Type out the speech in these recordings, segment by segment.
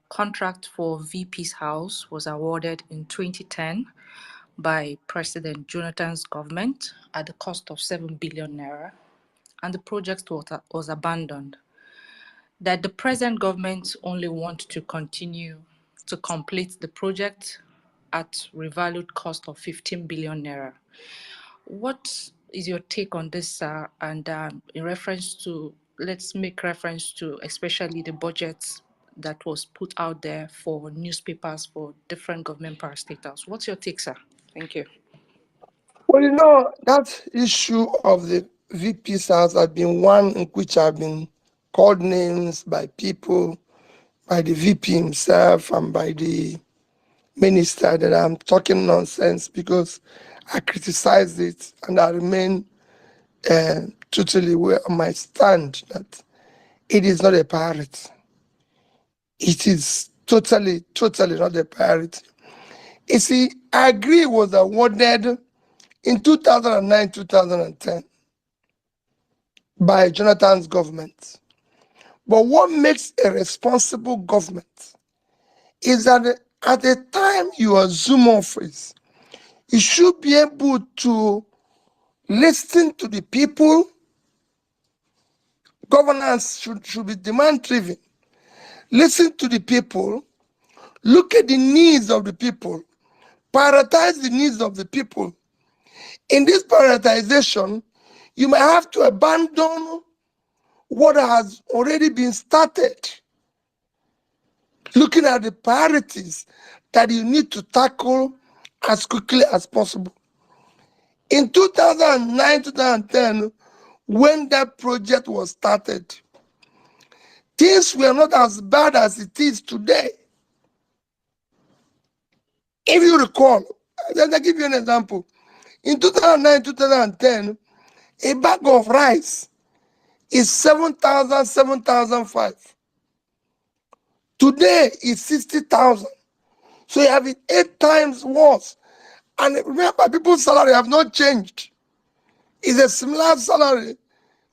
contract for VP's house was awarded in 2010 by President Jonathan's government at the cost of 7 billion naira, and the project was abandoned. That the present government only want to continue to complete the project at revalued cost of 15 billion naira. What is your take on this, sir? And in reference to, let's make reference to especially the budgets that was put out there for newspapers for different government parastatals. What's your take, sir? Thank you. Well, that issue of the VP's house has been one in which I've been called names by people, by the VP himself and by the minister, that I'm talking nonsense because I criticized it and I remain totally on my stand that it is not a priority. It is totally not a priority. You see, I agree it was awarded in 2009, 2010 by Jonathan's government. But what makes a responsible government is that at the time you assume office, you should be able to listen to the people. Governance should be demand-driven. Listen to the people, look at the needs of the people, prioritize the needs of the people. In this prioritization, you may have to abandon what has already been started, looking at the priorities that you need to tackle as quickly as possible. In 2009, 2010, when that project was started, things were not as bad as it is today. If you recall, let me give you an example. In 2009, 2010, a bag of rice is 7,000, 7,500. Today is 60,000. So you have it 8 times worse. And remember, people's salary have not changed. It's a similar salary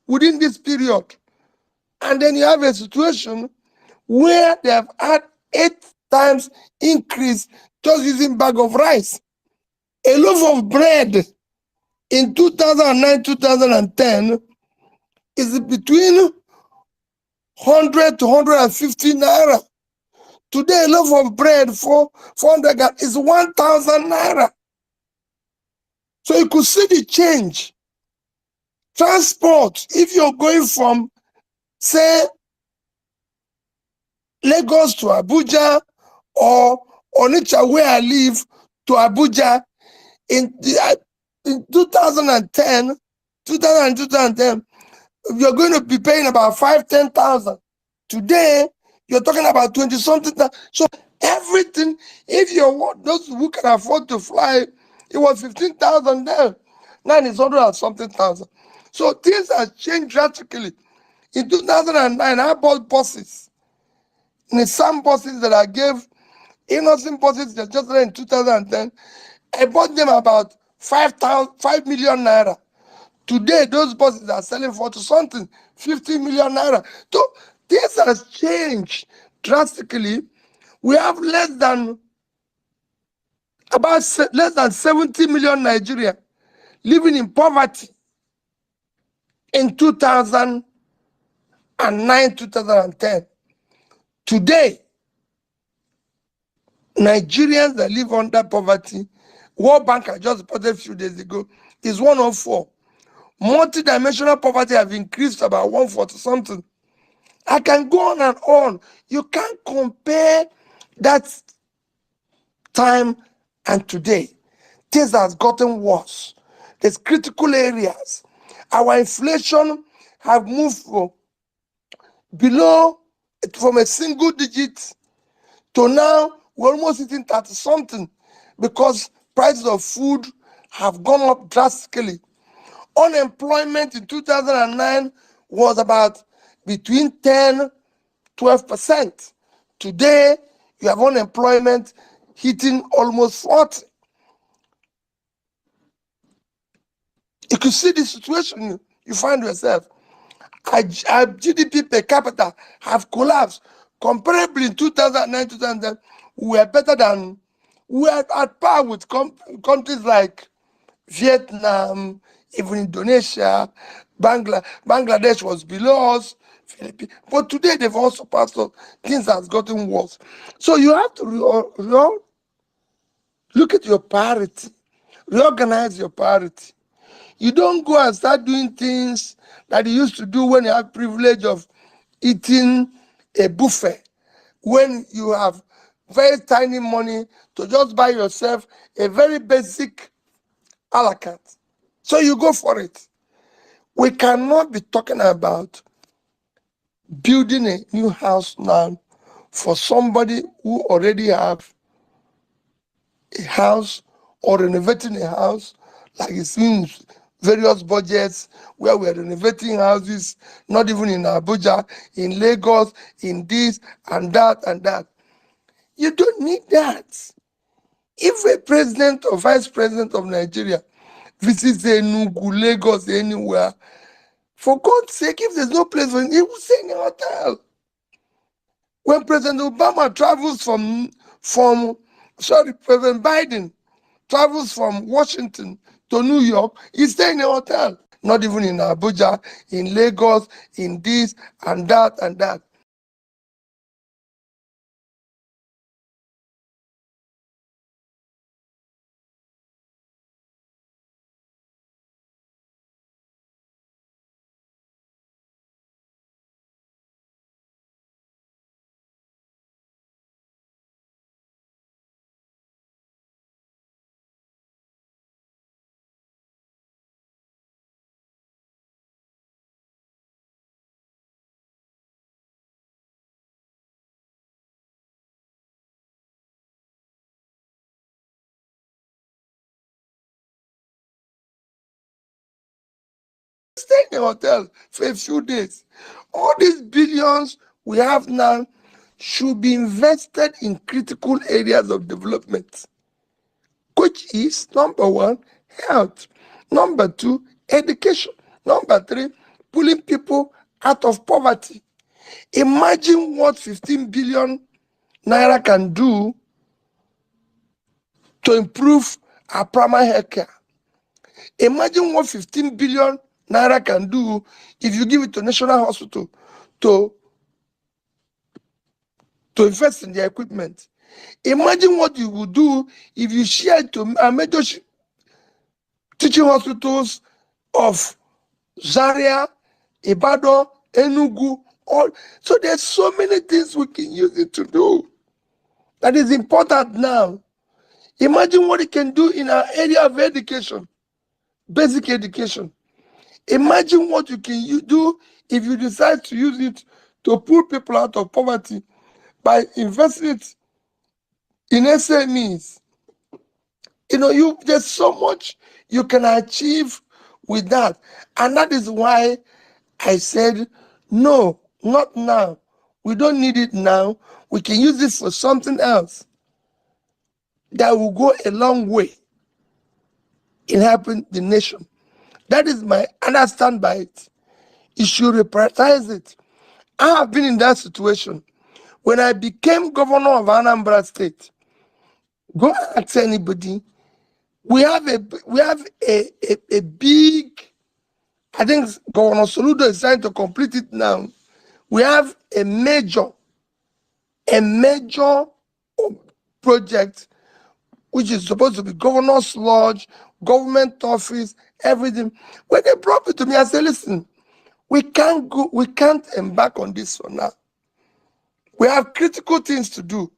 within this period. And then you have a situation where they have had 8 times increase just using bag of rice. A loaf of bread in 2009, 2010 is between 100 to 150 naira. Today, a loaf of bread for 400 gram is 1,000 naira. So you could see the change. Transport, if you're going from, say, Lagos to Abuja or Onitsha, where I live, to Abuja, in 2010, 2010, you're going to be paying about 10,000. Today, you're talking about 20-something. So everything, if you're those who can afford to fly, it was 15,000 then. Now it's 100-something thousand. So things have changed drastically. In 2009, I bought buses. Some buses that I gave, innocent buses that just in 2010, I bought them about 5 million naira. Today, those buses are selling for something, 50 million naira. So this has changed drastically. We have less than 70 million Nigerians living in poverty in 2009, 2010. Today, Nigerians that live under poverty, World Bank I just reported a few days ago, is 104. Multidimensional poverty have increased to about 140 something. I can go on and on. You can't compare that time and today. Things has gotten worse. There's critical areas. Our inflation have moved from a single digit to now we're almost hitting 30 something because prices of food have gone up drastically. Unemployment in 2009 was about between 10-12%. Today, you have unemployment hitting almost 40. You can see the situation you find yourself. Our GDP per capita have collapsed Comparably, in 2009, 2010, we were better than, we were at par with countries like Vietnam, even Indonesia, Bangladesh was below us, Philippines. But today they've also passed us. Things has gotten worse. So you have to look at your priority, reorganize your priority. You don't go and start doing things that you used to do when you had privilege of eating a buffet, when you have very tiny money to just buy yourself a very basic a la carte. So you go for it. We cannot be talking about building a new house now for somebody who already have a house, or renovating a house, like it's in various budgets where we're renovating houses, not even in Abuja, in Lagos, in this and that and that. You don't need that. If a president or vice president of Nigeria visits Enugu, Lagos, anywhere, for God's sake, if there's no place for him, he will stay in a hotel. When President Obama travels President Biden travels from Washington to New York, he stays in a hotel. Not even in Abuja, in Lagos, in this and that and that. Stay in a hotel for a few days. All these billions we have now should be invested in critical areas of development, which is number one, health, number two, education, number three, pulling people out of poverty. Imagine what 15 billion naira can do to improve our primary health care. Imagine what 15 billion naira can do if you give it to National Hospital to invest in their equipment. Imagine what you would do if you share it to major teaching hospitals of Zaria, Ibadan, Enugu, all. So there's so many things we can use it to do that is important now. Imagine what it can do in our area of education, basic education. Imagine what you can do if you decide to use it to pull people out of poverty by investing it in SMEs. There's so much you can achieve with that. And that is why I said, no, not now. We don't need it now. We can use it for something else that will go a long way in helping the nation. That is my understand by it. You should reprioritize it. I have been in that situation. When I became governor of Anambra State, go ask anybody. We have a big, I think Governor Soludo is trying to complete it now. We have a major project which is supposed to be governor's lodge, government office, everything. When they brought it to me, I said, listen, we can't embark on this for now. We have critical things to do.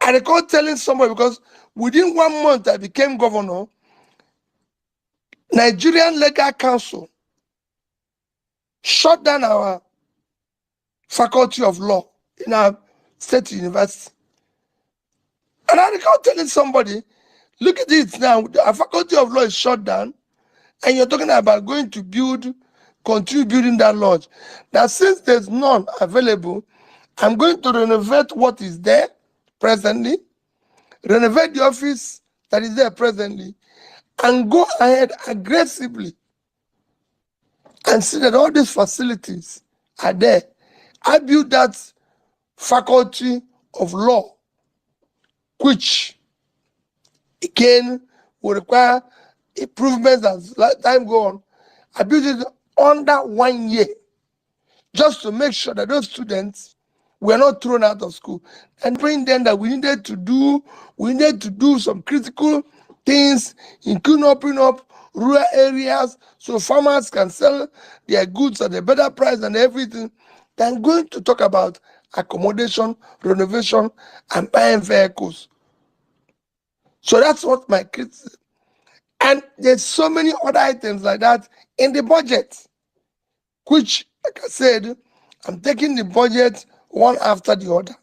I recall telling somebody, because within 1 month I became governor, Nigerian Legal Council shut down our faculty of law in our state university. And I recall telling somebody, look at it now, our faculty of law is shut down, and you're talking about going to continue building that lodge. Now, since there's none available, I'm going to renovate what is there presently, renovate the office that is there presently, and go ahead aggressively and see that all these facilities are there I built that faculty of law, which again will require improvements as time go on. I built it under 1 year, just to make sure that those students were not thrown out of school, and bring them that we needed to do some critical things, including opening up rural areas so farmers can sell their goods at a better price and everything, than going to talk about accommodation, renovation, and buying vehicles. So that's what my criticism. And there's so many other items like that in the budget, which, like I said, I'm taking the budget one after the other.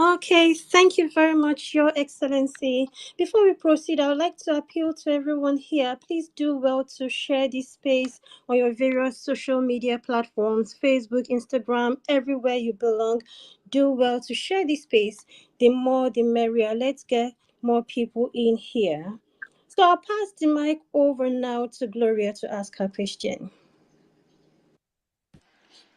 Okay, thank you very much, Your Excellency. Before we proceed, I would like to appeal to everyone here. Please do well to share this space on your various social media platforms, Facebook, Instagram, everywhere you belong. Do well to share this space. The more, the merrier. Let's get more people in here. So I'll pass the mic over now to Gloria to ask her question.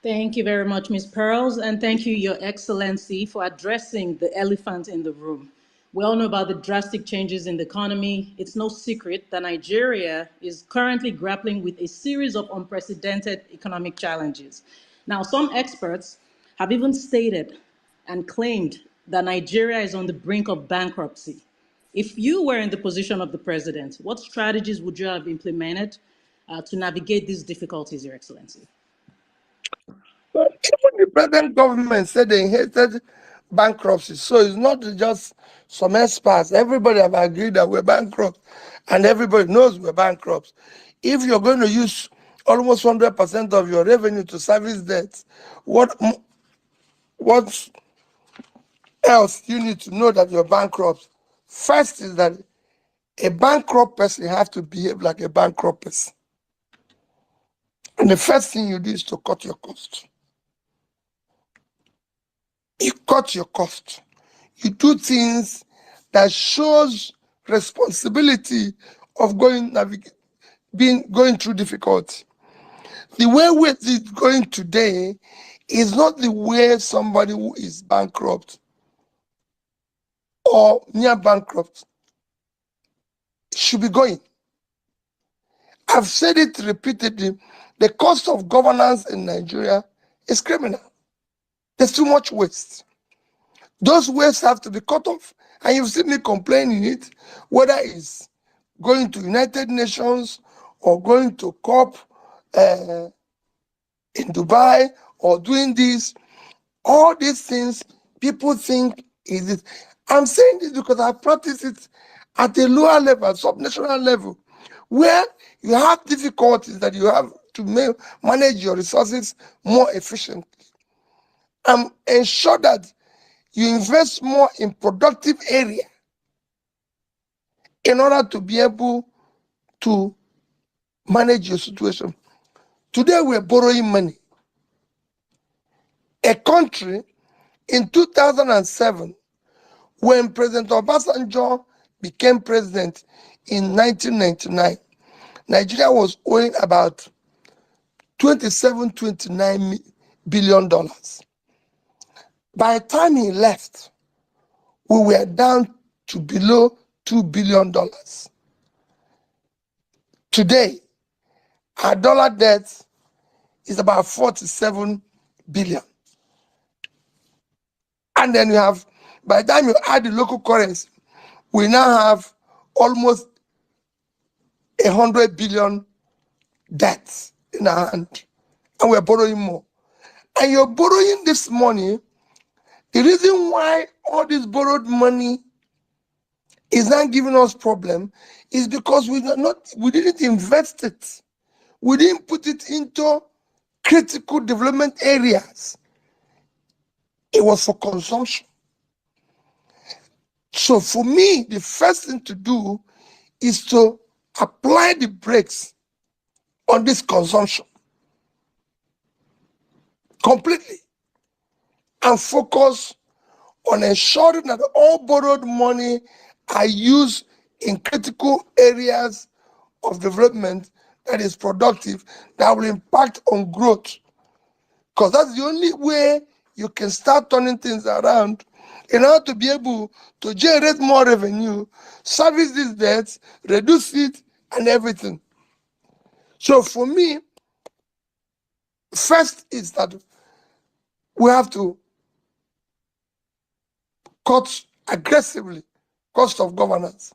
Thank you very much, Ms. Pearls, and thank you, Your Excellency, for addressing the elephant in the room. We all know about the drastic changes in the economy. It's no secret that Nigeria is currently grappling with a series of unprecedented economic challenges. Now, some experts have even stated and claimed that Nigeria is on the brink of bankruptcy. If you were in the position of the president, what strategies would you have implemented to navigate these difficulties, Your Excellency? But even the present government said they inherited bankruptcy. So it's not just some experts. Everybody have agreed that we're bankrupt, and everybody knows we're bankrupt. If you're going to use almost 100% of your revenue to service debts, what else you need to know that you're bankrupt? First is that a bankrupt person has to behave like a bankrupt person. And the first thing you do is to cut your costs. You cut your cost. You do things that shows responsibility of going through difficulty. The way we're going today is not the way somebody who is bankrupt or near bankrupt should be going. I've said it repeatedly. The cost of governance in Nigeria is criminal. There's too much waste. Those wastes have to be cut off. And you've seen me complaining it, whether it's going to United Nations or going to COP in Dubai or doing this. All these things, people think is it. I'm saying this because I practice it at a lower level, subnational level, where you have difficulties that you have to manage your resources more efficiently. Ensure that you invest more in productive area in order to be able to manage your situation. Today we're borrowing money. A country in 2007, when President Obasanjo became president in 1999, Nigeria was owing about $29 billion. By the time he left, we were down to below $2 billion. Today, our dollar debt is about 47 billion. And then you have, by the time you add the local currency, we now have almost 100 billion debts in our hand. And we're borrowing more. And you're borrowing this money. The reason why all this borrowed money is not giving us problem is because we didn't invest it. We didn't put it into critical development areas. It was for consumption. So for me, the first thing to do is to apply the brakes on this consumption completely and focus on ensuring that all borrowed money are used in critical areas of development that is productive, that will impact on growth. Because that's the only way you can start turning things around in order to be able to generate more revenue, service these debts, reduce it, and everything. So for me, first is that we have to cut aggressively cost of governance.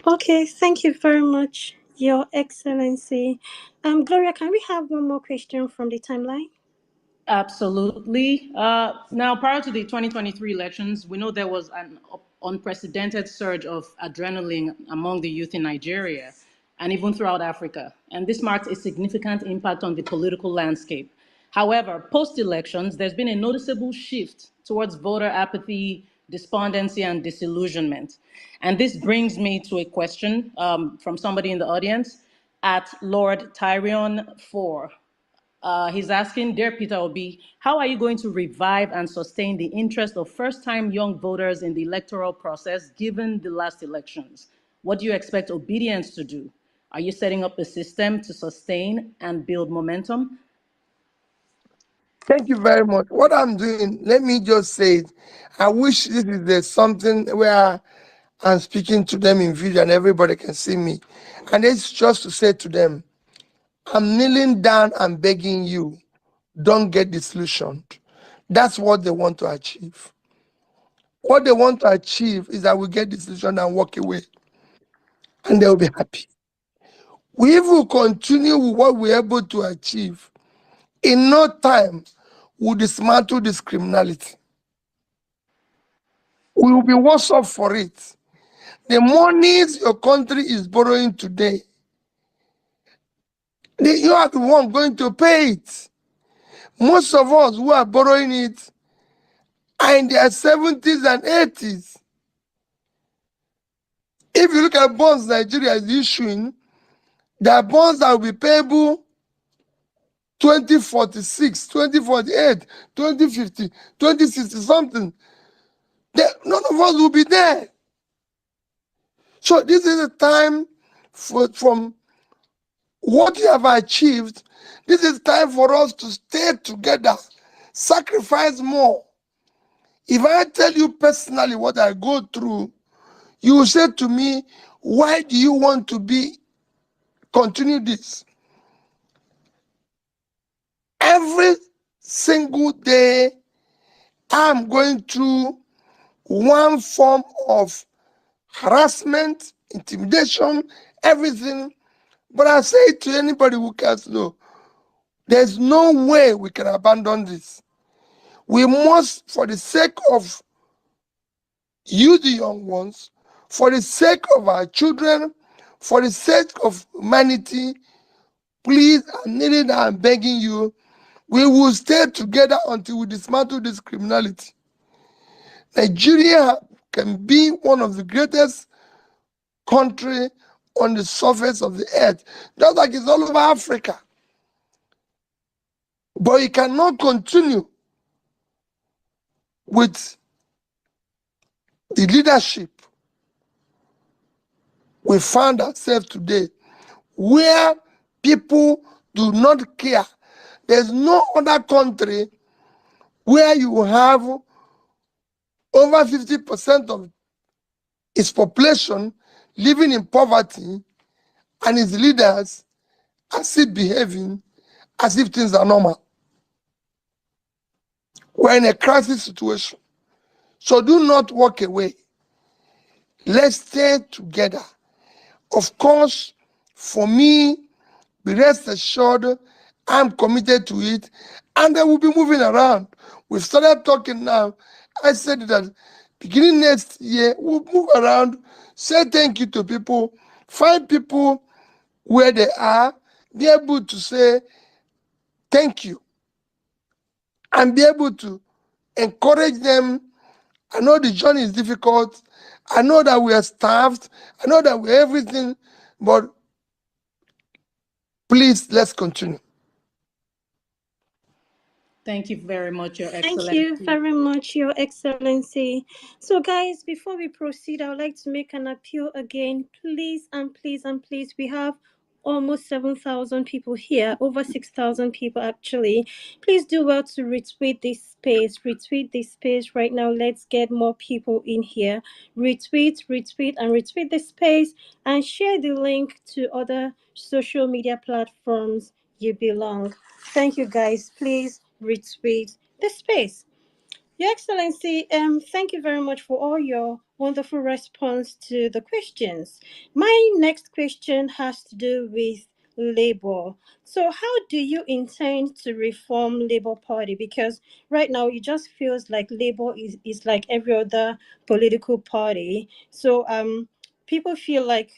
Okay, thank you very much, Your Excellency. Gloria, can we have one more question from the timeline? Absolutely. Now, prior to the 2023 elections, we know there was an unprecedented surge of adrenaline among the youth in Nigeria and even throughout Africa. And this marks a significant impact on the political landscape. However, post-elections, there's been a noticeable shift towards voter apathy, despondency, and disillusionment. And this brings me to a question from somebody in the audience at Lord Tyrion 4. He's asking, Dear Peter Obi, how are you going to revive and sustain the interest of first-time young voters in the electoral process given the last elections? What do you expect Obedience to do? Are you setting up a system to sustain and build momentum? Thank you very much. What I'm doing, let me just say it. I wish this is something where I'm speaking to them in video and everybody can see me. And it's just to say to them, I'm kneeling down and begging you, don't get disillusioned. That's what they want to achieve. What they want to achieve is that we get disillusioned and walk away, and they'll be happy. We will continue with what we're able to achieve. In no time, we'll dismantle this criminality. We will be worse off for it. The monies your country is borrowing today, you are the one going to pay it. Most of us who are borrowing it are in their 70s and 80s. If you look at bonds Nigeria is issuing, there are bonds that will be payable 2046, 2048, 2050, 2060 something. None of us will be there. So this is a time from what you have achieved. This is time for us to stay together, sacrifice more. If I tell you personally what I go through, you will say to me, why do you want to continue this? Every single day, I'm going through one form of harassment, intimidation, everything. But I say to anybody who cares, no, there's no way we can abandon this. We must, for the sake of you, the young ones, for the sake of our children, for the sake of humanity, please, I'm kneeling down and begging you, we will stay together until we dismantle this criminality. Nigeria can be one of the greatest countries on the surface of the earth, just like it's all over Africa. But you cannot continue with the leadership we found ourselves today, where people do not care. There's no other country where you have over 50% of its population living in poverty and its leaders are still behaving as if things are normal. We're in a crisis situation. So do not walk away. Let's stay together. Of course, for me, be rest assured, I'm committed to it, and I will be moving around. We've started talking now. I said that beginning next year, we'll move around, say thank you to people, find people where they are, be able to say thank you, and be able to encourage them. I know the journey is difficult. I know that we are starved. I know that we're everything, but please, let's continue. Thank you very much, Your Thank you Excellency. very much, Your Excellency. So, guys, before we proceed, I would like to make an appeal again. Please and please and please, we have almost 7,000 people here, over 6,000 people actually. Please do well to retweet this space. Retweet this space right now. Let's get more people in here. Retweet, retweet, and retweet the space and share the link to other social media platforms you belong. Thank you, guys. Please retweet the space. Your Excellency, thank you very much for all your wonderful response to the questions. My next question has to do with Labour. So how do you intend to reform Labour Party? Because right now it just feels like Labour is like every other political party. So people feel like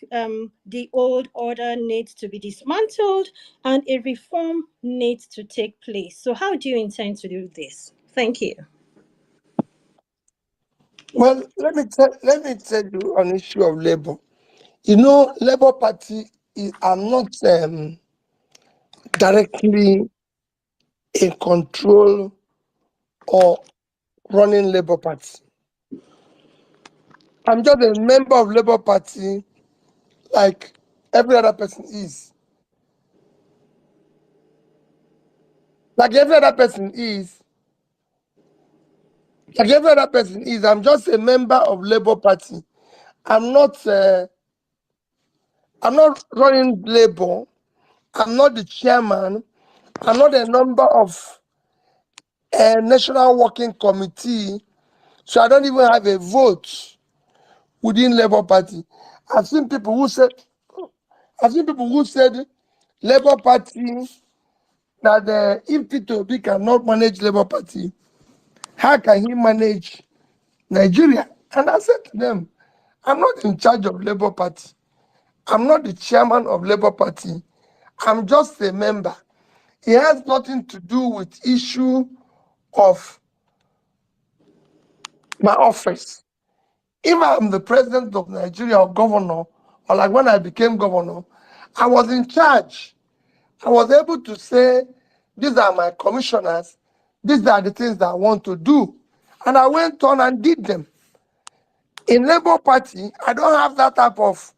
the old order needs to be dismantled and a reform needs to take place. So how do you intend to do this? Thank you. Well, let me tell you an issue of labor. You know, Labour Party are not directly in control or running Labour Party. I'm just a member of Labour Party like every other person is. Like every other person is. Like every other person is. I'm just a member of Labour Party. I'm not running Labour. I'm not the chairman. I'm not a member of a national working committee. So I don't even have a vote within Labour Party. I've seen people who said Labour Party that if Peter Obi cannot manage Labour Party, how can he manage Nigeria? And I said to them, I'm not in charge of Labour Party. I'm not the chairman of Labour Party. I'm just a member. It has nothing to do with issue of my office. If I'm the president of Nigeria or governor, or like when I became governor, I was in charge. I was able to say, these are my commissioners, these are the things that I want to do. And I went on and did them. In Labour Party, I don't have that type of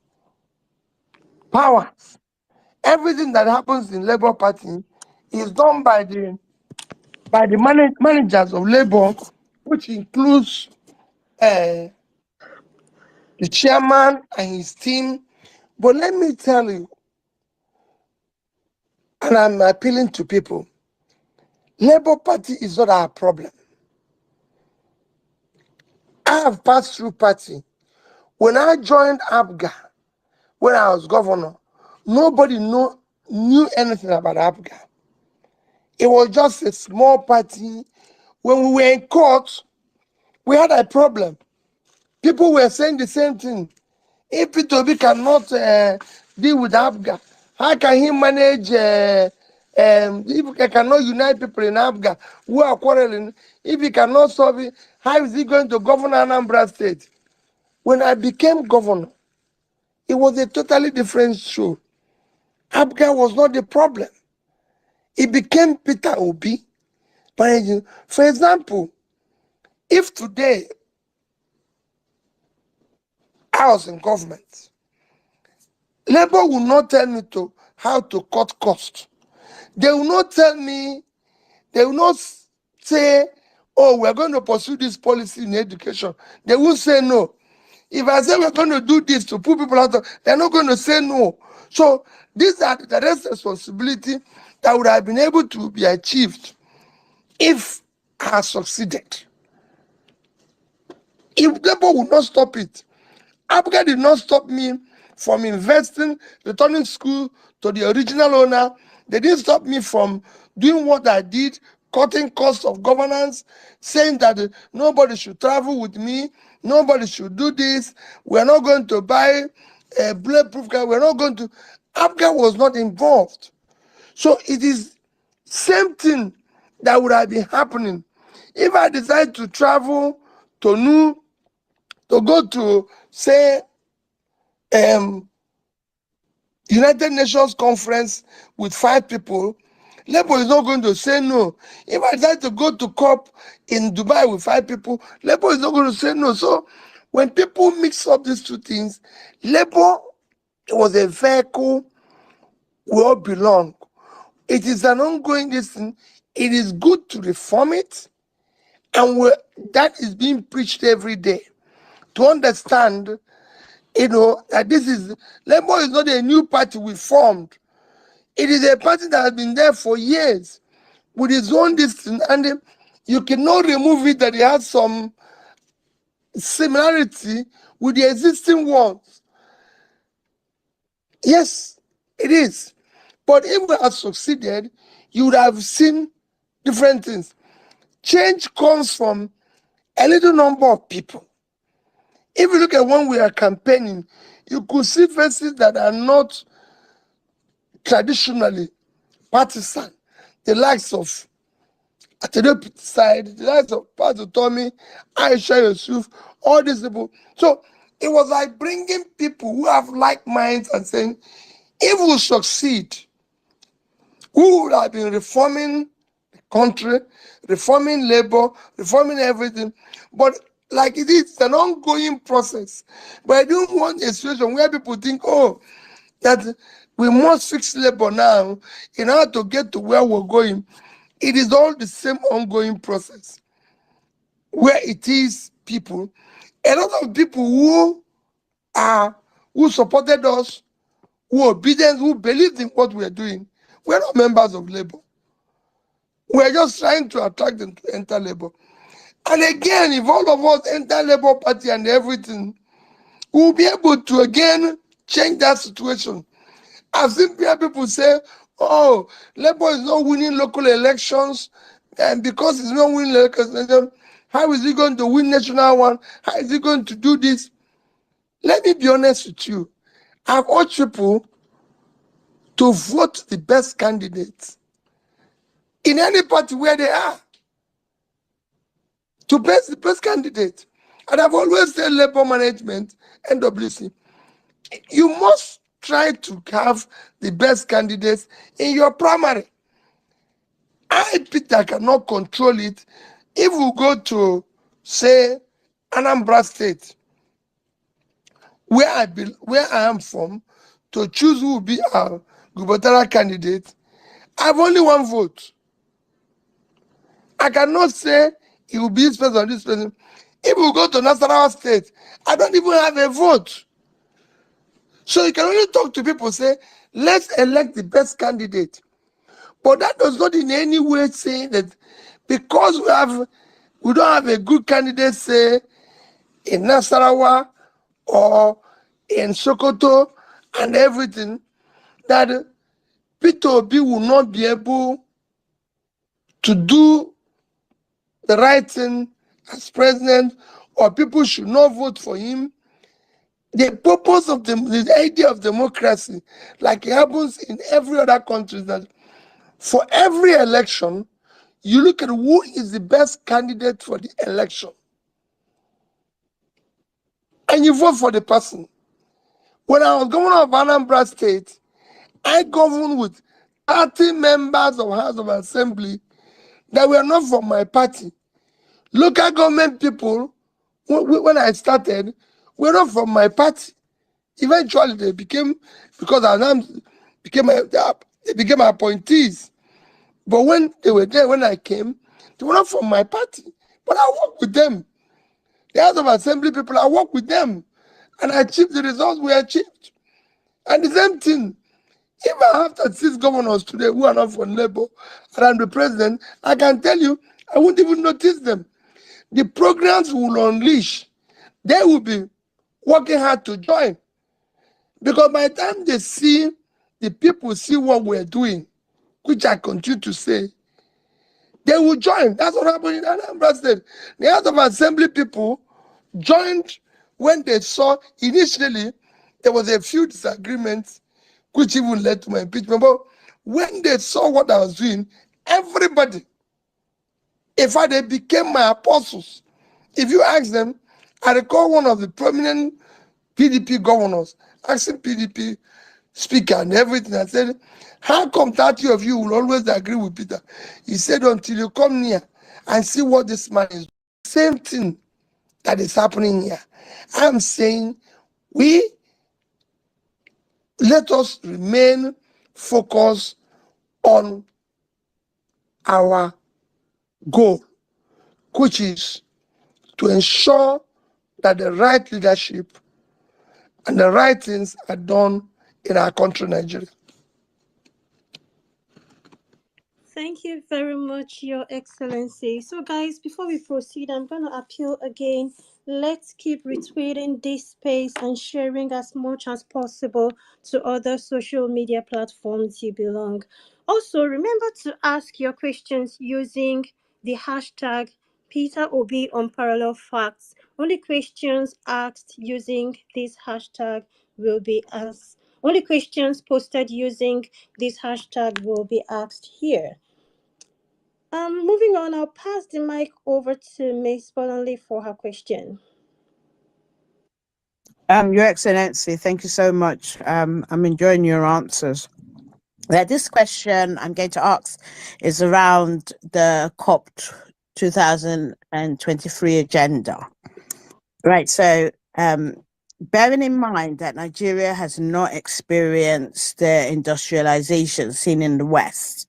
powers. Everything that happens in Labour Party is done by the managers of Labour, which includes the chairman and his team. But let me tell you, and I'm appealing to people, Labour Party is not our problem. I have passed through party. When I joined APGA, when I was governor, nobody knew anything about APGA. It was just a small party. When we were in court, we had a problem. People were saying the same thing. If Peter Obi cannot deal with APGA, how can he manage, if he cannot unite people in APGA who are quarreling, if he cannot solve it, how is he going to govern Anambra State? When I became governor, it was a totally different show. APGA was not the problem. It became Peter Obi. For example, if today I was in government, Labour will not tell me how to cut costs. They will not tell me, they will not say, oh, we're going to pursue this policy in education. They will say no. If I say we're going to do this to put people out, they're not going to say no. So these are the direct responsibility that would have been able to be achieved if I succeeded. If Labour would not stop it, APGA did not stop me from investing, returning school to the original owner. They didn't stop me from doing what I did, cutting costs of governance, saying that nobody should travel with me, nobody should do this, we're not going to buy a bulletproof car, we're not going to. APGA was not involved. So it is same thing that would have been happening. If I decide to travel to go to, say, United Nations conference with 5 people, Labour is not going to say no. If I decide to go to COP in Dubai with 5 people, Labour is not going to say no. So when people mix up these two things, Labour was a vehicle we all belong. It is an ongoing thing. It is good to reform it, and that is being preached every day. To understand, that this is Labour is not a new party we formed. It is a party that has been there for years with its own distance, and you cannot remove it that it has some similarity with the existing ones. Yes, it is. But if we have succeeded, you would have seen different things. Change comes from a little number of people. If you look at when we are campaigning, you could see faces that are not traditionally partisan. The likes of Atedo side, the likes of Pastor Tommy, Aisha Yusuf, all these people. So it was like bringing people who have like minds and saying, if we succeed, we would have been reforming the country, reforming labor, reforming everything. But like it is an ongoing process. But I don't want a situation where people think, oh, that we must fix labor now in order to get to where we're going. It is all the same ongoing process. Where it is people, a lot of people who supported us, who obedient, who believed in what we are doing, we're not members of Labour. We're just trying to attract them to enter Labour. And again, if all of us enter Labour Party and everything, we'll be able to again change that situation. I've seen people say, oh, Labour is not winning local elections, and because it's not winning local elections, how is he going to win national one? How is he going to do this? Let me be honest with you. I've urged people to vote the best candidates in any party where they are. To best the best candidate. And I've always said Labour management, NWC, you must try to have the best candidates in your primary. I, Peter, cannot control it. If we go to, say, Anambra State, where I am from, to choose who will be our gubernatorial candidate, I have only one vote. I cannot say it will be this person or this person. If we go to Nasarawa State, I don't even have a vote. So you can only talk to people, say, let's elect the best candidate. But that does not in any way say that because we don't have a good candidate, say, in Nasarawa or in Sokoto and everything, that Peter Obi will not be able to do the right thing as president, or people should not vote for him. The purpose of the idea of democracy, like it happens in every other country, is that for every election, you look at who is the best candidate for the election, and you vote for the person. When I was governor of Anambra State, I governed with 30 members of House of Assembly that were not from my party. Local government people, when I started, were not from my party. Eventually, they became, because our names they became appointees. But when they were there, when I came, they were not from my party. But I worked with them. The House of Assembly people, I worked with them. And I achieved the results we achieved. And the same thing, if I have 36 governors today who are not from Labour, and I'm the president, I can tell you, I won't even notice them. The programs will unleash. They will be working hard to join. Because by the time they see, the people see what we're doing, which I continue to say, they will join. That's what happened in Anambra State. The House of Assembly people joined when they saw, initially, there was a few disagreements, which even led to my impeachment. But when they saw what I was doing, everybody, in fact, they became my apostles. If you ask them, I recall one of the prominent PDP governors asking PDP speaker and everything. I said, how come 30 of you will always agree with Peter? He said, until you come near and see what this man is doing. Same thing that is happening here. I'm saying let us remain focused on our goal, which is to ensure that the right leadership and the right things are done in our country, Nigeria. Thank you very much, Your Excellency. So, guys, before we proceed, I'm going to appeal again. Let's keep retweeting this space and sharing as much as possible to other social media platforms you belong. Also, remember to ask your questions using the hashtag Peter Obi Unparalleled Facts. Only questions asked using this hashtag will be asked. Only questions posted using this hashtag will be asked here. Moving on, I'll pass the mic over to Ms. Bolanle for her question. Your Excellency, thank you so much. I'm enjoying your answers. This question I'm going to ask is around the COP 2023 agenda. Right, so bearing in mind that Nigeria has not experienced the industrialization seen in the West,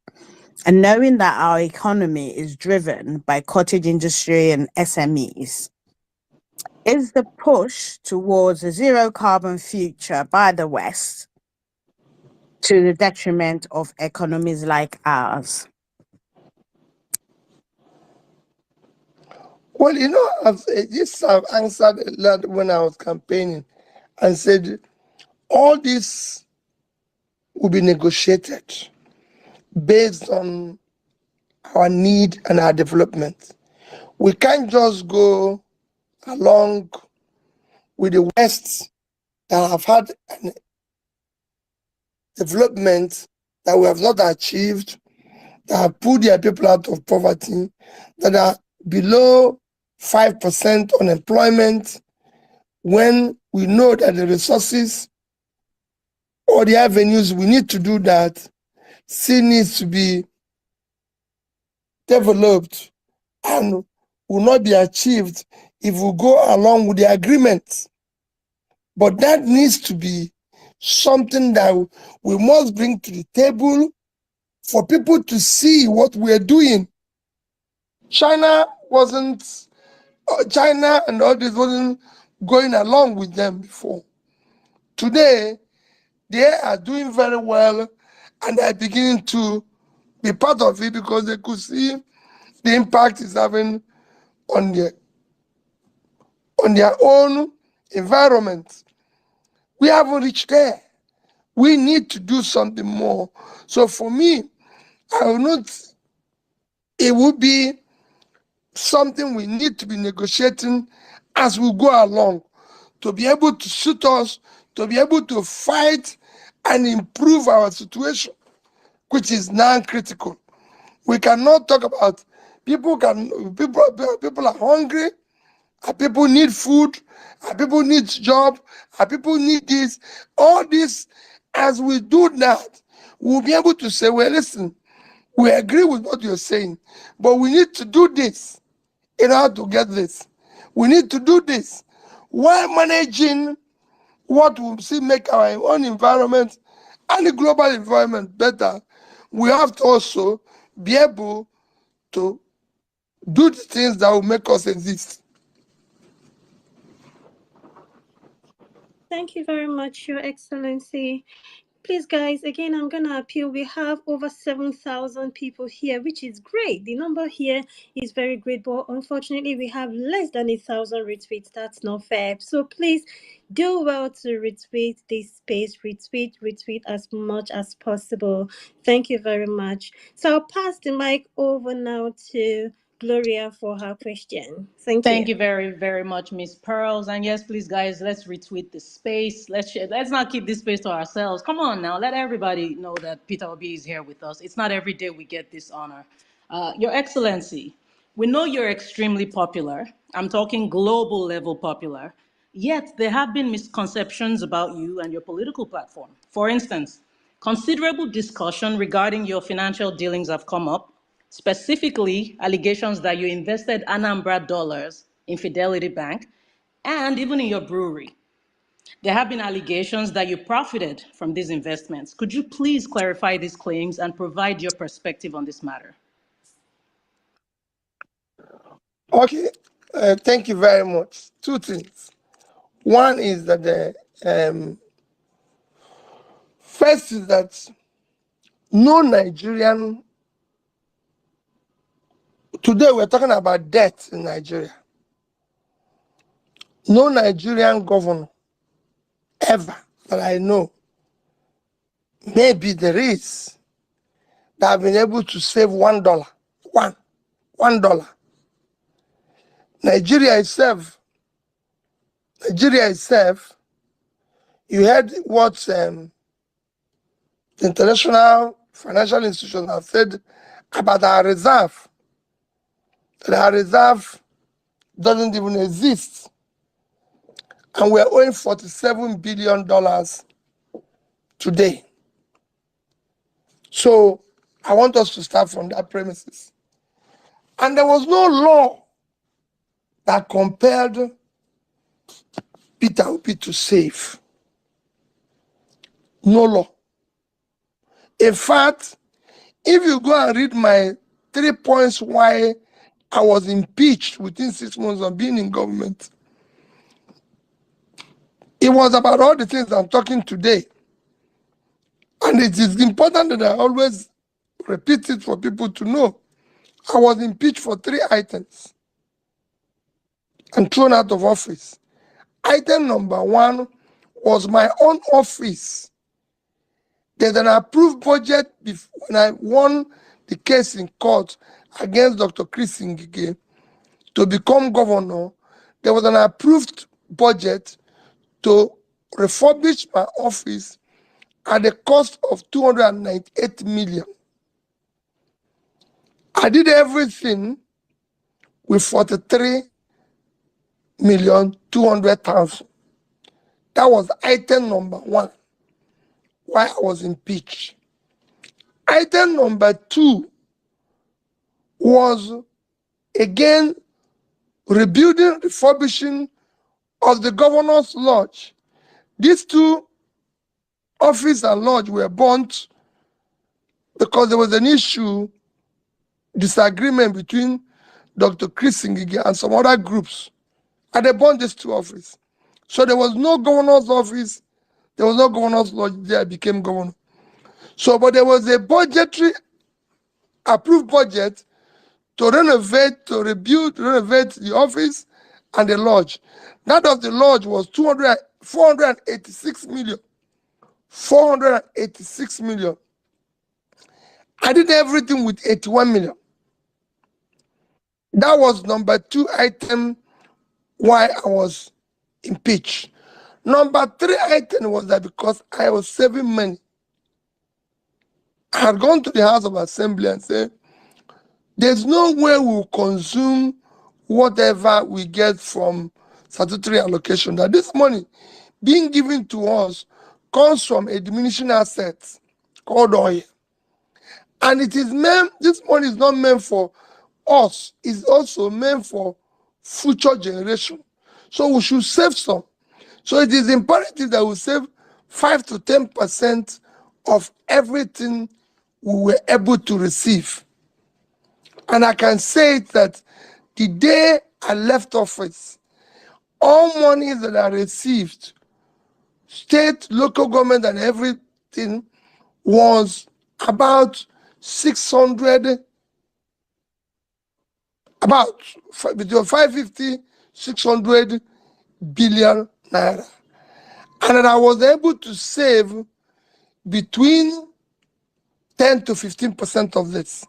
and knowing that our economy is driven by cottage industry and SMEs, is the push towards a zero carbon future by the West to the detriment of economies like ours? Well, I've answered a lot when I was campaigning and said all this will be negotiated based on our need and our development. We can't just go along with the West that have had an development that we have not achieved, that have put their people out of poverty, that are below 5% unemployment, when we know that the resources or the avenues we need to do that still needs to be developed and will not be achieved if we go along with the agreement. But that needs to be something that we must bring to the table for people to see what we're doing. China and all this wasn't going along with them before. Today, they are doing very well and are beginning to be part of it because they could see the impact it's having on their own environment. We haven't reached there. We need to do something more. So for me, it would be something we need to be negotiating as we go along to be able to suit us, to be able to fight and improve our situation, which is non-critical. We cannot talk about people are hungry, people need food, people need job, people need this. All this, as we do that, we'll be able to say, well, listen, we agree with what you're saying, but we need to do this in order to get this. We need to do this while managing what will see make our own environment and the global environment better. We have to also be able to do the things that will make us exist. Thank you very much, Your Excellency. Please, guys, again, I'm going to appeal. We have over 7,000 people here, which is great. The number here is very great, but unfortunately, we have less than 1,000 retweets. That's not fair. So please do well to retweet this space. Retweet as much as possible. Thank you very much. So I'll pass the mic over now to Gloria for her question. Thank you very, very much, Miss Pearls. And yes, please, guys, let's retweet this space. Let's share. Let's not keep this space to ourselves. Come on now, let everybody know that Peter Obi is here with us. It's not every day we get this honor. Your Excellency, we know you're extremely popular. I'm talking global level popular. Yet there have been misconceptions about you and your political platform. For instance, considerable discussion regarding your financial dealings have come up, specifically allegations that you invested Anambra dollars in Fidelity Bank and even in your brewery. There have been allegations that you profited from these investments. Could you please clarify these claims and provide your perspective on this matter? Okay, thank you very much. Two things. One is that first is that no Nigerian, today we're talking about debt in Nigeria. No Nigerian governor ever that I know, maybe there is, that have been able to save $1. $1. Nigeria itself, you heard what the international financial institutions have said about our reserve. That our reserve doesn't even exist. And we're owing $47 billion today. So I want us to start from that premises. And there was no law that compelled Peter Obi to save. No law. In fact, if you go and read my 3 points why I was impeached within 6 months of being in government, it was about all the things I'm talking today. And it is important that I always repeat it for people to know. I was impeached for 3 items and thrown out of office. Item number 1 was my own office. There's an approved budget when I won the case in court against Dr. Chris Ngige to become governor. There was an approved budget to refurbish my office at the cost of 298 million. I did everything with 43,200,000. That was item number 1, why I was impeached. Item number 2 was, again, rebuilding, refurbishing of the governor's lodge. These 2 office and lodge were burnt because there was an issue, disagreement between Dr. Chris Ngige and some other groups, and they burned these 2 offices. So there was no governor's office, there was no governor's lodge there. I became governor. So, but there was a budgetary approved budget to renovate, to renovate the office and the lodge. That of the lodge was 486 million. 486 million. I did everything with 81 million. That was number 2 item why I was impeached. Number 3 item was that because I was saving money. I had gone to the House of Assembly and said, there's no way we'll consume whatever we get from statutory allocation. That this money being given to us comes from a diminishing asset called oil. And it is meant, this money is not meant for us, it's also meant for future generation. So we should save some. So it is imperative that we save 5 to 10% of everything we were able to receive. And I can say that the day I left office, all money that I received, state, local government, and everything, was about 600, about between 550, 600 billion naira. And I was able to save between 10 to 15% of this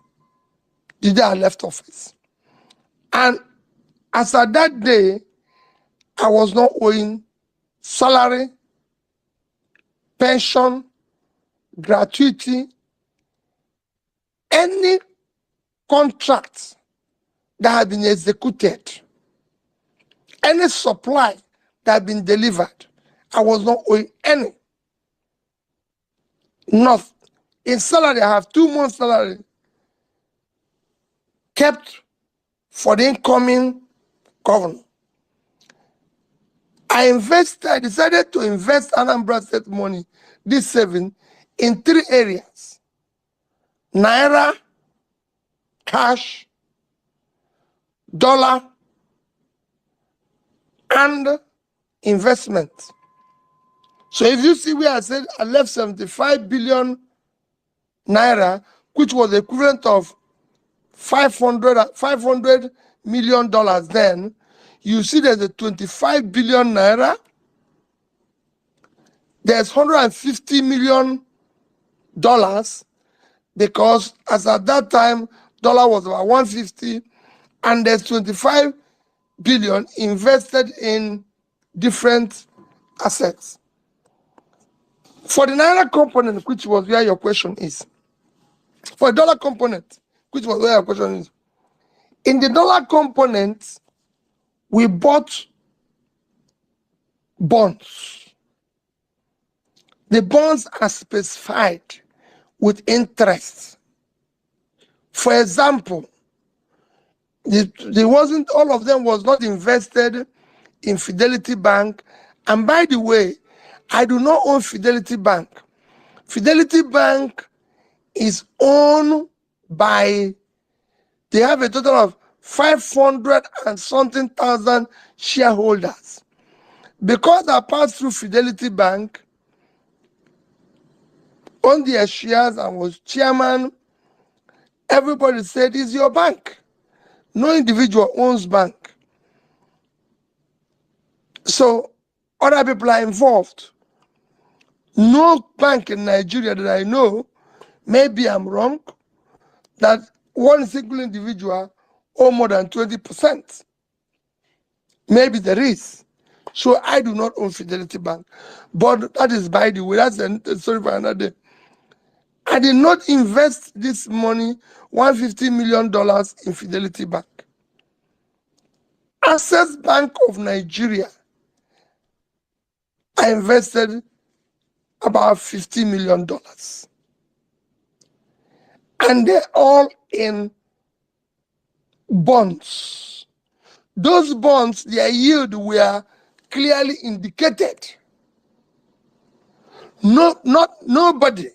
the day I left office. And as at that day, I was not owing salary, pension, gratuity, any contract that had been executed, any supply that had been delivered. I was not owing any. Not. In salary, I have 2 months' salary kept for the incoming governor. I decided to invest Anambra State money, this saving, in 3 areas: Naira, cash, dollar, and investment. So if you see where I said I left 75 billion naira, which was the equivalent of $500 million then, you see there's a 25 billion naira, there's $150 million, because as at that time, dollar was about 150, and there's 25 billion invested in different assets. For the naira component, which was where your question is, for the dollar component, which was where your question is, in the dollar component, we bought bonds. The bonds are specified with interest. For example, all of them was not invested in Fidelity Bank. And by the way, I do not own Fidelity Bank. Fidelity Bank is owned by, they have a total of 500 and something thousand shareholders. Because I passed through Fidelity Bank, owned their shares and was chairman, everybody said, it's your bank. No individual owns bank. So other people are involved. No bank in Nigeria that I know, maybe I'm wrong, that one single individual owns more than 20%. Maybe there is. So I do not own Fidelity Bank. But that is by the way, that's a story for another day. I did not invest this money, $150 million, in Fidelity Bank. Access Bank of Nigeria, I invested about $50 million. And they're all in bonds. Those bonds, their yield were clearly indicated. Nobody,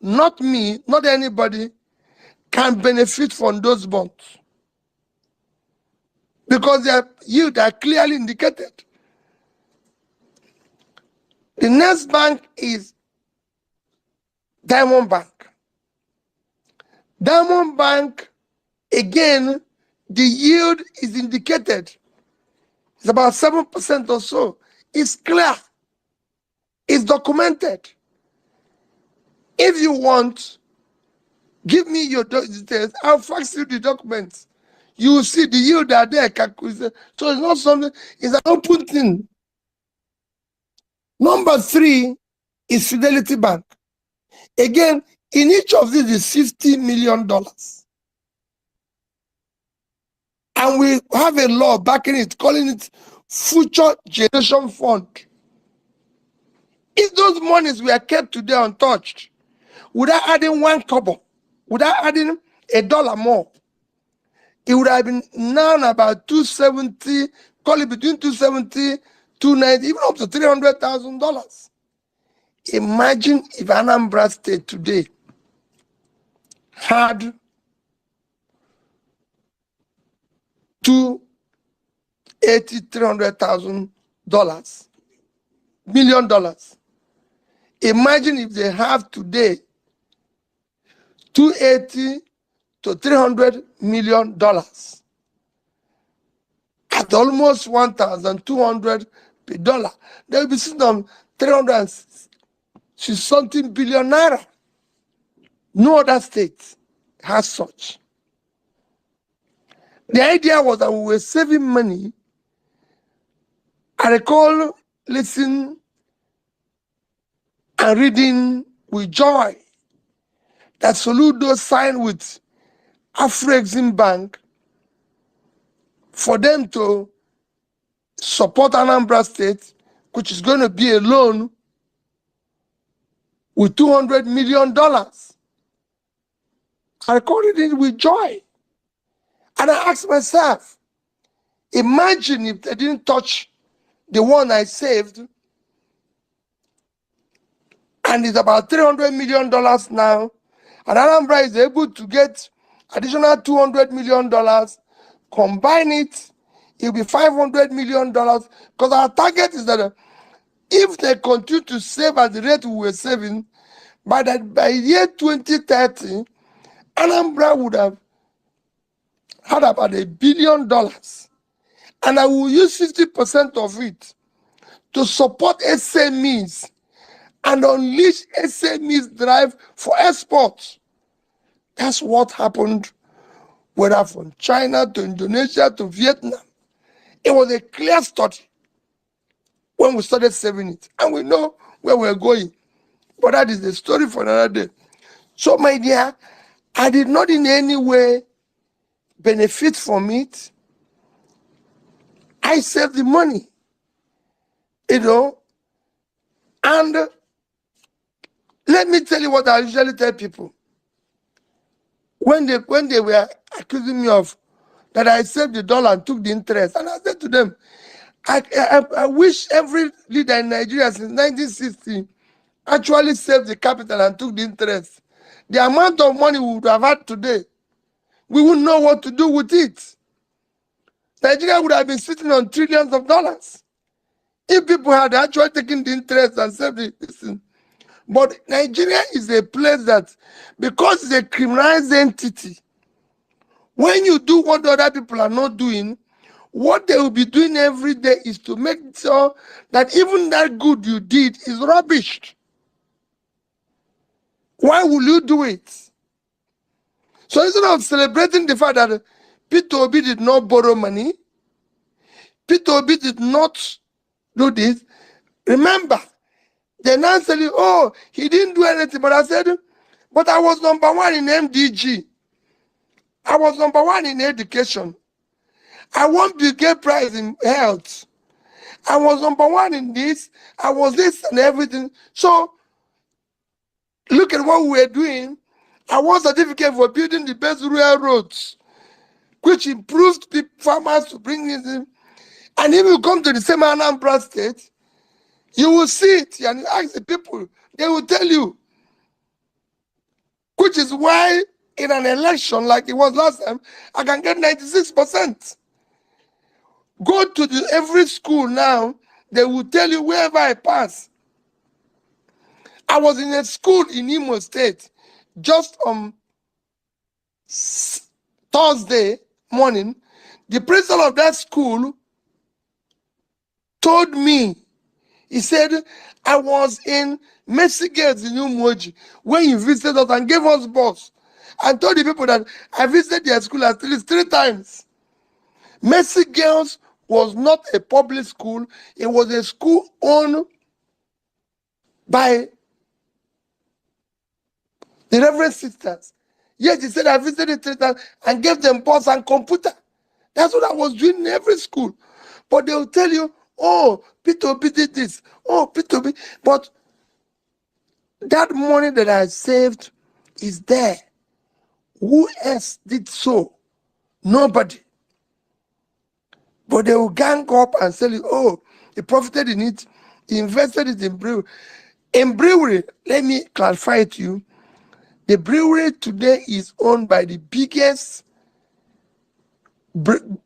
not me, not anybody, can benefit from those bonds, because their yield are clearly indicated. The next bank is Diamond Bank. Diamond Bank, again, the yield is indicated. It's about 7% or so. It's clear. It's documented. If you want, give me your details. I'll fax you the documents. You will see the yield are there. So it's not something, it's an open thing. Number 3 is Fidelity Bank. Again, in each of these is $50 million. And we have a law backing it, calling it Future Generation Fund. If those monies were kept today untouched, without adding 1 kobo, without adding $1 more, it would have been now about 270, call it between 270, 290, even up to $300,000. Imagine if Anambra State today had $300,000 million. Imagine if they have today $280 to $300 million at almost 1,200 per dollar. They will be sitting on 360-something billion naira. No other state has such. The idea was that we were saving money. I recall listening and reading with joy that Soludo signed with Afro-Exim Bank for them to support Anambra State, which is going to be a loan with $200 million. I recorded it with joy. And I asked myself, imagine if they didn't touch the one I saved, and it's about $300 million now, and Anambra is able to get additional $200 million, combine it, it'll be $500 million, because our target is that if they continue to save at the rate we were saving, by year 2030, Anambra would have had about $1 billion. And I will use 50% of it to support SMEs and unleash SMEs drive for exports. That's what happened, whether from China to Indonesia to Vietnam. It was a clear study when we started saving it. And we know where we're going. But that is the story for another day. So, my dear, I did not in any way benefit from it. I saved the money, and let me tell you what I usually tell people. When they were accusing me of that I saved the dollar and took the interest, and I said to them, I wish every leader in Nigeria since 1960 actually saved the capital and took the interest. The amount of money we would have had today, we wouldn't know what to do with it. Nigeria would have been sitting on trillions of dollars if people had actually taken the interest and saved it. But Nigeria is a place that, because it's a criminalized entity, when you do what other people are not doing, what they will be doing every day is to make sure that even that good you did is rubbish. Why will you do it? So instead of celebrating the fact that Peter Obi did not borrow money, Peter Obi did not do this, remember, they now say, oh, he didn't do anything. But I said, but I was number one in MDG. I was number one in education. I won the Bill Prize in health. I was number one in this. I was this and everything. So, look at what we were doing. I won certificate for building the best rural roads, which improved farmers to bring this in. And if you come to the same Anambra State, you will see it and ask the people, they will tell you. Which is why in an election like it was last time, I can get 96%. Go to every school now, they will tell you wherever I pass. I was in a school in Imo State just on Thursday morning. The principal of that school told me, he said, I was in Mercy Girls in Umuoji when you visited us and gave us bus. And told the people that I visited their school at least 3 times. Mercy Girls was not a public school. It was a school owned by the Reverend Sisters. Yes, he said I visited 3 times and gave them bus and computer. That's what I was doing in every school. But they will tell you, oh, Peter Obi did this. Oh, Peter Obi. But that money that I saved is there. Who else did so? Nobody. But they will gang up and say, oh, he profited in it. He invested it in brewery. In brewery, let me clarify it to you. The brewery today is owned by the biggest, the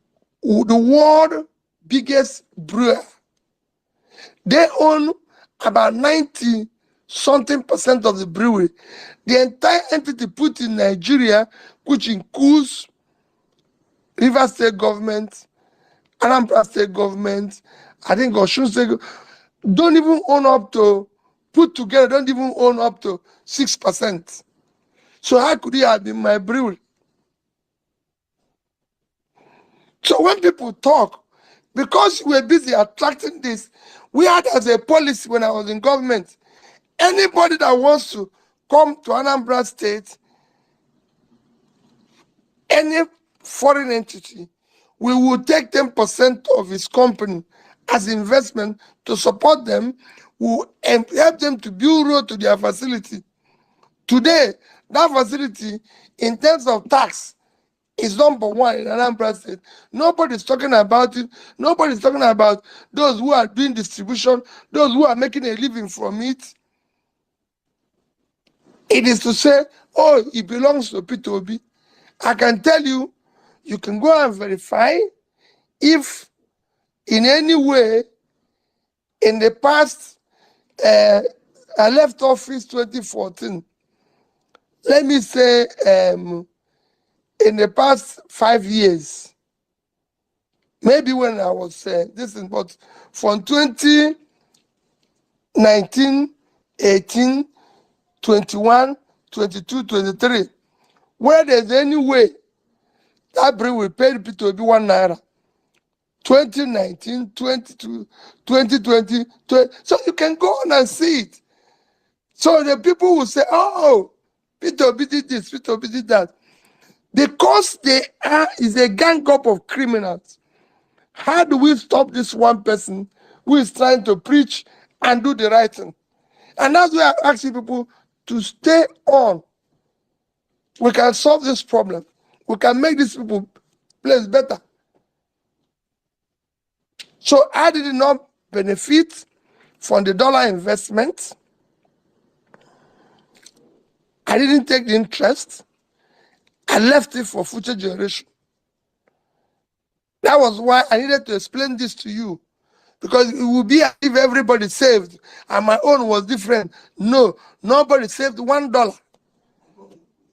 world biggest brewer. They own about 90-something% of the brewery. The entire entity put in Nigeria, which includes Rivers State government, Anambra State government, I think Osun State, don't even own up to, put together, don't even own up to 6%. So how could it have been my brewery? So when people talk, because we're busy attracting this, we had as a policy when I was in government, anybody that wants to come to Anambra State, any foreign entity, we will take 10% of his company as investment to support them, will help them to build road to their facility. Today, that facility, in terms of tax, is number one in Anambra State. Nobody's talking about it. Nobody's talking about those who are doing distribution, those who are making a living from it. It is to say, oh, it belongs to P2B. I can tell you, you can go and verify if in any way in the past, I left office 2014. Let me say, in the past 5 years, maybe when I was this is but from 2019, 18, 21, 22, 23, where there's any way that bill will pay P2B 1 naira. 2019, 22, 2020, 20, so you can go on and see it. So the people will say, oh, P2B did this, P2B did that. Because they is a gang up of criminals. How do we stop this one person who is trying to preach and do the right thing? And that's why I'm asking people to stay on. We can solve this problem. We can make these people place better. So I did not benefit from the dollar investment. I didn't take the interest. I left it for future generation. That was why I needed to explain this to you. Because it would be as if everybody saved and my own was different. No, nobody saved $1.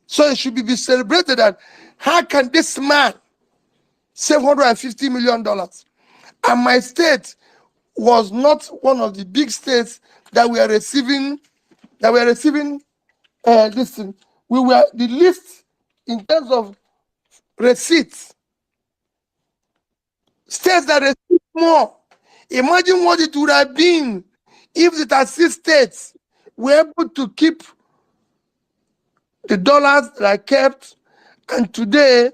So it should be celebrated that how can this man save $150 million? And my state was not one of the big states that were receiving this thing. We were the least in terms of receipts. States that receive more. Imagine what it would have been if the 36 states were able to keep the dollars that are kept, and today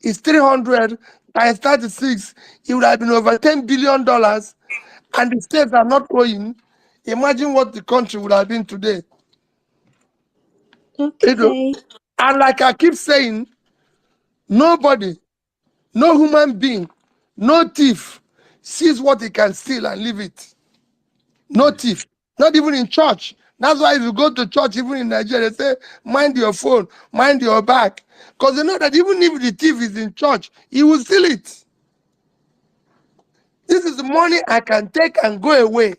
is 300 times 36. It would have been over $10 billion, and the states are not owing. Imagine what the country would have been today. Okay. And like I keep saying, nobody, no human being, no thief sees what he can steal and leave it. No thief, not even in church. That's why if you go to church, even in Nigeria, they say, mind your phone, mind your bag. Because they know that even if the thief is in church, he will steal it. This is the money I can take and go away.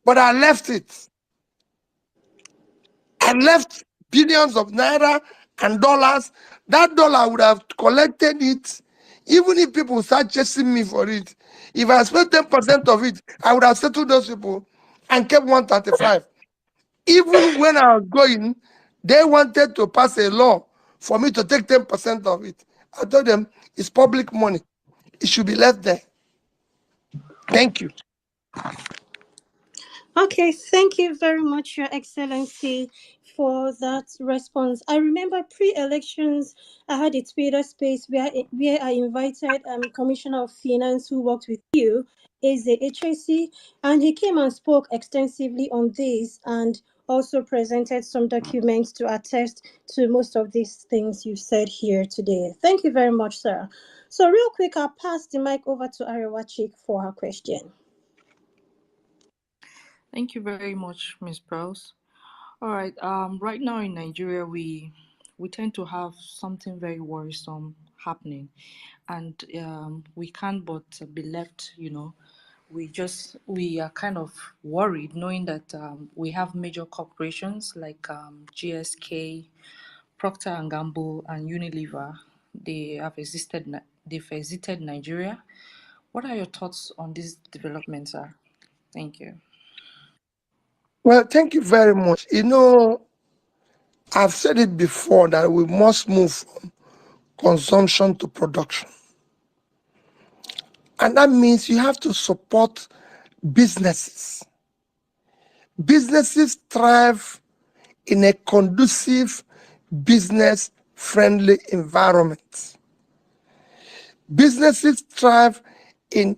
But I left it. I left billions of naira and dollars. That dollar would have collected it, even if people start chasing me for it. If I spent 10% of it, I would have settled those people and kept 135. Even when I was going, they wanted to pass a law for me to take 10% of it. I told them it's public money. It should be left there. Thank you. Okay, thank you very much, Your Excellency, for that response. I remember pre-elections, I had a Twitter space where I invited Commissioner of Finance who worked with you, Eze HAC, and he came and spoke extensively on this and also presented some documents to attest to most of these things you said here today. Thank you very much, sir. So real quick, I'll pass the mic over to Arewachik for her question. Thank you very much, Ms. Prowse. All right. Right now in Nigeria, we tend to have something very worrisome happening, and we can't but be left. We are kind of worried knowing that we have major corporations like GSK, Procter and Gamble, and Unilever. They've exited Nigeria. What are your thoughts on these developments, sir? Thank you. Well, thank you very much. I've said it before that we must move from consumption to production. And that means you have to support businesses. Businesses thrive in a conducive, business-friendly environment. Businesses thrive in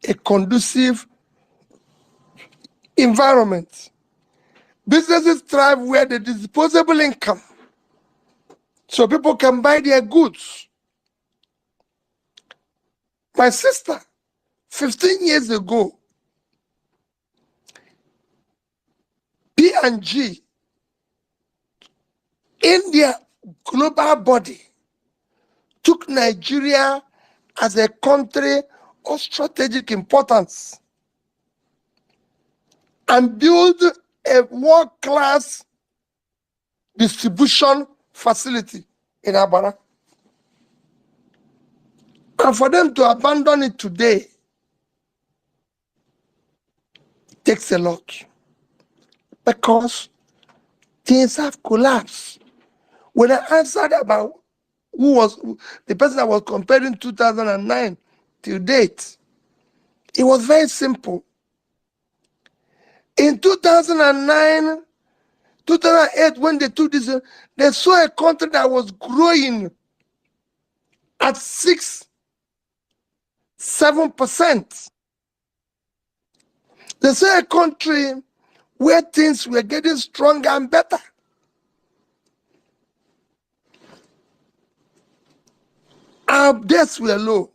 a conducive environment. Businesses thrive where the disposable income, so people can buy their goods. My sister, 15 years ago, P&G, in their global body, took Nigeria as a country of strategic importance and built a world-class distribution facility in Abara. And for them to abandon it today takes a lot, because things have collapsed. When I answered about who was the person that was comparing 2009 till date, it was very simple. In 2009, 2008, when they took this, they saw a country that was growing at 6-7%. They saw a country where things were getting stronger and better. Our debts were low.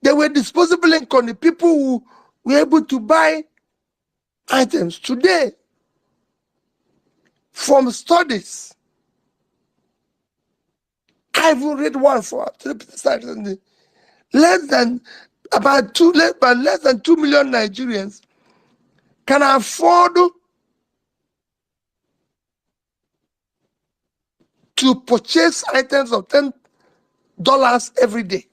There were disposable income. The people who were able to buy items today, from studies, I even read one for less than 2 million Nigerians can afford to purchase items of $10 every day.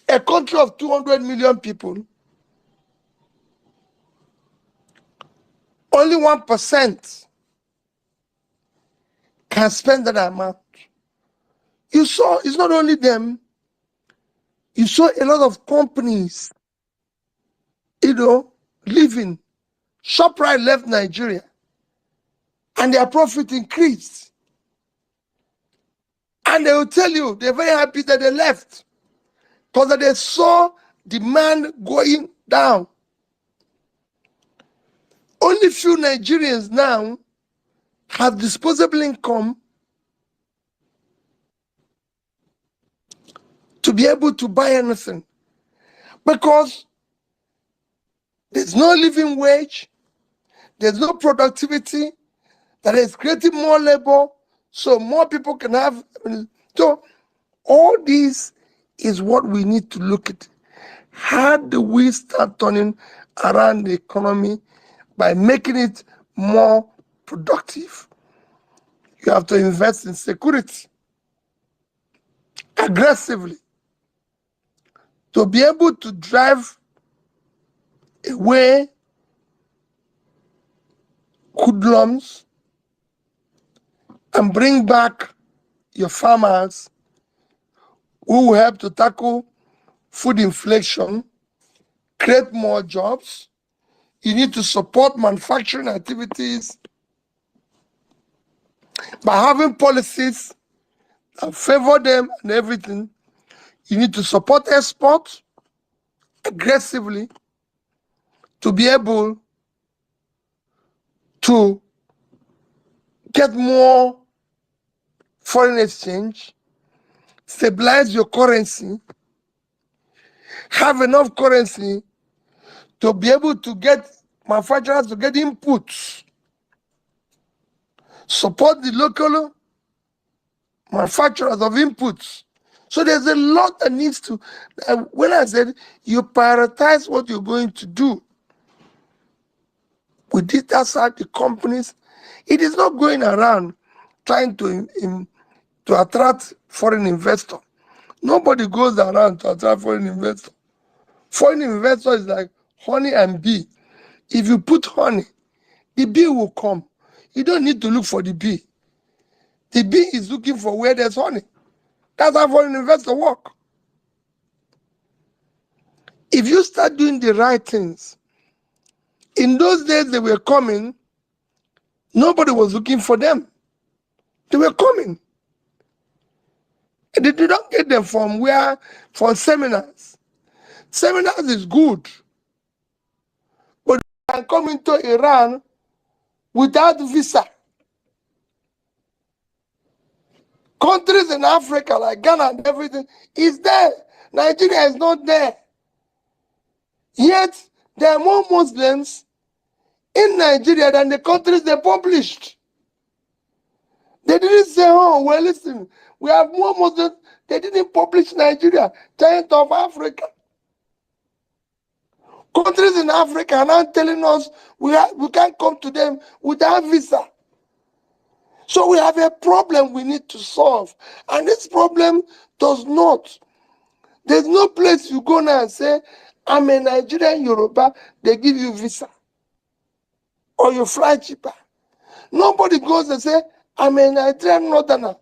A country of 200 million people, only 1% can spend that amount. You saw, it's not only them, you saw a lot of companies, leaving. ShopRite left Nigeria, and their profit increased. And they will tell you they're very happy that they left, because they saw demand going down. Only few Nigerians now have disposable income to be able to buy anything, because there's no living wage, there's no productivity, that is creating more labor, so more people can have. So all this is what we need to look at. How do we start turning around the economy by making it more productive? You have to invest in security aggressively to be able to drive away hoodlums and bring back your farmers who will help to tackle food inflation, create more jobs. You need to support manufacturing activities by having policies that favor them and everything. You need to support export aggressively to be able to get more foreign exchange, stabilize your currency, have enough currency to be able to get manufacturers to get inputs, support the local manufacturers of inputs. So there's a lot that needs to, when I said you prioritize what you're going to do, we did that side, the companies. It is not going around trying to attract foreign investor. Nobody goes around to attract foreign investor. Foreign investor is like honey and bee. If you put honey, the bee will come. You don't need to look for the bee. The bee is looking for where there's honey. That's how foreign investor work. If you start doing the right things, in those days they were coming, nobody was looking for them. They were coming. They don't get them from where? From seminars. Seminars is good. But you can come into Iran without visa. Countries in Africa like Ghana and everything is there. Nigeria is not there. Yet there are more Muslims in Nigeria than the countries they published. They didn't say, oh, well, listen, we have more Muslims. They didn't publish Nigeria, giant of Africa. Countries in Africa are now telling us we can't come to them without visa. So we have a problem we need to solve. And this problem does not. There's no place you go now and say, I'm a Nigerian Yoruba, they give you visa. Or you fly cheaper. Nobody goes and say, I'm a Nigerian Northerner.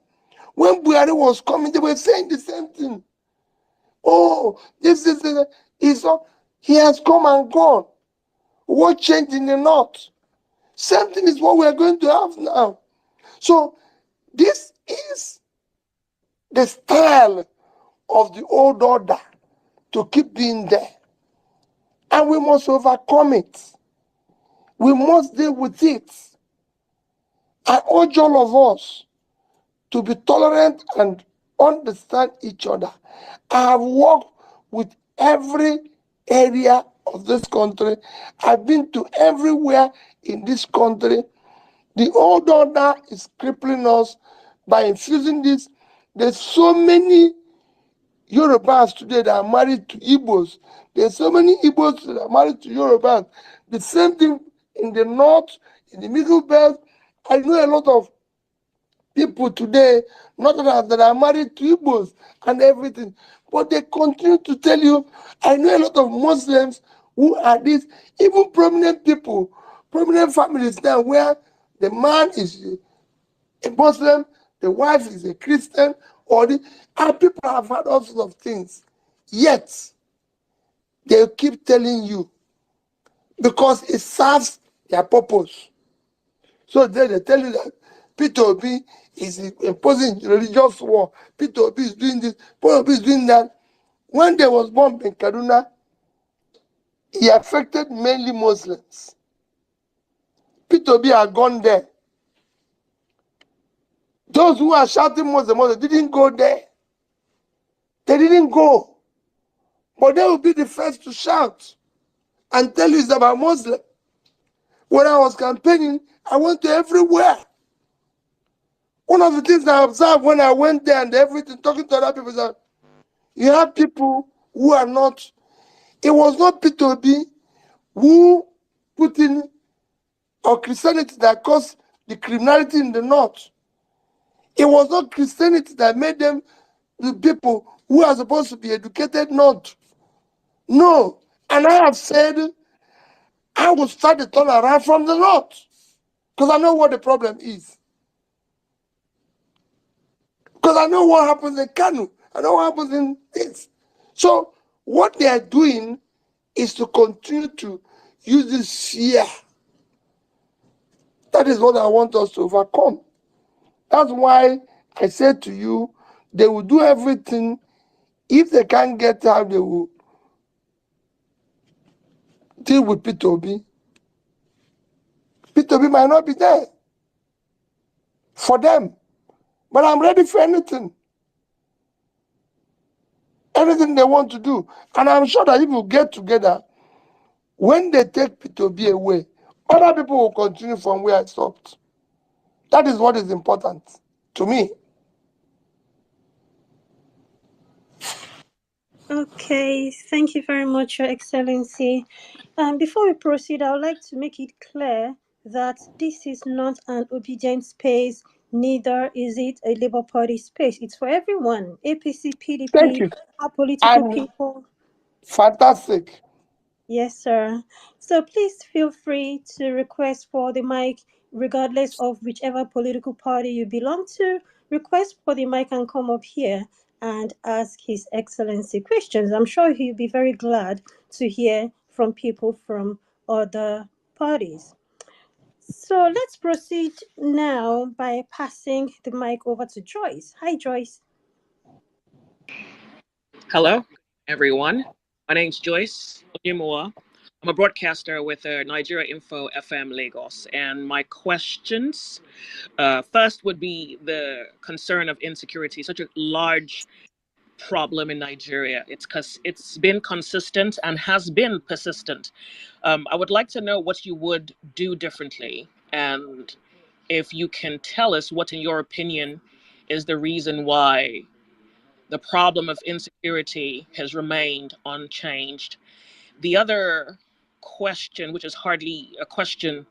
When Buhari was coming, they were saying the same thing. Oh, this is he has come and gone. What changed in the north? Same thing is what we are going to have now. So this is the style of the old order to keep being there. And we must overcome it. We must deal with it. I urge all of us to be tolerant and understand each other. I have worked with every area of this country. I've been to everywhere in this country. The old order is crippling us by infusing this. There's so many Yorubas today that are married to Igbos. There's so many Igbos that are married to Yorubas. The same thing in the north, in the middle belt. I know a lot of people today, not that are married to Igbos and everything, but they continue to tell you. I know a lot of Muslims who are these, even prominent people, prominent families now, where the man is a Muslim, the wife is a Christian, and people have had all sorts of things. Yet, they keep telling you because it serves their purpose. So then they tell you that Peter Obi is imposing religious war. Peter Obi is doing this. Peter Obi is doing that. When there was bomb in Kaduna, he affected mainly Muslims. Peter Obi had gone there. Those who are shouting Muslim didn't go there. They didn't go. But they will be the first to shout and tell you it's about Muslim. When I was campaigning, I went to everywhere. One of the things I observed when I went there and everything, talking to other people, is that you have people who are not. It was not Peter Obi who put in or Christianity that caused the criminality in the north. It was not Christianity that made them the people who are supposed to be educated not. No. And I have said I will start the turnaround from the north. Because I know what the problem is. Because I know what happens in Kanu. I know what happens in this. So what they are doing is to continue to use this fear. That is what I want us to overcome. That's why I said to you, they will do everything. If they can't get out, they will deal with Peter Obi. Peter Obi might not be there for them. But I'm ready for anything. Anything they want to do. And I'm sure that if we get together, when they take Peter Obi away, other people will continue from where I stopped. That is what is important to me. Okay, thank you very much, Your Excellency. Before we proceed, I would like to make it clear that this is not an obedient space, neither is it a Labour Party space. It's for everyone, APC, Thank PDP, you. our political And people. fantastic. Yes, sir. So please feel free to request for the mic, regardless of whichever political party you belong to. Request for the mic and come up here and ask His Excellency questions. I'm sure he'll be very glad to hear from people from other parties. So let's proceed now by passing the mic over to Joyce. Hi, Joyce. Hello, everyone. My name's Joyce Onyemua. I'm a broadcaster with Nigeria Info FM Lagos, and my questions first would be the concern of insecurity, such a large problem in Nigeria. It's been consistent and has been persistent. I would like to know what you would do differently, and if you can tell us what, in your opinion, is the reason why the problem of insecurity has remained unchanged. The other question, which is hardly a question,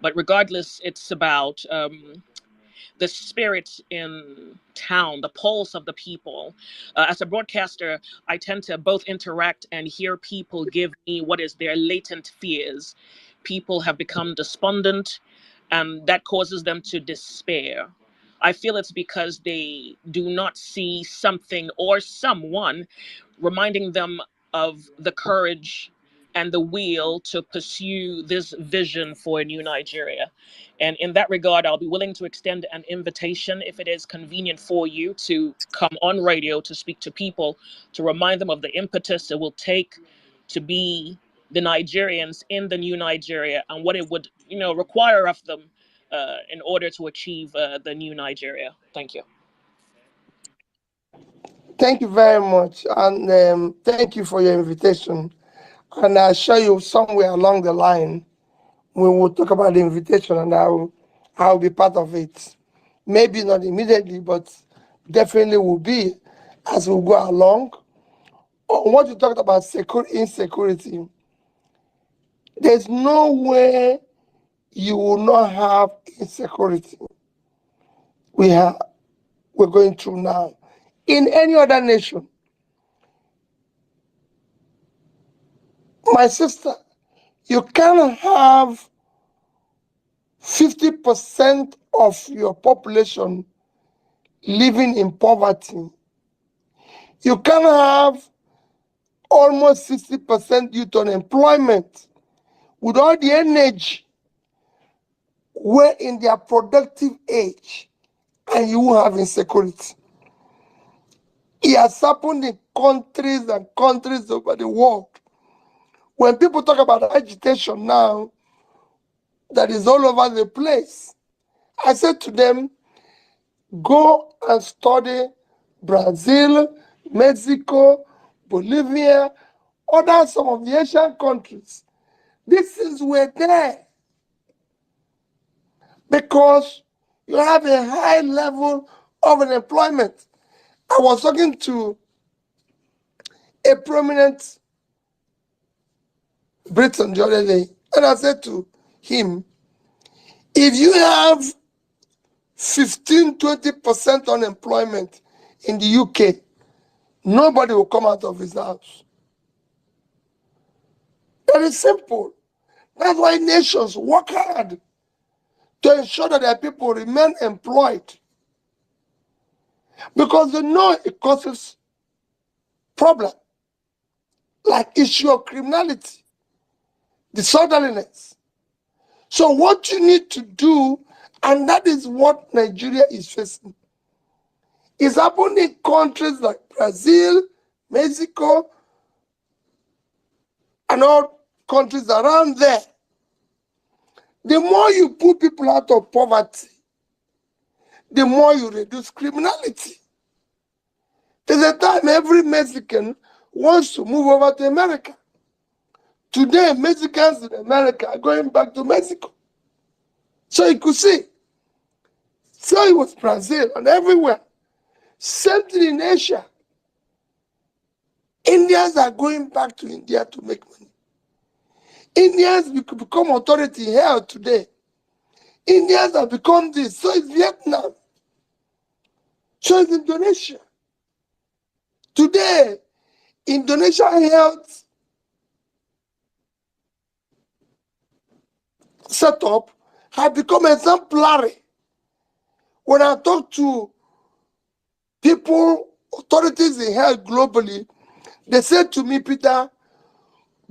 but regardless, it's about the spirit in town, the pulse of the people. As a broadcaster, I tend to both interact and hear people give me what is their latent fears. People have become despondent, and that causes them to despair. I feel it's because they do not see something or someone reminding them of the courage and the will to pursue this vision for a new Nigeria. And in that regard, I'll be willing to extend an invitation, if it is convenient for you, to come on radio to speak to people, to remind them of the impetus it will take to be the Nigerians in the new Nigeria, and what it would, require of them in order to achieve the new Nigeria. Thank you. Thank you very much, and thank you for your invitation. And I assure you, somewhere along the line, we will talk about the invitation, and I'll be part of it. Maybe not immediately, but definitely will be as we go along. On what you talked about, insecurity, there's no way you will not have insecurity. We're going through now. In any other nation, my sister, you can have 50% of your population living in poverty. You can have almost 60% youth unemployment with all the energy were in their productive age, and you will have insecurity. It has happened in countries and countries over the world. When people talk about agitation now, that is all over the place, I said to them, go and study Brazil, Mexico, Bolivia, some of the Asian countries. These things were there because you have a high level of unemployment. I was talking to a prominent Briton the other day, and I said to him, if you have 15-20% unemployment in the UK, nobody will come out of his house. Very simple. That's why nations work hard to ensure that their people remain employed, because they know it causes problem, like issue of criminality, disorderliness. So what you need to do, and that is what Nigeria is facing, is happening in countries like Brazil, Mexico, and all countries around there. The more you put people out of poverty, the more you reduce criminality. There's a time every Mexican wants to move over to America. Today, Mexicans in America are going back to Mexico. So you could see. So it was Brazil and everywhere. Same thing in Asia. Indians are going back to India to make money. Indians become authority here today. Indians have become this. So it's Vietnam. So it's Indonesia. Today, Indonesia health setup has become exemplary. When I talk to people, authorities in health globally, they say to me, Peter,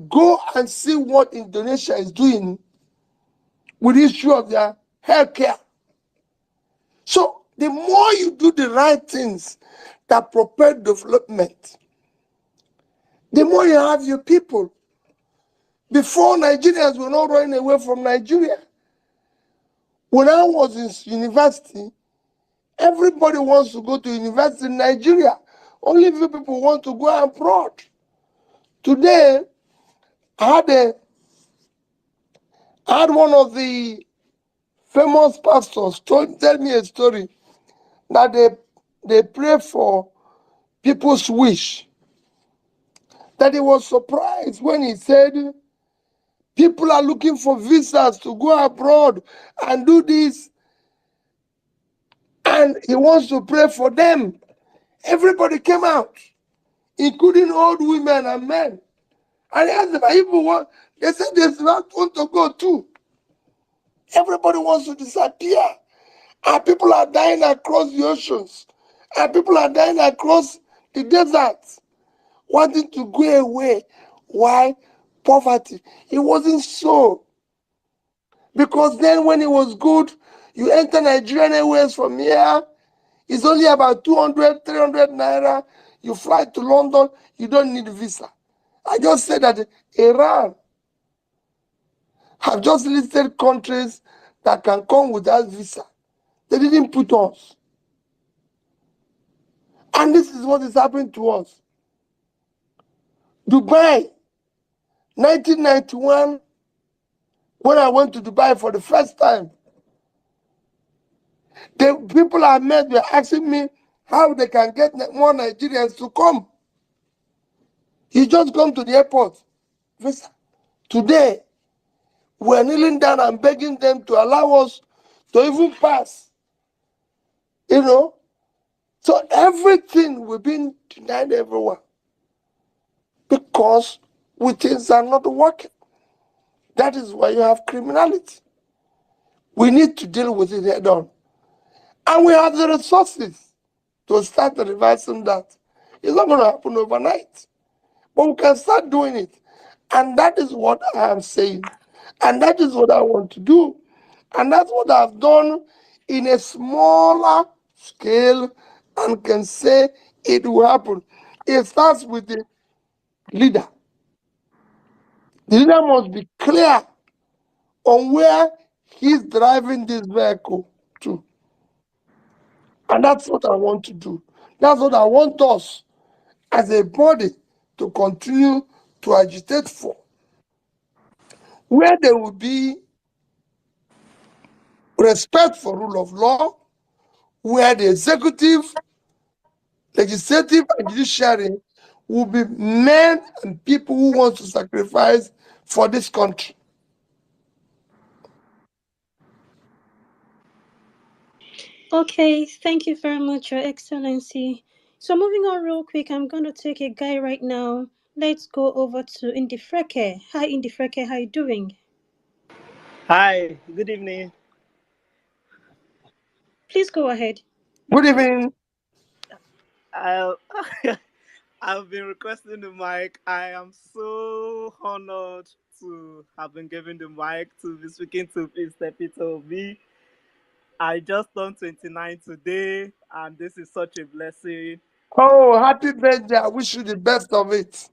go and see what Indonesia is doing with the issue of their healthcare. So the more you do the right things that propel development, the more you have your people. Before, Nigerians were not running away from Nigeria. When I was in university, everybody wants to go to university in Nigeria. Only few people want to go abroad. Today, I had one of the famous pastors tell me a story that they pray for people's wish. That he was surprised when he said, people are looking for visas to go abroad and do this. And he wants to pray for them. Everybody came out, including old women and men. And he asked them, they said they want to go too. Everybody wants to disappear. And people are dying across the oceans. And people are dying across the deserts, wanting to go away. Why? Poverty. It wasn't so. Because then when it was good, you enter Nigerian Airways from here, it's only about 200, 300 naira. You fly to London, you don't need a visa. I just said that Iran have just listed countries that can come without visa. They didn't put us. And this is what is happening to us. Dubai, 1991, when I went to Dubai for the first time, the people I met were asking me how they can get more Nigerians to come. You just come to the airport. Visa. Today, we're kneeling down and begging them to allow us to even pass. You know? So everything we've been denied everyone because things are not working. That is why you have criminality. We need to deal with it head on. And we have the resources to start reversing that. It's not going to happen overnight. But we can start doing it. And that is what I am saying. And that is what I want to do. And that's what I've done in a smaller scale and can say it will happen. It starts with the leader. The leader must be clear on where he's driving this vehicle to. And that's what I want to do. That's what I want us as a body to continue to agitate for. Where there will be respect for rule of law, where the executive, legislative, and judiciary will be men and people who want to sacrifice for this country. Okay, thank you very much, Your Excellency. So moving on real quick, I'm going to take a guy right now. Let's go over to Indifreke. Hi, Indifreke, how you doing? Hi, good evening. Please go ahead. Good evening. I, I've been requesting the mic. I am so honored to have been given the mic to be speaking to Mr. Peter Obi. I just turned 29 today, and this is such a blessing. Oh, happy birthday. I wish you the best of it.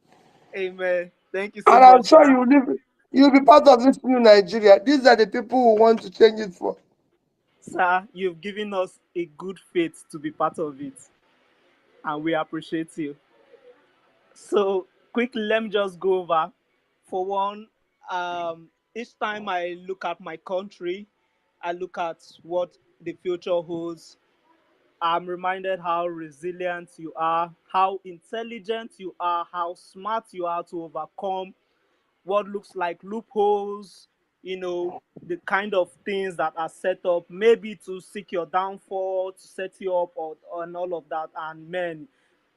Amen. Thank you so And I'm much, sure sir. you'll be part of this new Nigeria. These are the people who want to change it for. Sir, you've given us a good faith to be part of it, and we appreciate you. So quickly, let me just go over. For one, each time I look at my country, I look at what the future holds. I'm reminded how resilient you are, how intelligent you are, how smart you are to overcome what looks like loopholes, the kind of things that are set up, maybe to seek your downfall, to set you up, and all of that. And men,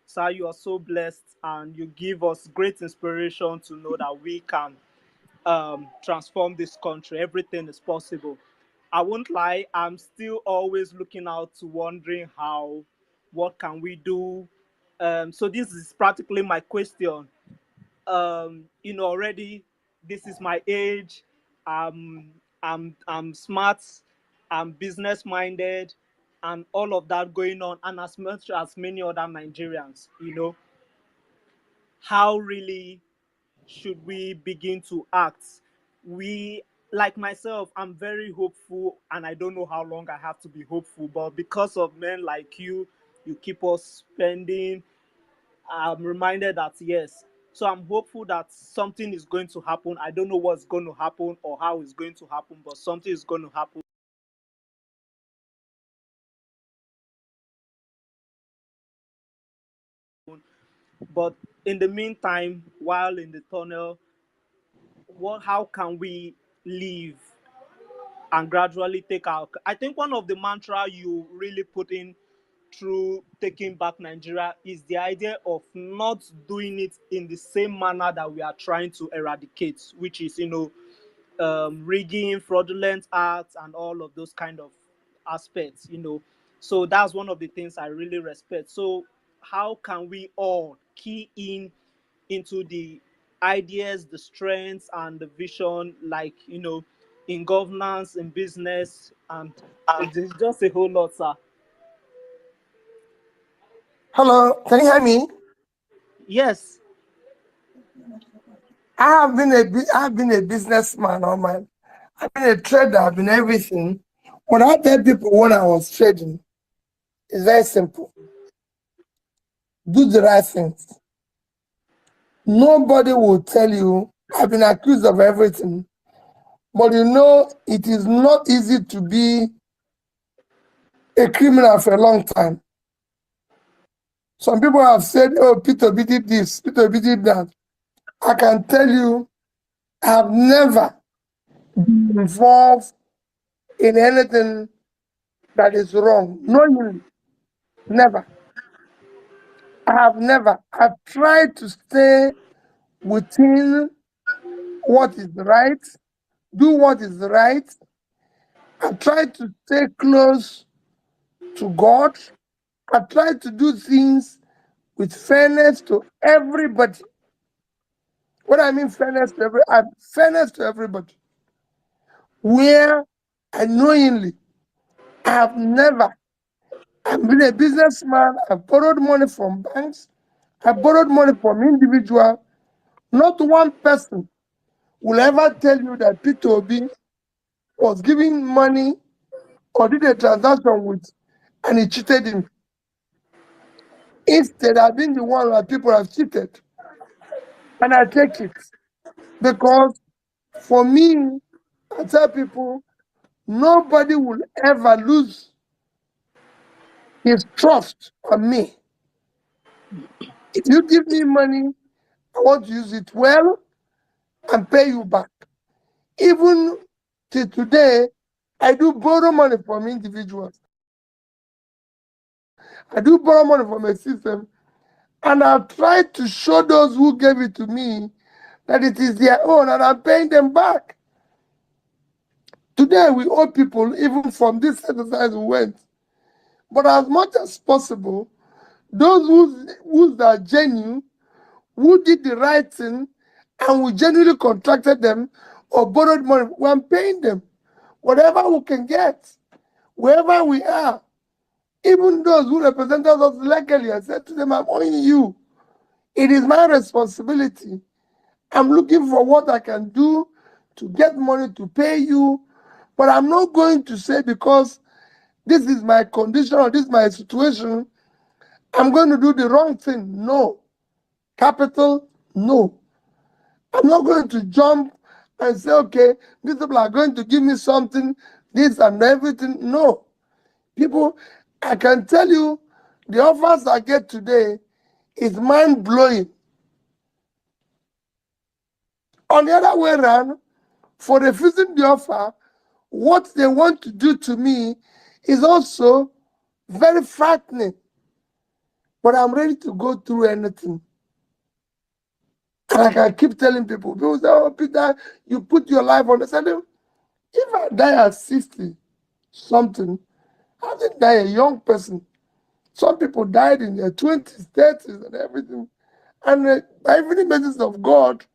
sir, you are so blessed, and you give us great inspiration to know that we can transform this country. Everything is possible. I won't lie, I'm still always looking out to wondering what can we do. So this is practically my question. Already this is my age. I'm smart. I'm business minded, and all of that going on, and as much as many other Nigerians. how really should we begin to act? We, like myself, I'm very hopeful, and I don't know how long I have to be hopeful, but because of men like you keep us spending. I'm reminded that yes. So I'm hopeful that something is going to happen. I don't know what's going to happen or how it's going to happen, but something is going to happen. But in the meantime, while in the tunnel, how can we live and gradually take our? I think one of the mantra you really put in through taking back Nigeria is the idea of not doing it in the same manner that we are trying to eradicate, which is, rigging, fraudulent acts, and all of those kind of aspects. So that's one of the things I really respect. So how can we all key into the ideas, the strengths, and the vision, like, in governance, in business, and it's just a whole lot, sir. Hello, can you hear me? Yes. I've been a businessman all my. I've been a trader. I've been everything. What I tell people when I was trading is very simple: do the right things. Nobody will tell you. I've been accused of everything, but it is not easy to be a criminal for a long time. Some people have said, "Oh, Peter B did this, Peter B did that." I can tell you, I've never been involved in anything that is wrong. Knowingly, never. I have never. I've tried to stay within what is right, do what is right. I try to stay close to God. I try to do things with fairness to everybody. What I mean fairness to fairness to everybody. Where unknowingly, I've been a businessman. I've borrowed money from banks. I borrowed money from individuals. Not one person will ever tell you that Peter Obi was giving money or did a transaction with and he cheated him. Instead, I've been the one that people have cheated. And I take it. Because for me, I tell people, nobody will ever lose his trust on me. If you give me money, I want to use it well and pay you back. Even till today, I do borrow money from individuals. I do borrow money from a system, and I've tried to show those who gave it to me that it is their own, and I'm paying them back. Today, we owe people, even from this exercise we went. But as much as possible, those who are genuine, who did the right thing, and we genuinely contracted them or borrowed money, we're paying them. Whatever we can get, wherever we are. Even those who represented us legally, I said to them, I'm owing you. It is my responsibility. I'm looking for what I can do to get money to pay you. But I'm not going to say because this is my condition or this is my situation, I'm going to do the wrong thing. No. Capital, no. I'm not going to jump and say, okay, these people are going to give me something, this and everything. No. People, I can tell you, the offers I get today is mind-blowing. On the other way around, for refusing the offer, what they want to do to me is also very frightening. But I'm ready to go through anything. And I can keep telling people say, oh, Peter, you put your life on the side. If I die at 60 something, I didn't die a young person. Some people died in their 20s, 30s, and everything. And by the basis of God,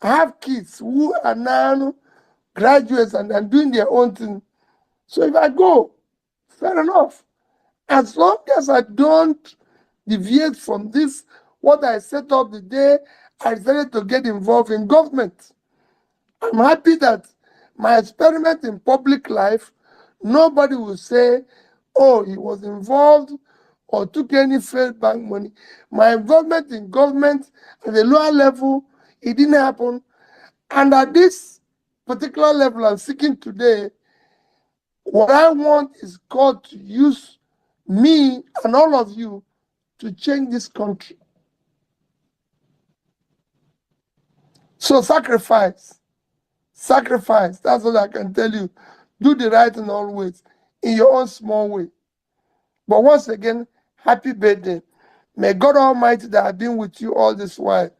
I have kids who are now graduates and doing their own thing. So if I go, fair enough. As long as I don't deviate from this what I set up the day I decided to get involved in government. I'm happy that my experiment in public life, nobody will say, oh, he was involved or took any failed bank money. My involvement in government at the lower level, it didn't happen. And at this particular level I'm seeking today, what I want is God to use me and all of you to change this country. So sacrifice, that's what I can tell you. Do the right thing always, in your own small way. But once again, happy birthday. May God Almighty that has been with you all this while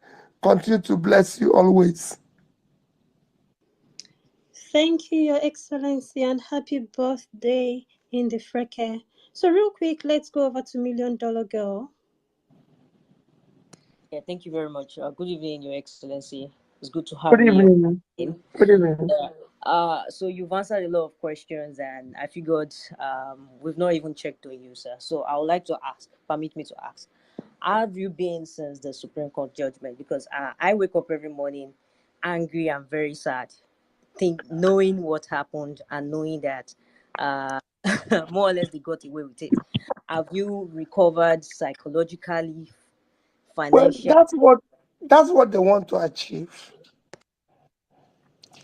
continue to bless you always. Thank you, Your Excellency, and happy birthday in the Freke. So real quick, let's go over to $1 Million Girl. Yeah, thank you very much. Good evening, Your Excellency. It's good to Good have you evening. in. Good evening. So you've answered a lot of questions, and I figured we've not even checked on you, sir. So I would like to ask, permit me to ask, how have you been since the Supreme Court judgment? Because I wake up every morning angry and very sad, knowing what happened and knowing that more or less they got away with it. Have you recovered psychologically, Well, financially? that's what they want to achieve.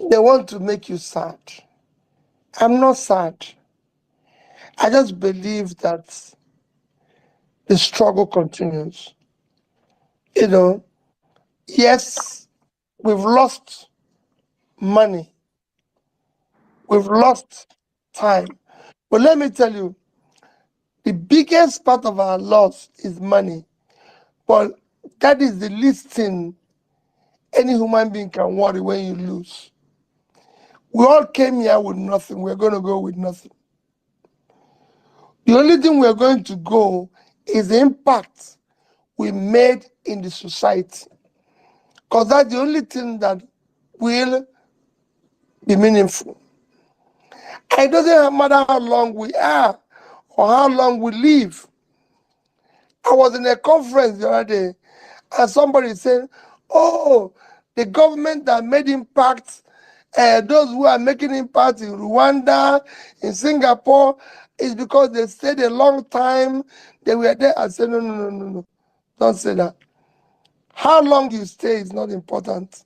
They want to make you sad. I'm not sad. I just believe that the struggle continues. Yes, we've lost money, we've lost time. But let me tell you, the biggest part of our loss is money. But that is the least thing any human being can worry when you lose. We all came here with nothing. We're going to go with nothing. The only thing we're going to go is the impact we made in the society. Because that's the only thing that will be meaningful. It doesn't matter how long we are or how long we live. I was in a conference the other day and somebody said, oh, the government that made impact, those who are making impact in Rwanda, in Singapore, is because they stayed a long time, they were there. I said, no, don't say that. How long you stay is not important.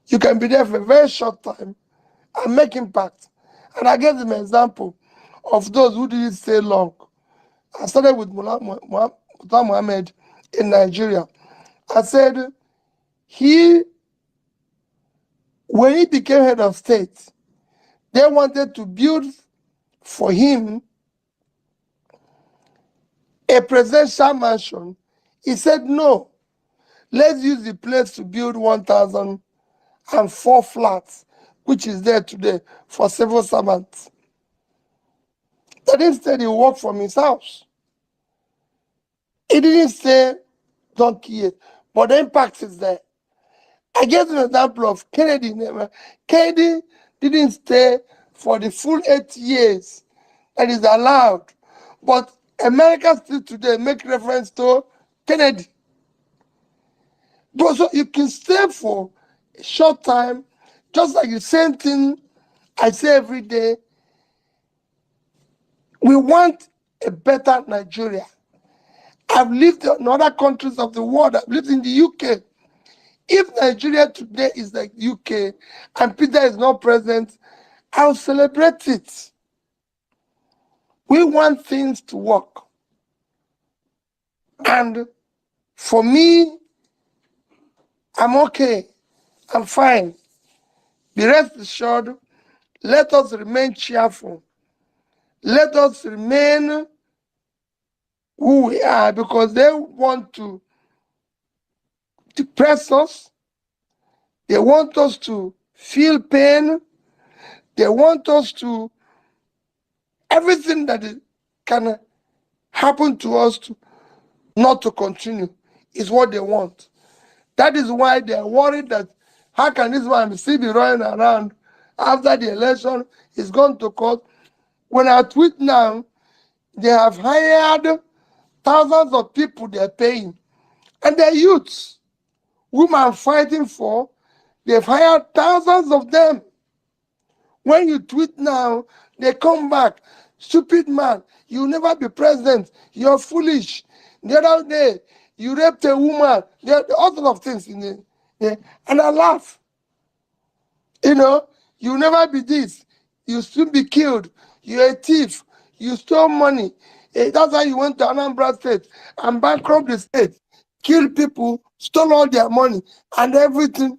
You can be there for a very short time and make impact. And I gave them an example of those who didn't stay long. I started with Mullah Muhammad in Nigeria. I said, when he became head of state, they wanted to build for him a presidential mansion. He said, no, let's use the place to build 1,004 flats, which is there today for civil servants. But instead, he worked from his house. He didn't say, don't kill it, but the impact is there. I gave an example of Kennedy. Kennedy didn't stay for the full 8 years that is allowed, but America still today make reference to Kennedy. But so you can stay for a short time, just like the same thing I say every day. We want a better Nigeria. I've lived in other countries of the world. I've lived in the UK. If Nigeria today is like UK and Peter is not present, I'll celebrate it. We want things to work. And for me, I'm okay. I'm fine. Be rest assured, let us remain cheerful. Let us remain who we are, because they want to depress us. They want us to feel pain. They want us to, everything that can happen to us to not to continue is what they want. That is why they are worried that how can this man still be running around after the election is gone to court. When I tweet now, they have hired thousands of people they're paying. And the youths, women fighting for, they've hired thousands of them. When you tweet now, they come back. Stupid man, you'll never be president. You're foolish. The other day, you raped a woman. There are all sorts of things in it. Yeah. And I laugh. You know, you'll never be this. You'll soon be killed. You're a thief. You stole money. That's why you went to Anambra State and bankrupt the state. Killed people, stole all their money and everything.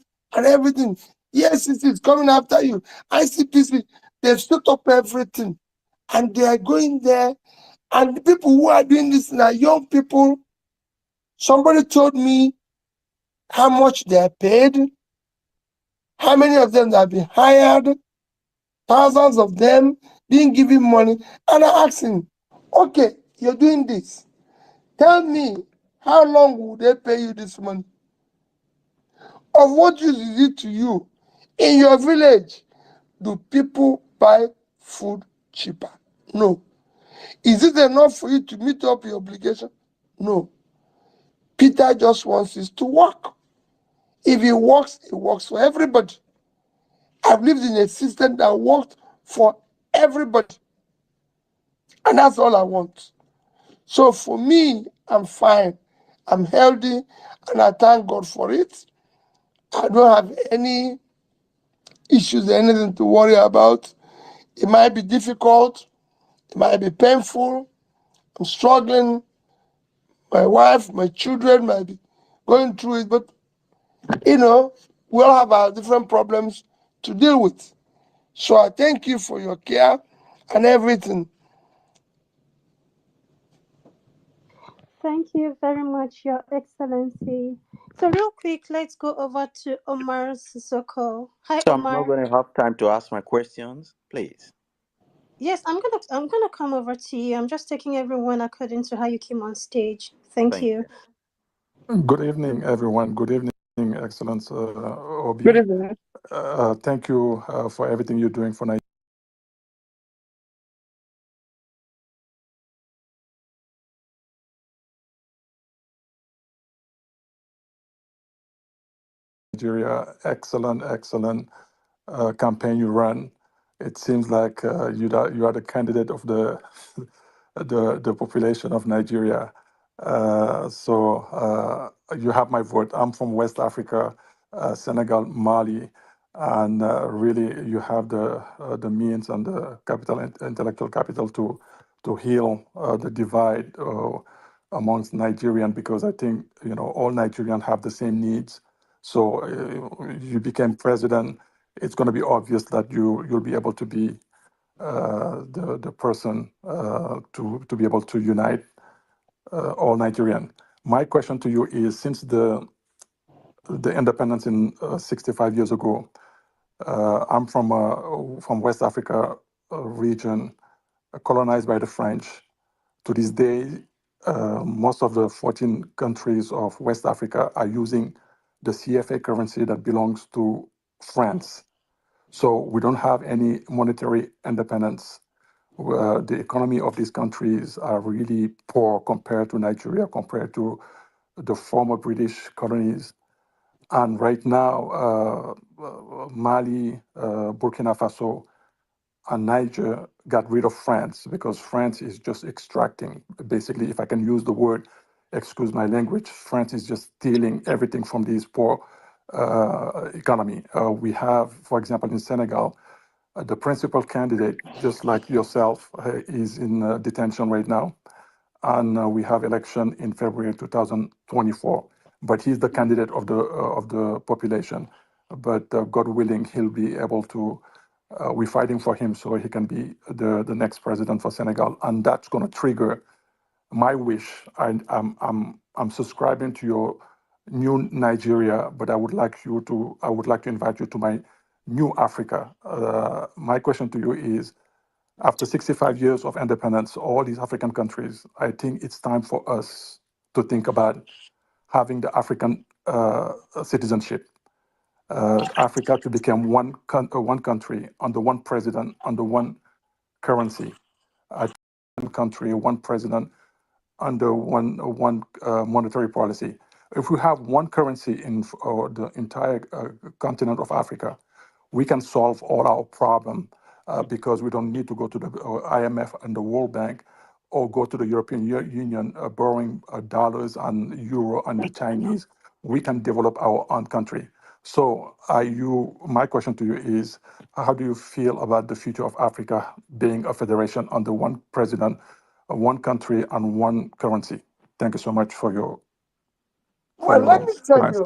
Yes, it is coming after you. ICPC, they've set up everything. And they are going there. And the people who are doing this now, young people, somebody told me how much they are paid, how many of them have been hired, thousands of them being given money. And I asked him, okay, you're doing this. Tell me, how long will they pay you this money? Of what use is it to you? In your village, do people buy food cheaper? No. Is it enough for you to meet up your obligation? No. Peter just wants us to work. If he works, it works for everybody. I've lived in a system that worked for everybody. And that's all I want. So for me, I'm fine. I'm healthy, and I thank God for it. I don't have any issues or anything to worry about. It might be difficult. It might be painful. I'm struggling. My wife, my children might be going through it, but we all have our different problems to deal with. So I thank you for your care and everything. Thank you very much, Your Excellency. So, real quick, let's go over to Omar Sissoko. Hi, So I'm not Omar. going to have time to ask my questions, please. Yes, I'm gonna come over to you. I'm just taking everyone according to how you came on stage. Thank Thank you. you. Good evening, everyone. Good evening, Excellence Good Obi. evening. Thank you for everything you're doing for Nigeria. Excellent campaign you run. It seems like you are the candidate of the the population of Nigeria. So you have my vote. I'm from West Africa, Senegal, Mali, and really you have the means and the capital, intellectual capital to heal the divide amongst Nigerian, because I think all Nigerians have the same needs. So you became president. It's going to be obvious that you'll be able to be the person to be able to unite all Nigerian. My question to you is: since the independence in 65 years ago, I'm from West Africa region, colonized by the French. To this day, most of the 14 countries of West Africa are using the CFA currency that belongs to France. So we don't have any monetary independence. The economy of these countries are really poor compared to Nigeria, compared to the former British colonies. And right now, Mali, Burkina Faso, and Niger got rid of France because France is just extracting. Basically, if I can use the word, excuse my language, France is just stealing everything from these poor economy. We have, for example, in Senegal, the principal candidate, just like yourself, is in detention right now. And we have election in February 2024. But he's the candidate of the population. But God willing, he'll be able to. We're fighting for him so he can be the next president for Senegal, and that's going to trigger my wish. I'm subscribing to your new Nigeria, but I would like to invite you to my new Africa. My question to you is: after 65 years of independence, all these African countries, I think it's time for us to think about having the African citizenship. Africa to become one country under one president, under one currency. One country, one president, under one monetary policy. If we have one currency in the entire continent of Africa, we can solve all our problem because we don't need to go to the IMF and the World Bank or go to the European Union borrowing dollars and euro and the Chinese. We can develop our own country. So my question to you is, how do you feel about the future of Africa being a federation under one president, one country, and one currency? Thank you so much for your. Well, let me tell you,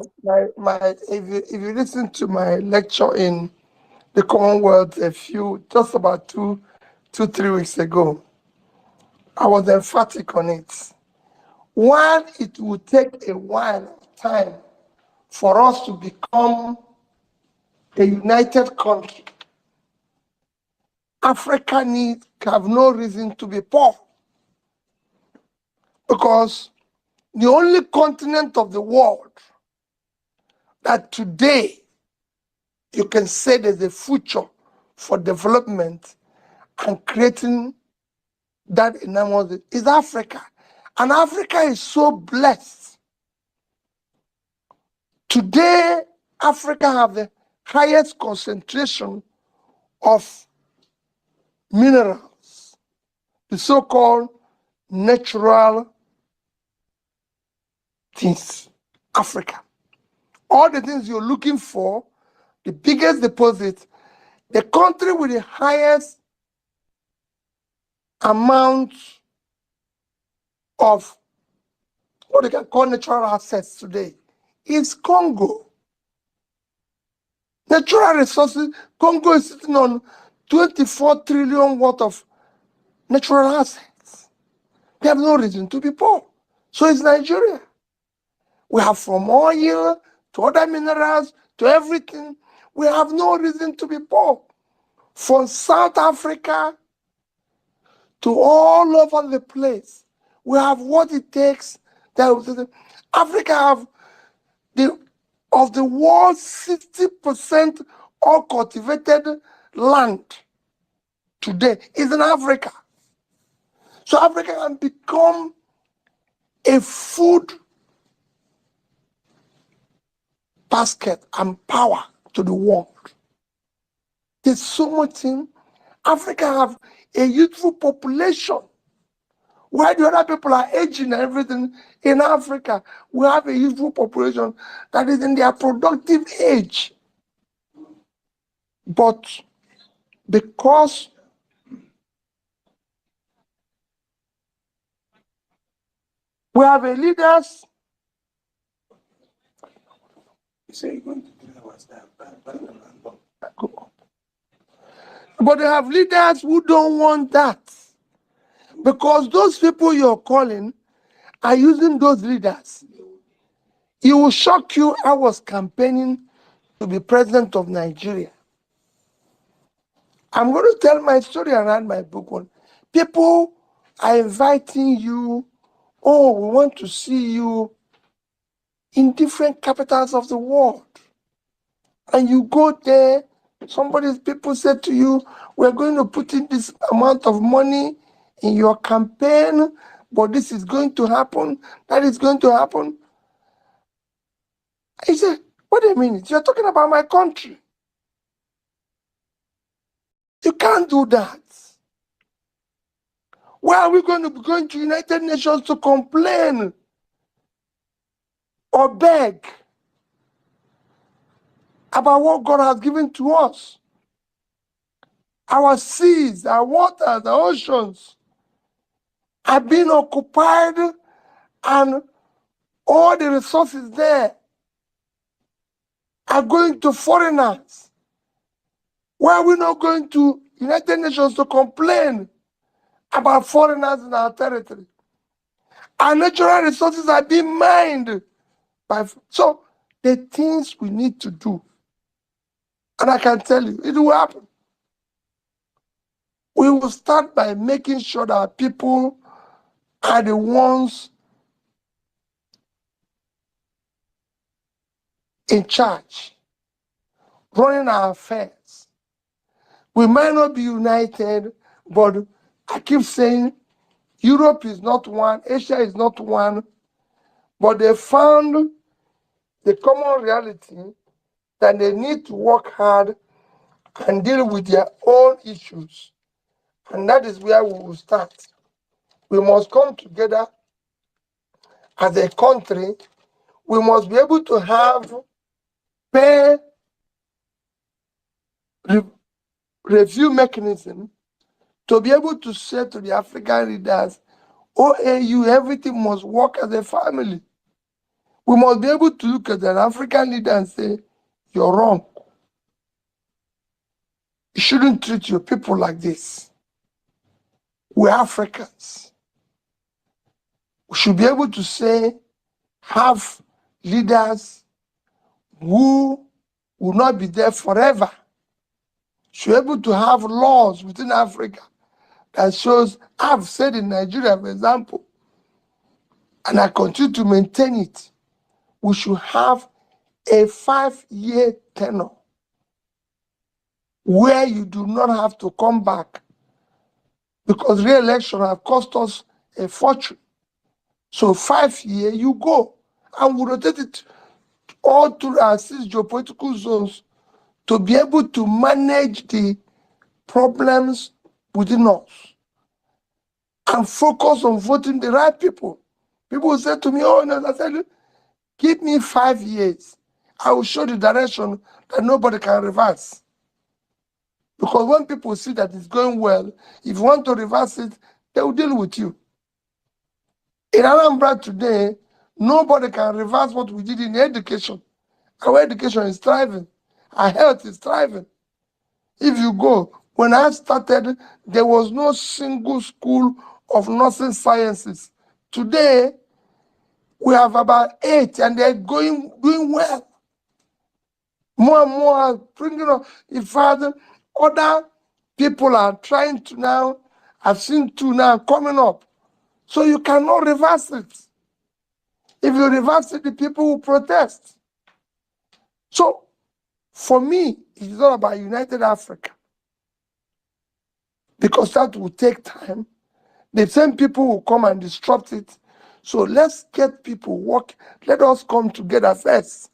if you listen to my lecture in the Commonwealth just about 3 weeks ago, I was emphatic on it. While it will take a while of time for us to become a united country, Africa have no reason to be poor, because the only continent of the world that today you can say there's a future for development and creating that enormous is Africa. And Africa is so blessed. Today, Africa have the highest concentration of minerals, the so-called natural things. Africa. All the things you're looking for, the biggest deposit, the country with the highest amount of what they can call natural assets today is Congo. Natural resources, Congo is sitting on 24 trillion worth of natural assets. They have no reason to be poor. So is Nigeria. We have from oil to other minerals to everything. We have no reason to be poor. From South Africa to all over the place, we have what it takes. Africa have of the world's 60% all cultivated land today is in Africa. So Africa can become a food basket and power to the world. There's so much in Africa have a youthful population. While the other people are aging and everything, in Africa, we have a youthful population that is in their productive age. But because we have a leaders, but they have leaders who don't want that. Because those people you're calling are using those leaders. It will shock you. I was campaigning to be president of Nigeria. I'm going to tell my story around my book one. People are inviting you, oh, we want to see you in different capitals of the world. And you go there, people say to you, we're going to put in this amount of money in your campaign, but this is going to happen, that is going to happen. I said, wait a minute, you're talking about my country. You can't do that. Why are we going to be going to United Nations to complain or beg about what God has given to us? Our seas, our waters, our oceans are being occupied, and all the resources there are going to foreigners. Why are we not going to United Nations to complain about foreigners in our territory? Our natural resources are being mined by. So the things we need to do, and I can tell you, it will happen. We will start by making sure that people are the ones in charge, running our affairs. We might not be united, but I keep saying Europe is not one, Asia is not one, but they found the common reality that they need to work hard and deal with their own issues. And that is where we will start. We must come together as a country. We must be able to have peer review mechanism to be able to say to the African leaders, OAU, everything must work as a family. We must be able to look at an African leader and say, you're wrong. You shouldn't treat your people like this. We're Africans. We should be able to say, have leaders who will not be there forever. Should be able to have laws within Africa that shows, I've said in Nigeria, for example, and I continue to maintain it, we should have a 5-year tenure where you do not have to come back, because re-election has cost us a fortune. So 5 years, you go, and we rotate it all through our 6 geopolitical zones to be able to manage the problems within us and focus on voting the right people. People say to me, oh, no, I said, give me 5 years. I will show the direction that nobody can reverse. Because when people see that it's going well, if you want to reverse it, they will deal with you. In Anambra today, nobody can reverse what we did in education. Our education is thriving. Our health is thriving. If you go, when I started, there was no single school of nursing sciences. Today, we have about 8, and they're doing well. More and more are bringing up. In fact, other people are trying to now, I've seen 2 now coming up. So you cannot reverse it. If you reverse it, the people will protest. So for me, it's all about United Africa, because that will take time. The same people will come and disrupt it. So let's get people work. Let us come together first,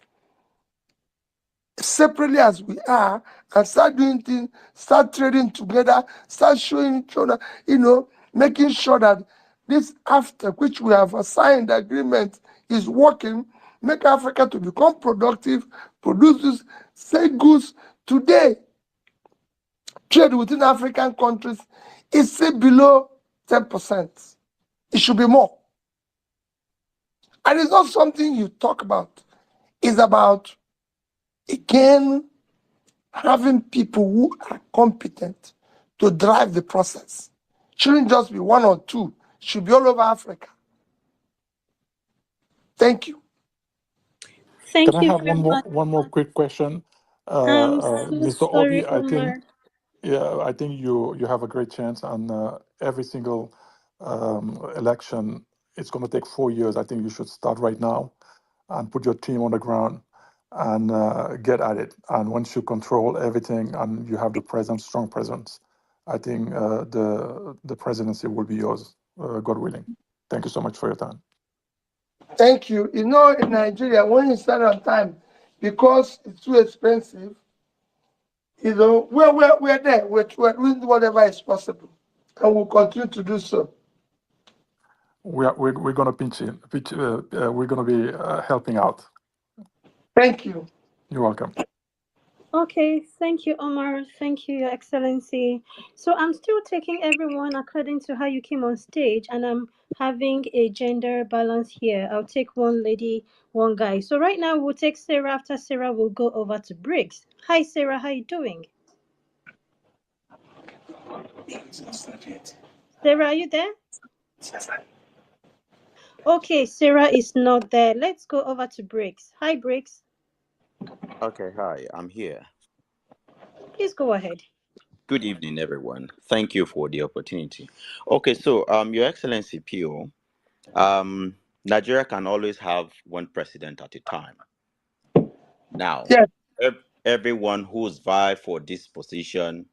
separately as we are, and start doing things, start trading together, start showing each other, making sure that this after which we have signed the agreement is working, make Africa to become productive, produce say goods. Today, trade within African countries is still below 10%. It should be more. And it's not something you talk about. It's about, again, having people who are competent to drive the process. Shouldn't just be 1 or 2. It should be all over Africa. Thank you. Thank Can I you have very much. one more quick question? I'm so Mr. sorry, Obi, Omar. I think you have a great chance on every single election. It's going to take 4 years. I think you should start right now and put your team on the ground and get at it. And once you control everything and you have the presence, strong presence, I think the presidency will be yours, God willing. Thank you so much for your time. Thank you. In Nigeria, when you start on time, because it's too expensive, we're there. We're doing whatever is possible, and we'll continue to do so. We're going to pinch in. We're going to be helping out. Thank you. You're welcome. Okay, thank you, Omar. Thank you, Your Excellency. So I'm still taking everyone according to how you came on stage, and I'm having a gender balance here. I'll take one lady, one guy. So right now we'll take Sarah. After Sarah, we'll go over to Briggs. Hi, Sarah. How you doing? Sarah, are you there? Okay, Sarah is not there. Let's go over to Briggs. Hi, Briggs. Okay, hi, I'm here. Please go ahead. Good evening, everyone. Thank you for the opportunity. Okay, so Your Excellency Pio, Nigeria can always have one president at a time. Now, Yes. everyone who's vying for this position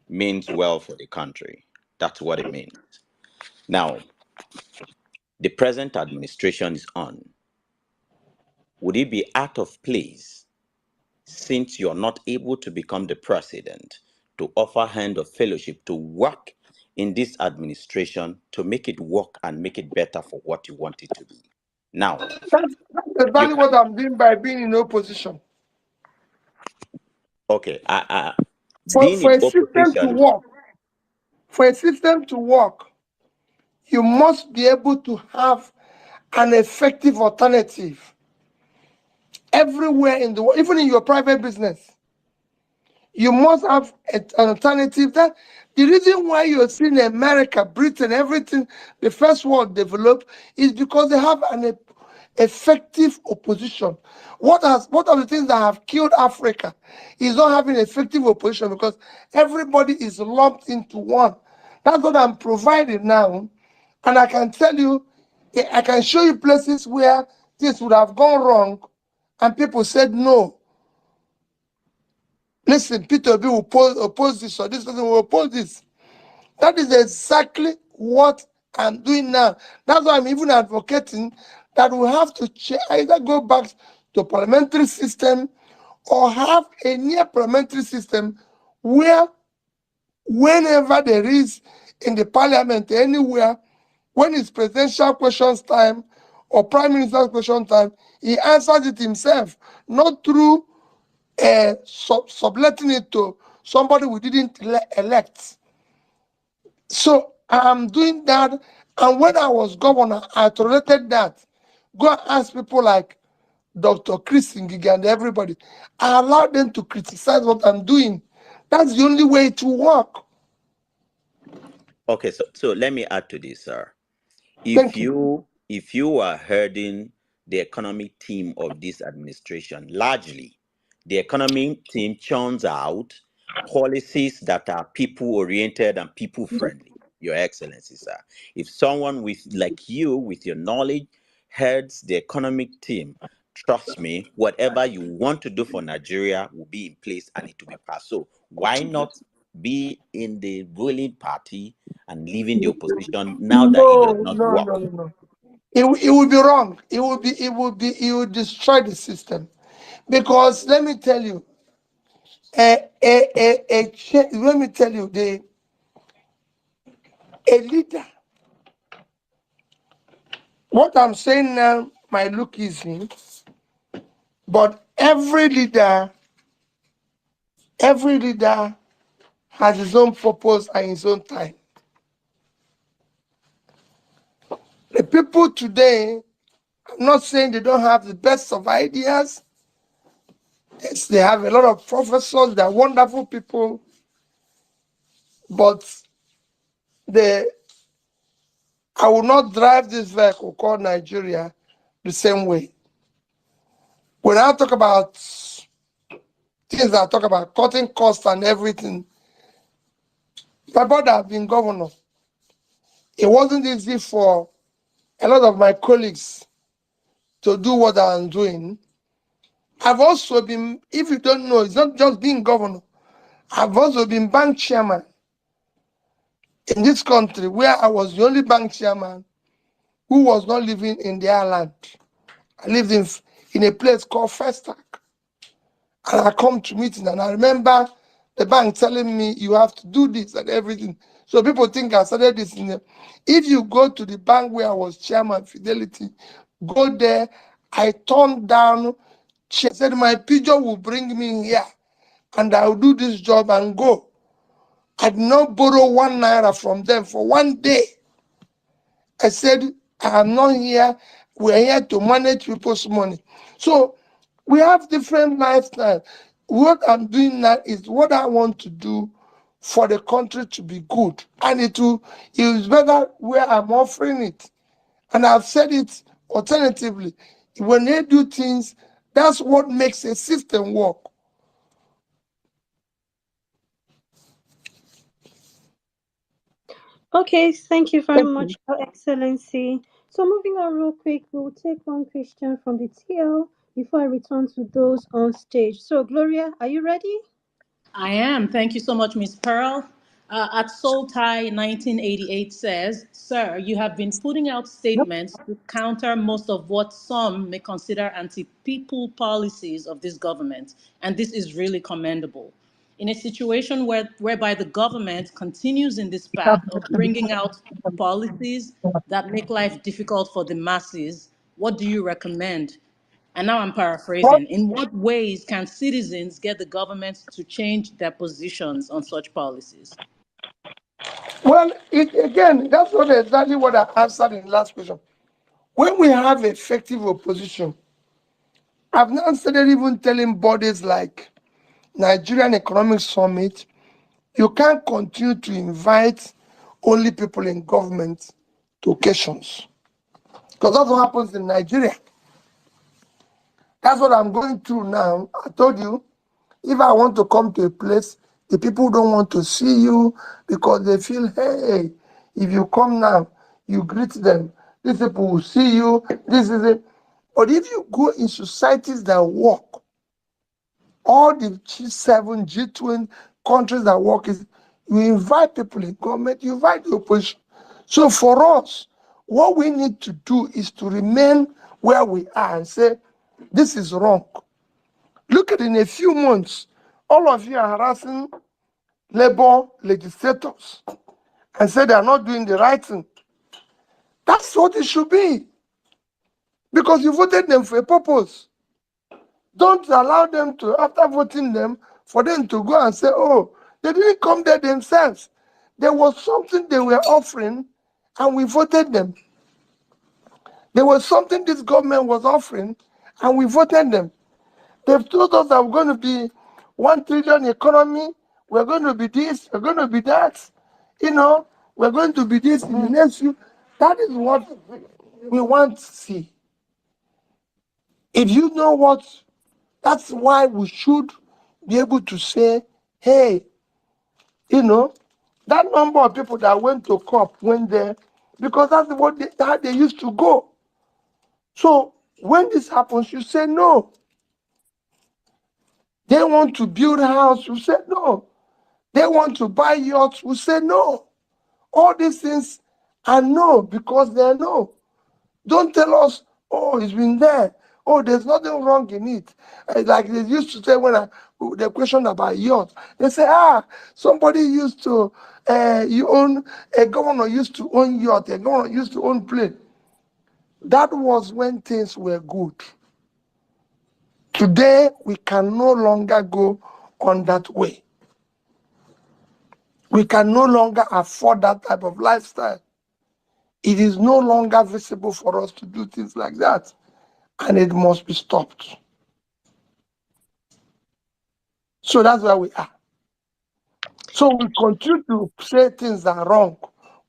means well for the country. That's what it means. Now, the present administration is on. would it be out of place, since you're not able to become the president, to offer hand of fellowship to work in this administration to make it work and make it better for what you want it to be? Now, That's exactly what I'm doing by being in opposition. okay, For, being for in a system to opposition, work, for a system to work, you must be able to have an effective alternative everywhere in the world, even in your private business. You must have an alternative. That the reason why you're seeing America, Britain, everything, the first world develop is because they have an effective opposition. What are the things that have killed Africa is not having effective opposition, because everybody is lumped into one. That's what I'm providing now. And I can tell you, I can show you places where things would have gone wrong and people said no. Listen, Peter Obi will oppose this, or this person will oppose this. That is exactly what I'm doing now. That's why I'm even advocating that we have to either go back to parliamentary system or have a near parliamentary system where whenever there is in the parliament anywhere, when it's presidential questions time or prime minister's question time, he answers it himself, not through subletting it to somebody we didn't elect. So I'm doing that. And when I was governor, I tolerated that. Go and ask people like Dr. Chris Ngige and everybody. I allowed them to criticize what I'm doing. That's the only way to work. okay, so let me add to this, sir. Thank you. If you are heading the economic team of this administration, largely the economic team churns out policies that are people oriented and people friendly, Your Excellency, sir. If someone like you with your knowledge heads the economic team, trust me, whatever you want to do for Nigeria will be in place and it will be passed. So why not be in the ruling party and leaving the opposition now that it does not work? No. It would be wrong. It would destroy the system. Because let me tell you, let me tell you, a leader, what I'm saying now might look easy, but every leader has his own purpose and his own time. The people today, I'm not saying they don't have the best of ideas. Yes, they have a lot of professors, they're wonderful people, but I will not drive this vehicle called Nigeria the same way. When I talk about things I talk about, cutting costs and everything, my brother has been governor. It wasn't easy for a lot of my colleagues to do what I'm doing. I've also been, if you don't know, it's not just being governor. I've also been bank chairman in this country, where I was the only bank chairman who was not living in their land. I lived in a place called Festac. And I come to meeting, and I remember the bank telling me, you have to do this and everything. So people think I started this in there. If you go to the bank where I was chairman, Fidelity, go there, I turned down, said my pigeon will bring me here, and I'll do this job and go. I did not borrow 1 naira from them for 1 day. I said, I am not here. We're here to manage people's money. So we have different lifestyles. What I'm doing now is what I want to do for the country to be good. And it is better where I'm offering it. And I've said it alternatively. When they do things, that's what makes a system work. Okay, thank you very much, Your Excellency. So moving on real quick, we'll take one question from the TL before I return to those on stage. So Gloria, are you ready? I am. Thank you so much, Ms. Pearl. At Soltai 1988 says, "Sir, you have been putting out statements to counter most of what some may consider anti-people policies of this government, and this is really commendable. In a situation whereby the government continues in this path of bringing out policies that make life difficult for the masses, what do you recommend?" And now I'm But, paraphrasing. "In what ways can citizens get the government to change their positions on such policies?" well, again, that's what exactly what I answered in the last question. When we have effective opposition, I've now started even telling bodies like Nigerian Economic Summit, you can't continue to invite only people in government to occasions. Because that's what happens in Nigeria. That's what I'm going through now. I told you, if I want to come to a place, the people don't want to see you because they feel, hey, if you come now, you greet them. These people will see you. This is it. But if you go in societies that work, all the G7, G20 countries that work, is you invite people in government, you invite the opposition. So for us, what we need to do is to remain where we are and say, this is wrong. Look at in a few months, all of you are harassing labor legislators and say they are not doing the right thing. That's what it should be. Because you voted them for a purpose. Don't allow them to, after voting them, for them to go and say, oh, they didn't come there themselves. There was something they were offering and we voted them. There was something this government was offering and we voted them. They've told us that we're going to be 1 trillion economy, we're going to be this, we're going to be that, we're going to be this in the next few. That is what we want to see. If you know what, that's why we should be able to say, hey, that number of people that went to COP went there because that's how they used to go. So when this happens, you say no. They want to build a house, you say no. They want to buy yachts, we say no. All these things are no because they're no. Don't tell us, oh, it's been there. Oh, there's nothing wrong in it. Like they used to say when the question about yacht, they say, somebody used to, a governor used to own yacht, a governor used to own plane. That was when things were good. Today, we can no longer go on that way. We can no longer afford that type of lifestyle. It is no longer visible for us to do things like that, and it must be stopped. So that's where we are. So we continue to say things are wrong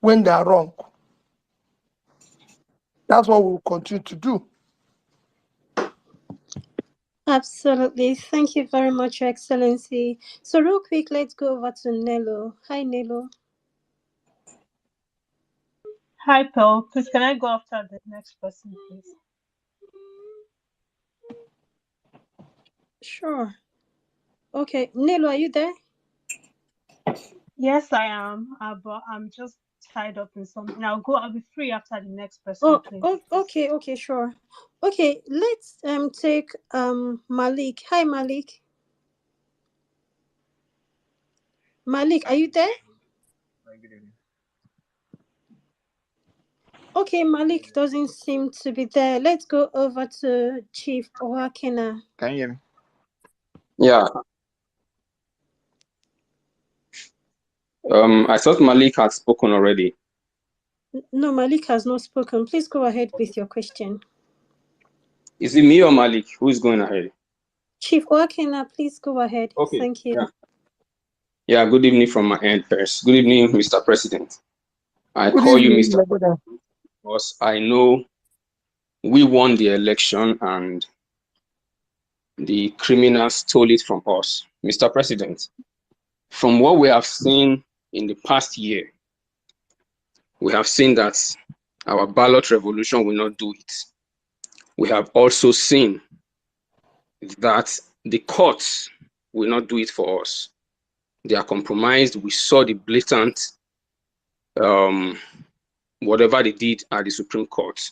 when they are wrong. That's what we'll continue to do. Absolutely. Thank you very much, Your Excellency. So real quick, let's go over to Nello. Hi, Nello. Hi, Pearl. Please, can I go after the next person, please? Sure. Okay. Nello, are you there? Yes, I am. But I'm just tied up in something. I'll be free after the next person, please. Okay, sure. Okay, let's take Malik. Hi, Malik. Malik, are you there? Okay, Malik doesn't seem to be there. Let's go over to Chief Owakena. Can you hear me? Yeah. I thought Malik had spoken already. No, Malik has not spoken. Please go ahead with your question. Is it me or Malik? Who is going ahead? Chief Owakena, please go ahead. Okay. Thank you. Yeah, good evening from my end first. Good evening, Mr. President. I Good call you evening, Mr. because I know we won the election and the criminals stole it from us. Mr. President, from what we have seen in the past year, we have seen that our ballot revolution will not do it. We have also seen that the courts will not do it for us. They are compromised. We saw the blatant whatever they did at the Supreme Court.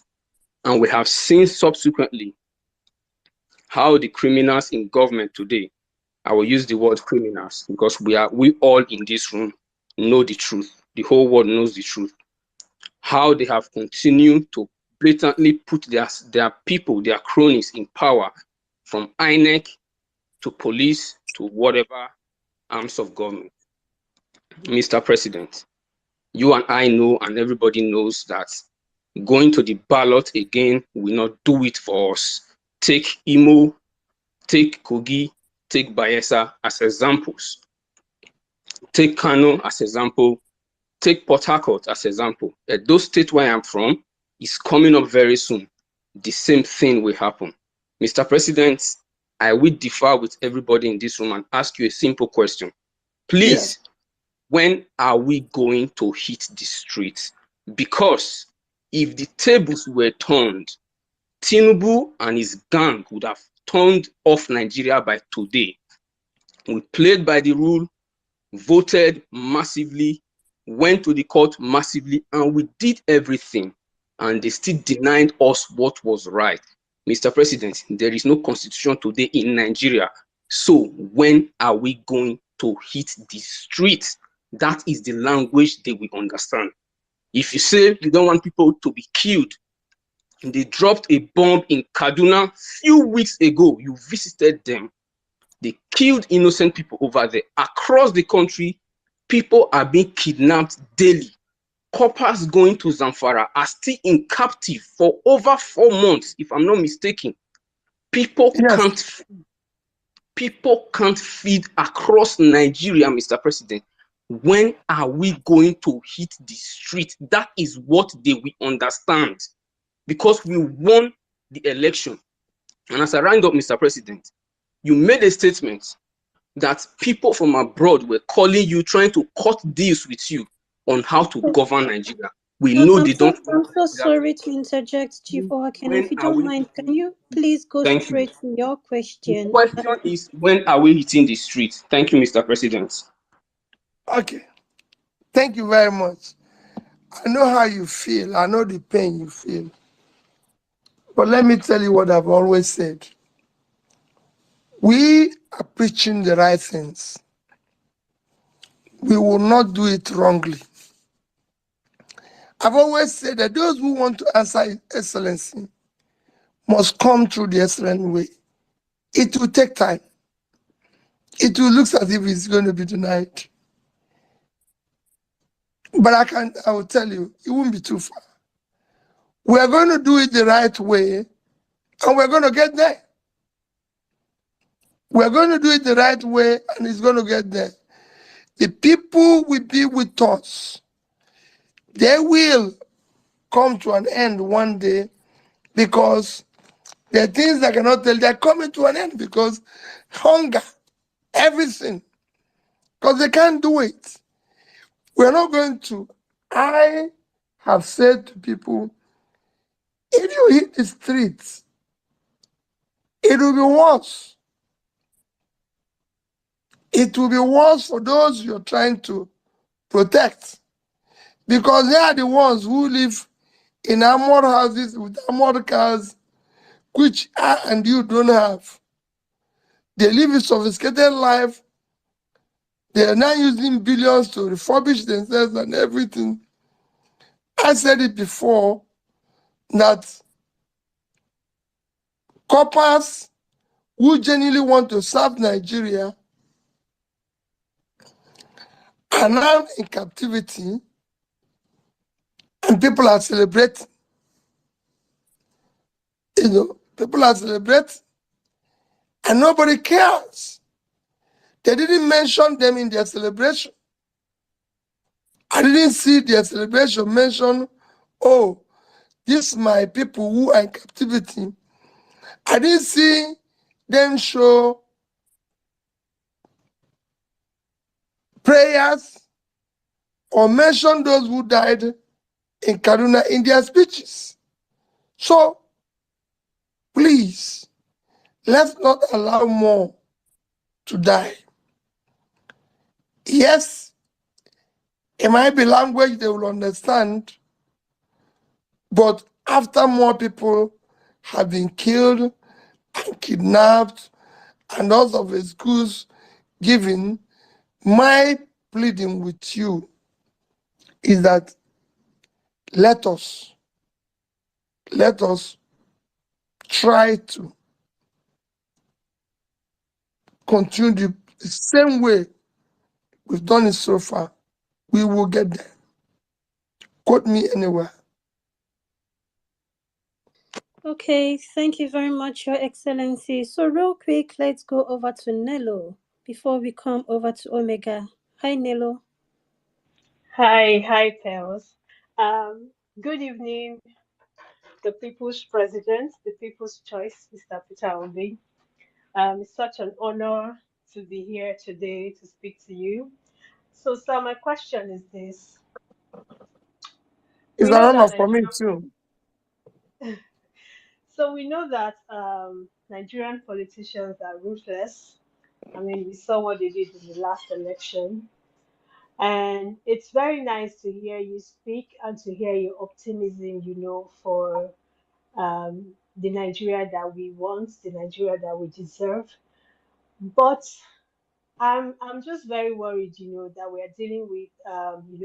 And we have seen subsequently how the criminals in government today, I will use the word criminals because we all in this room know the truth. The whole world knows the truth. How they have continued to blatantly put their people, their cronies in power, from INEC to police to whatever arms of government. Mr. President, you and I know, and everybody knows, that going to the ballot again will not do it for us. Take Imo, take Kogi, take Bayelsa as examples. Take Kano as example. Take Port Harcourt as example. Those states where I'm from is coming up very soon. The same thing will happen. Mr. President, I will differ with everybody in this room and ask you a simple question. Please, when are we going to hit the streets? Because if the tables were turned, Tinubu and his gang would have turned off Nigeria by today. We played by the rule, voted massively, went to the court massively, and we did everything, and they still denied us what was right. Mr. President, there is no constitution today in Nigeria. So when are we going to hit the streets? That is the language they will understand. If you say you don't want people to be killed, they dropped a bomb in Kaduna a few weeks ago. You visited them. They killed innocent people over there. Across the country, people are being kidnapped daily. Coppers going to Zamfara are still in captive for over 4 months, if I'm not mistaken. People can't feed across Nigeria, Mr. President. When are we going to hit the street? That is what they will understand. Because we won the election. And as I round up, Mr. President, you made a statement that people from abroad were calling you, trying to cut deals with you on how to govern Nigeria. We know they don't. I'm so sorry to interject, Chief Owaken. If you don't mind, can you please go straight to your question? The question is, when are we hitting the streets? Thank you, Mr. President. Okay. Thank you very much. I know how you feel. I know the pain you feel. But let me tell you what I've always said. We are preaching the right things. We will not do it wrongly. I've always said that those who want to answer excellency must come through the excellent way. It will take time. It will look as if it's going to be tonight. But I will tell you, it won't be too far. We are going to do it the right way, and we're going to get there. We're going to do it the right way, and it's going to get there. The people will be with us. They will come to an end one day, because there are things I cannot tell. They're coming to an end because hunger, everything, because they can't do it. We're not going to. I have said to people, if you hit the streets, it will be worse. It will be worse for those you're trying to protect, because they are the ones who live in armored houses with armored cars, which I and you don't have. They live a sophisticated life. They are now using billions to refurbish themselves and everything. I said it before that coppers who genuinely want to serve Nigeria are now in captivity, and people are celebrating. People are celebrating, and nobody cares. They didn't mention them in their celebration. I didn't see their celebration mention, oh, these my people who are in captivity. I didn't see them show prayers or mention those who died in Kaduna in their speeches. So, please, let's not allow more to die. Yes, it might be language they will understand, but after more people have been killed and kidnapped and all of excuse given, my pleading with you is that let us try to continue the same way we've done it so far. We will get there. Quote me anywhere. Okay, thank you very much, Your Excellency. So real quick, let's go over to Nello before we come over to Omega. Hi, Nello. Hi, Pels. Good evening, the people's president, the people's choice, Mr. Peter Obi. It's such an honor to be here today to speak to you. So, sir, my question is this. It's We an know honor that for me too. Nigerian politicians are ruthless. I mean, we saw what they did in the last election. And it's very nice to hear you speak and to hear your optimism, for the Nigeria that we want, the Nigeria that we deserve. But I'm just very worried, that we are dealing with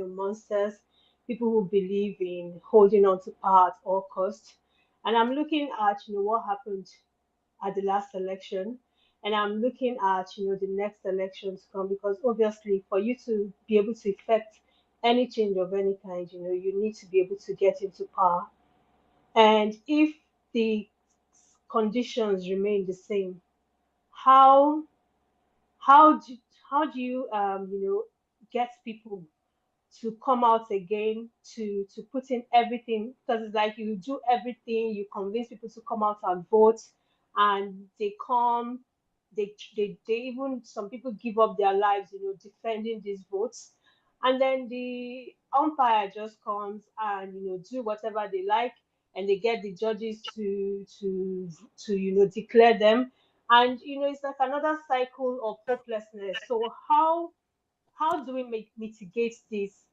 monsters, people who believe in holding on to power at all costs. And I'm looking at what happened at the last election, and I'm looking at the next election to come, because obviously for you to be able to effect any change of any kind, you need to be able to get into power. And if the conditions remain the same, how how do how do you get people to come out again, to put in everything, because it's like you do everything, you convince people to come out and vote, and they come, they even, some people give up their lives, defending these votes, and then the umpire just comes and do whatever they like, and they get the judges to declare them, and it's like another cycle of hopelessness. So how do we mitigate this?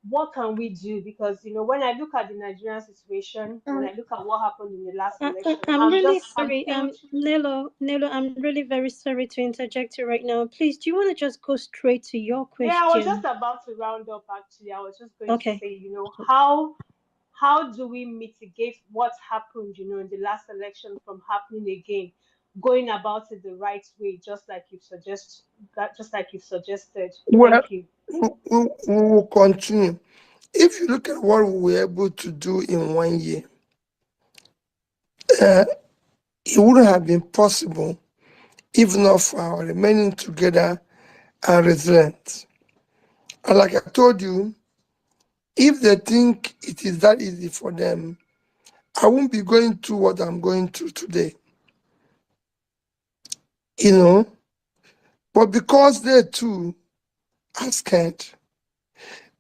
What can we do? Because when I look at the Nigerian situation, when Um, I look at what happened in the last election, I'm really I'm sorry. filled. Nello, I'm really very sorry to interject you right now. Please, do you want to just go straight to your Yeah, I was just question? about to round up. Actually, I was just going to Okay. say, how do we mitigate what happened, in the last election from happening again, going about it the right way, just like you've suggested. Well, Thank you. we will continue. If you look at what we were able to do in 1 year, it wouldn't have been possible if not for our remaining together and resilient. And like I told you, if they think it is that easy for them, I won't be going through what I'm going through today. But because they too are scared,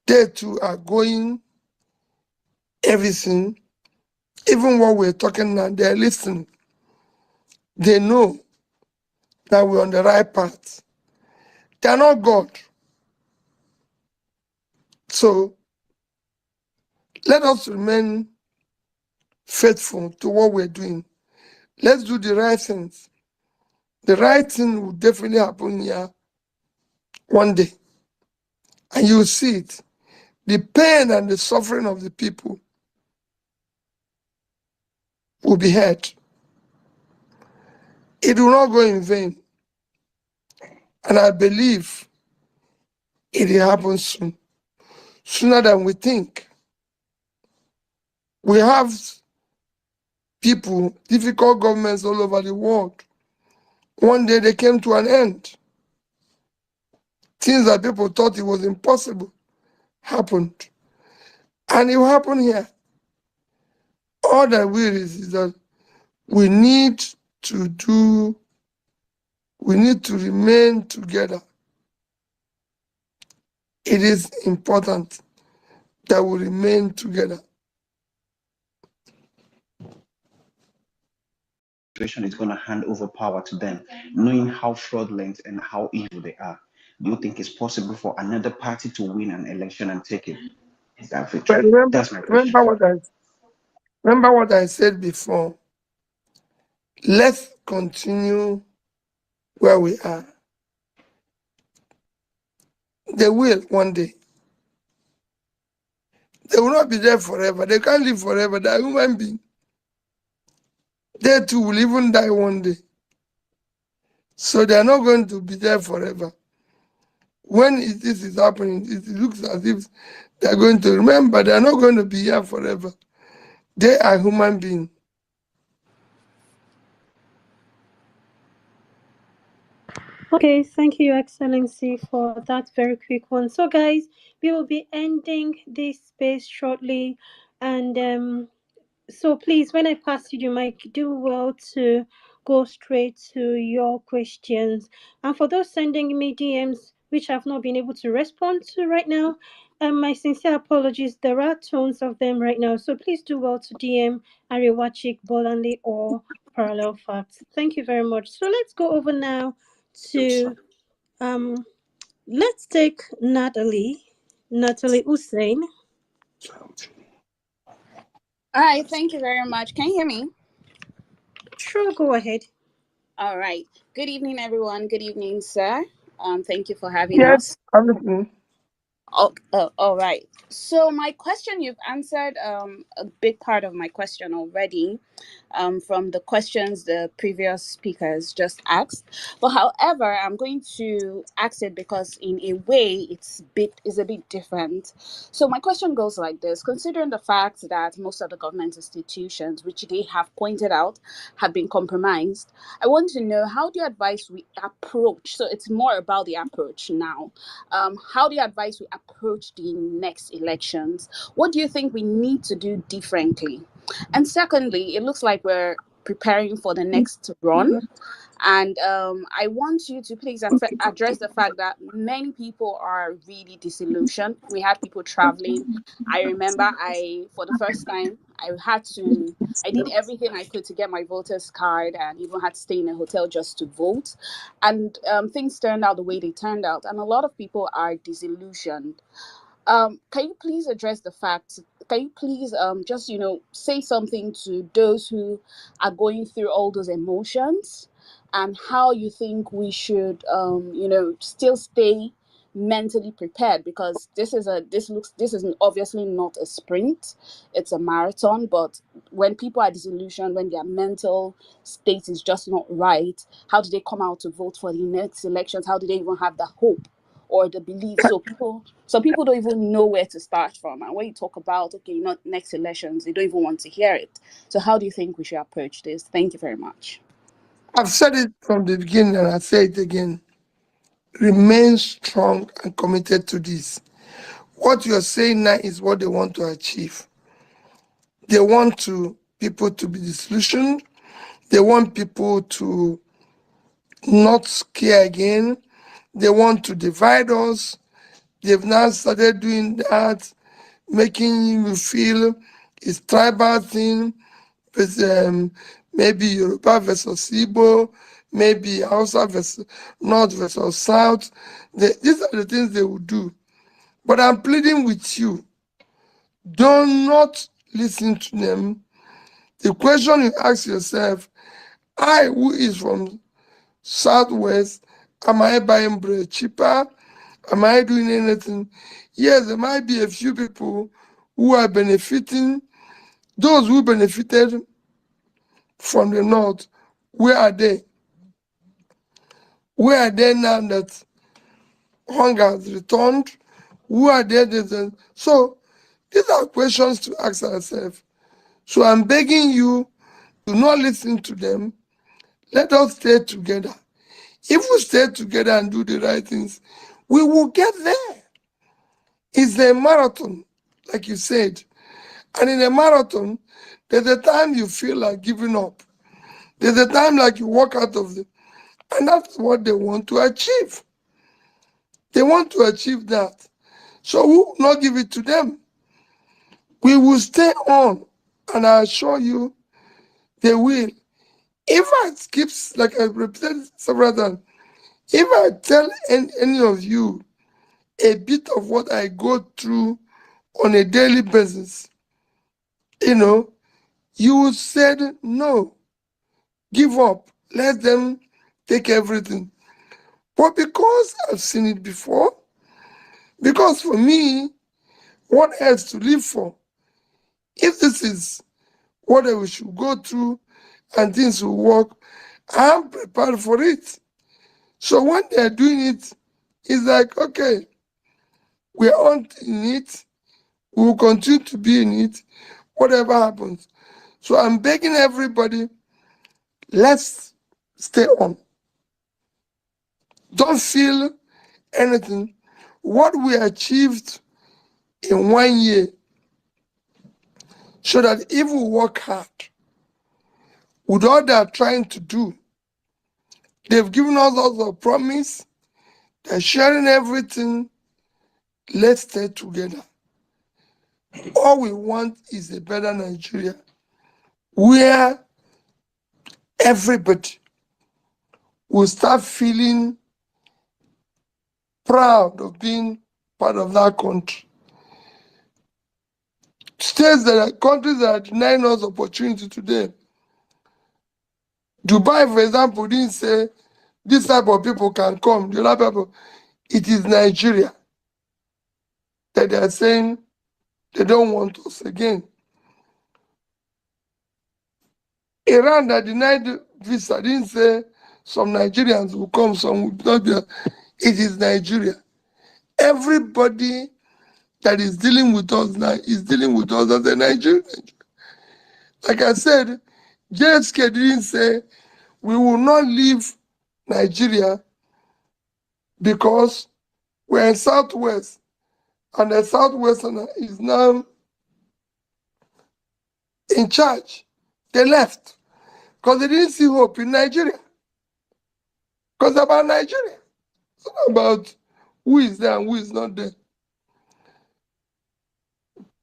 they too are going everything, even what we're talking now, they're listening. They know that we're on the right path. They're not God. So let us remain faithful to what we're doing. Let's do the right things. The right thing will definitely happen here one day. And you'll see it. The pain and the suffering of the people will be heard. It will not go in vain. And I believe it will happen soon, sooner than we think. We have people, difficult governments all over the world. One day they came to an end. Things that people thought it was impossible happened. And it will happen here. All that we is that we need to remain together. It is important that we remain together. Is going to hand over power to them, knowing how fraudulent and how evil they are. do you think it's possible for another party to win an election and take it that But victory? remember, That's my question. remember what I said before. Let's continue where we are. They will one day. They will not be there forever. They can't live forever. They are human beings. They too will even die one day. So they are not going to be there forever. When this is happening, it looks as if they are going to remember. They are not going to be here forever. They are human beings. Okay, thank you, Your Excellency, for that very quick one. So, guys, we will be ending this space shortly, and so please, when I pass you the mic, do well to go straight to your questions. And for those sending me DMs, which I've not been able to respond to right now, my sincere apologies. There are tons of them right now, so please do well to DM Arewachik, Bolanle, or Parallel Facts. Thank you very much. So let's go over now to let's take Natalie Hussein. Hi, thank you very much. Can you hear me? Sure, go ahead. All right. Good evening, everyone. Good evening, sir. Thank you for having Yes, us. I'm listening. All right. So my question, you've answered a big part of my question already, from the questions the previous speakers just asked. But however, I'm going to ask it because in a way it's a bit different. So my question goes like this: considering the fact that most of the government institutions, which they have pointed out, have been compromised, I want to know, how do you advise we approach? So it's more about the approach now. How do you advise we approach the next elections? What do you think we need to do differently? And secondly, it looks like we're preparing for the next run. And I want you to please address the fact that many people are really disillusioned. We had people traveling. I remember for the first time, I did everything I could to get my voter's card, and even had to stay in a hotel just to vote. And things turned out the way they turned out. And a lot of people are disillusioned. Can you please address the facts? Can you please just say something to those who are going through all those emotions, and how you think we should still stay mentally prepared, because this is obviously not a sprint, it's a marathon. But when people are disillusioned, when their mental state is just not right, how do they come out to vote for the next elections? How do they even have the hope or the belief? Some people don't even know where to start from. And when you talk about, okay, next elections, they don't even want to hear it. So how do you think we should approach this? Thank you very much. I've said it from the beginning and I say it again. Remain strong and committed to this. What you're saying now is what they want to achieve. They want people to be disillusioned. They want people to not care again. They want to divide us. They've now started doing that, making you feel it's tribal thing, with maybe Yoruba versus Igbo, maybe Hausa versus North versus South. These are the things they will do. But I'm pleading with you, do not listen to them. The question you ask yourself, I, who is from Southwest, am I buying bread cheaper? Am I doing anything? Yes, there might be a few people who are benefiting. Those who benefited from the North, where are they? Where are they now that hunger has returned? Who are they? So these are questions to ask ourselves. So I'm begging you to not listen to them. Let us stay together. If we stay together and do the right things, we will get there. It's a marathon, like you said. And in a marathon, there's a time you feel like giving up. There's a time like you walk out of it. And that's what they want to achieve. They want to achieve that. So we will not give it to them. We will stay on. And I assure you, they will. If I skip, like I repeated several times, If I tell any of you a bit of what I go through on a daily basis, you said no, give up, let them take everything. But because I've seen it before, because for me, what else to live for? If this is what we should go through and things will work, I'm prepared for it. So when they're doing it, it's like, okay, we're on in it, we will continue to be in it, whatever happens. So I'm begging everybody, let's stay on. Don't feel anything. What we achieved in 1 year, so that if we work hard with all they're trying to do, they've given us all the promise, they're sharing everything, let's stay together. All we want is a better Nigeria where everybody will start feeling proud of being part of that country. States that are countries that are denying us opportunity today. Dubai, for example, didn't say this type of people can come. The other people, it is Nigeria that they are saying they don't want us again. Iran that denied visa didn't say some Nigerians will come, some will not be. It is Nigeria. Everybody that is dealing with us now is dealing with us as a Nigerian. Like I said, JSK didn't say we will not leave Nigeria because we're in Southwest and the Southwestern is now in charge. They left because they didn't see hope in Nigeria. Because about Nigeria. It's not about who is there and who is not there.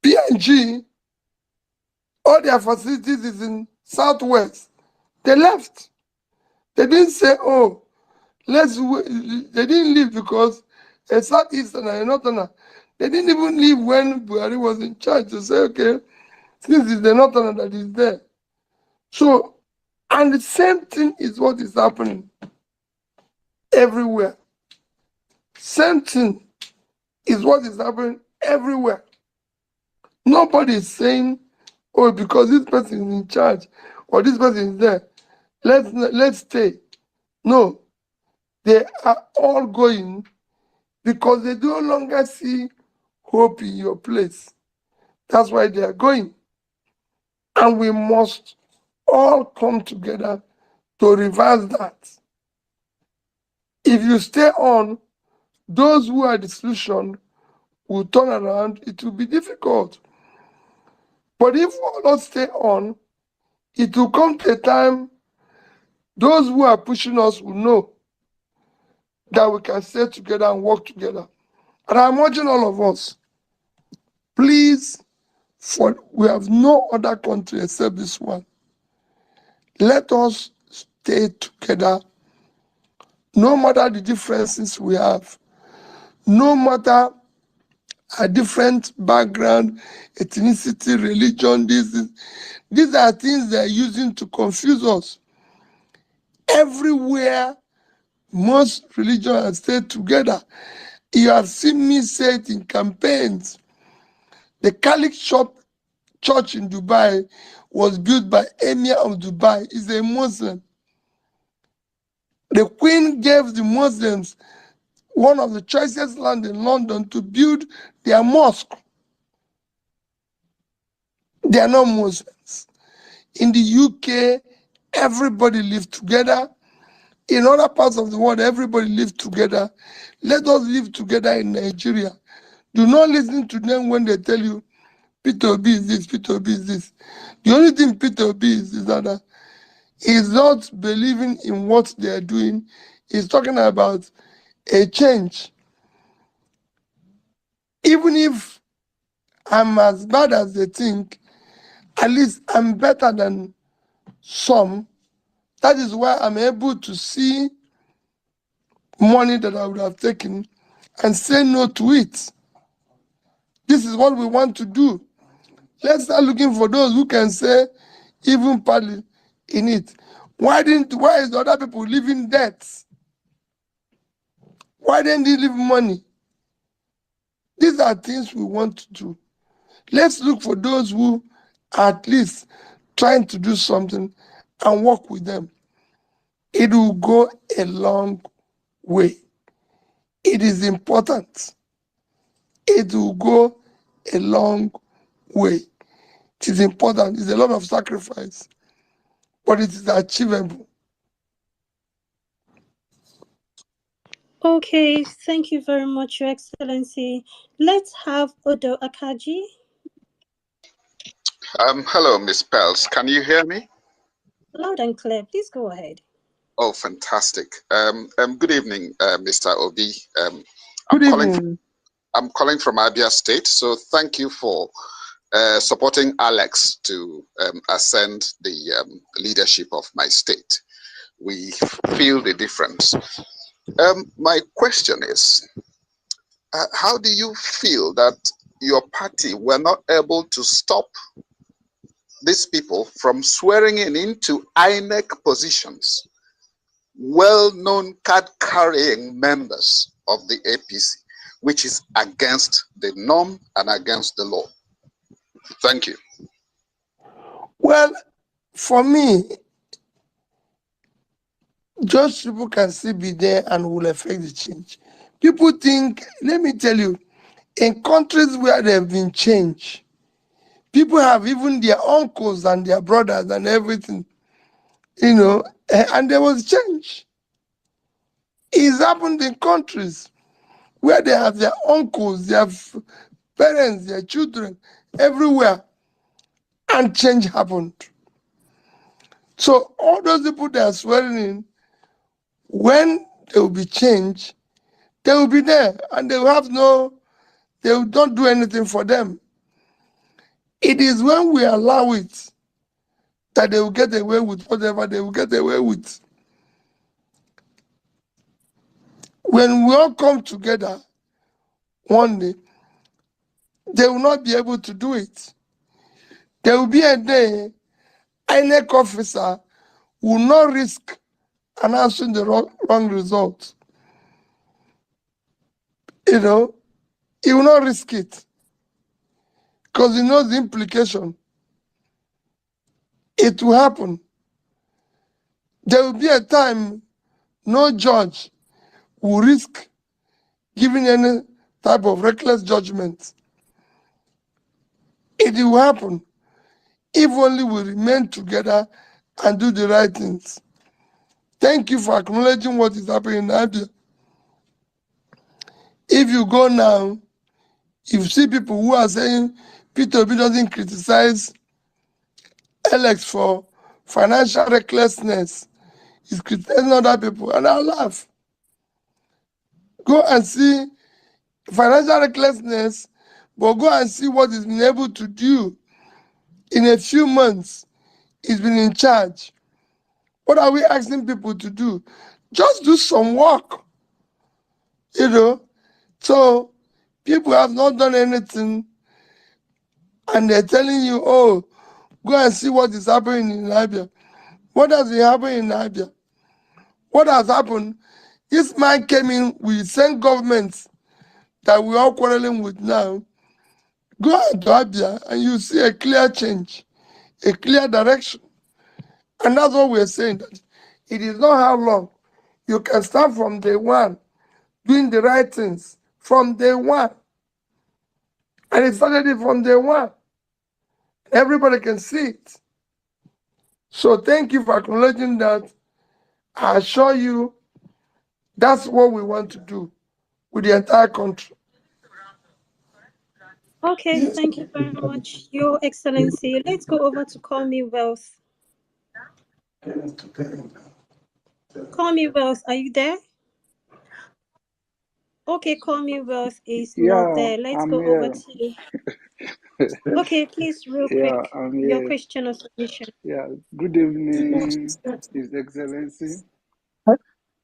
PNG, all their facilities is in Southwest. They left. They didn't say, oh, let's wait. They didn't leave because a Southeastern and a Northerner. They didn't even leave when Buhari was in charge to say, okay, since it's the Northerner that is there. So, and the same thing is what is happening everywhere. Same thing is what is happening everywhere. Nobody is saying, oh, because this person is in charge or this person is there, let's stay. No, they are all going because they no longer see hope in your place. That's why they are going. And we must all come together to reverse that. If you stay on, those who are disillusioned will turn around. It will be difficult. But if we all not stay on, it will come to a time those who are pushing us will know that we can stay together and work together. And I'm urging all of us, please, for we have no other country except this one. Let us stay together, no matter the differences we have, no matter a different background, ethnicity, religion, these are things they're using to confuse us. Everywhere, most religions stay together. You have seen me say it in campaigns. The Catholic church in Dubai was built by Emir of Dubai. He's a Muslim. The Queen gave the Muslims one of the choicest land in London to build their mosque. They are not Muslims. In the UK, everybody lives together. In other parts of the world, everybody lives together. Let us live together in Nigeria. Do not listen to them when they tell you, Peter Obi is this, Peter Obi is this. The only thing Peter Obi is that he's not believing in what they are doing. He's talking about a change. Even if I'm as bad as they think, at least I'm better than some. That is why I'm able to see money that I would have taken and say no to it. This is what we want to do. Let's start looking for those who can say even partly in it. Why is the other people leaving debts? Why didn't they leave money? These are things we want to do. Let's look for those who are at least trying to do something and work with them. It will go a long way. It is important. It will go a long way. It is important. It's a lot of sacrifice, but it is achievable. Okay, thank you very much, Your Excellency. Let's have Odo Akaji. Hello, Miss Pels. Can you hear me? Loud and clear. Please go ahead. Oh, fantastic. Good evening, Mr. Obi. I'm calling from Abia State, so thank you for supporting Alex to ascend the leadership of my state. We feel the difference. My question is, how do you feel that your party were not able to stop these people from swearing into INEC positions, well-known card-carrying members of the APC, which is against the norm and against the law? Thank you. Well, for me, just people can still be there and will affect the change. People think, let me tell you, in countries where there have been change, people have even their uncles and their brothers and everything, and there was change. It's happened in countries where they have their uncles, their parents, their children, everywhere, and change happened. So all those people that are swearing in, when there will be change, they will be there, and they will not do anything for them. It is when we allow it that they will get away with whatever they will get away with. When we all come together one day, they will not be able to do it. There will be a day INEC officer will not risk announcing the wrong result. He will not risk it because he knows the implication. It will happen. There will be a time no judge will risk giving any type of reckless judgment. It will happen if only we remain together and do the right things. Thank you for acknowledging what is happening in Abia. If you go now, you see people who are saying Peter Obi doesn't criticize Alex for financial recklessness. He's criticizing other people, and I'll laugh. Go and see financial recklessness, but go and see what he's been able to do in a few months. He's been in charge. What are we asking people to do? Just do some work. So people have not done anything, and they're telling you, oh, go and see what is happening in Abia. What has been happening in Abia? What has happened? This man came in with the same government that we're all quarreling with now. Go out to Abia and you see a clear change, a clear direction. And that's what we're saying, that it is not how long. You can start from day one, doing the right things from day one. And it started it from day one. Everybody can see it. So thank you for acknowledging that. I assure you, that's what we want to do with the entire country. Okay, thank you very much, Your Excellency. Let's go over to Call Me Wealth. Call Me Wealth, are you there? Okay, Call Me Wealth is not there. Let's go over to... Okay, please, real quick, your question or submission. Yeah, good evening, His Excellency.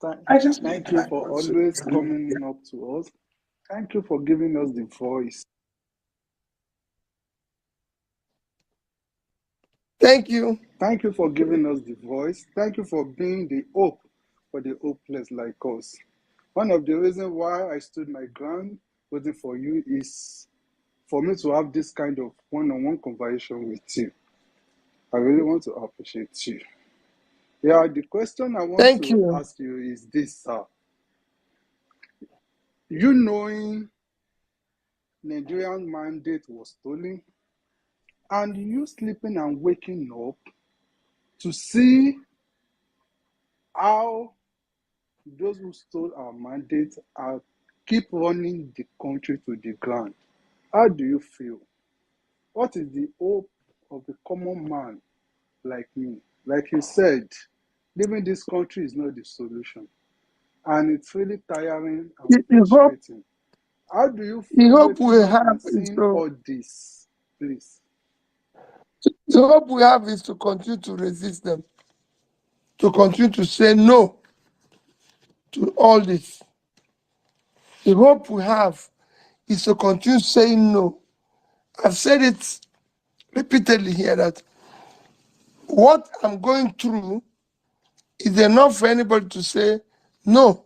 Thank you for always coming up to us. Thank you for giving us the voice. Thank you. Thank you for giving us the voice. Thank you for being the hope for the hopeless like us. One of the reasons why I stood my ground waiting for you is for me to have this kind of one-on-one conversation with you. I really want to appreciate you. Yeah, the question I want Thank to you. ask you is this, sir. You knowing Nigerian mandate was stolen, and you sleeping and waking up to see how those who stole our mandate are keep running the country to the ground. How do you feel? What is the hope of the common man like me? Like you said, living this country is not the solution. And it's really tiring and frustrating. How do you The feel hope we waking up have and is seeing to all this? Please. the hope we have is to continue to resist them, to continue to say no to all this. The hope we have is to continue saying no. I've said it repeatedly here that what I'm going through is enough for anybody to say, no,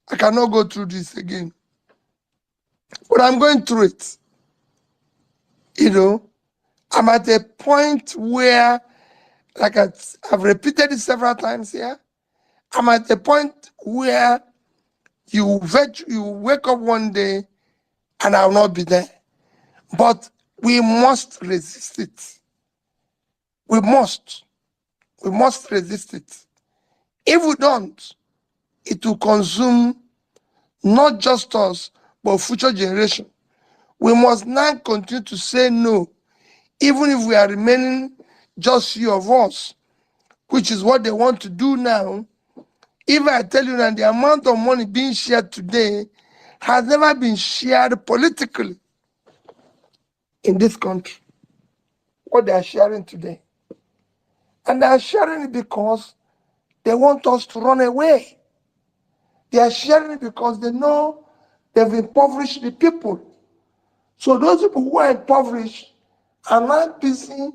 I cannot go through this again. But I'm going through it. You know, I'm at a point where, like I've repeated it several times here, I'm at a point where you wake up one day and I'll not be there. But we must resist it. We must resist it. If we don't, it will consume not just us, but future generation. We must now continue to say no, even if we are remaining just few of us, which is what they want to do now. If I tell you that the amount of money being shared today has never been shared politically in this country, what they are sharing today. And they are sharing it because they want us to run away. They are sharing it because they know they've impoverished the people. So those people who are impoverished are now busy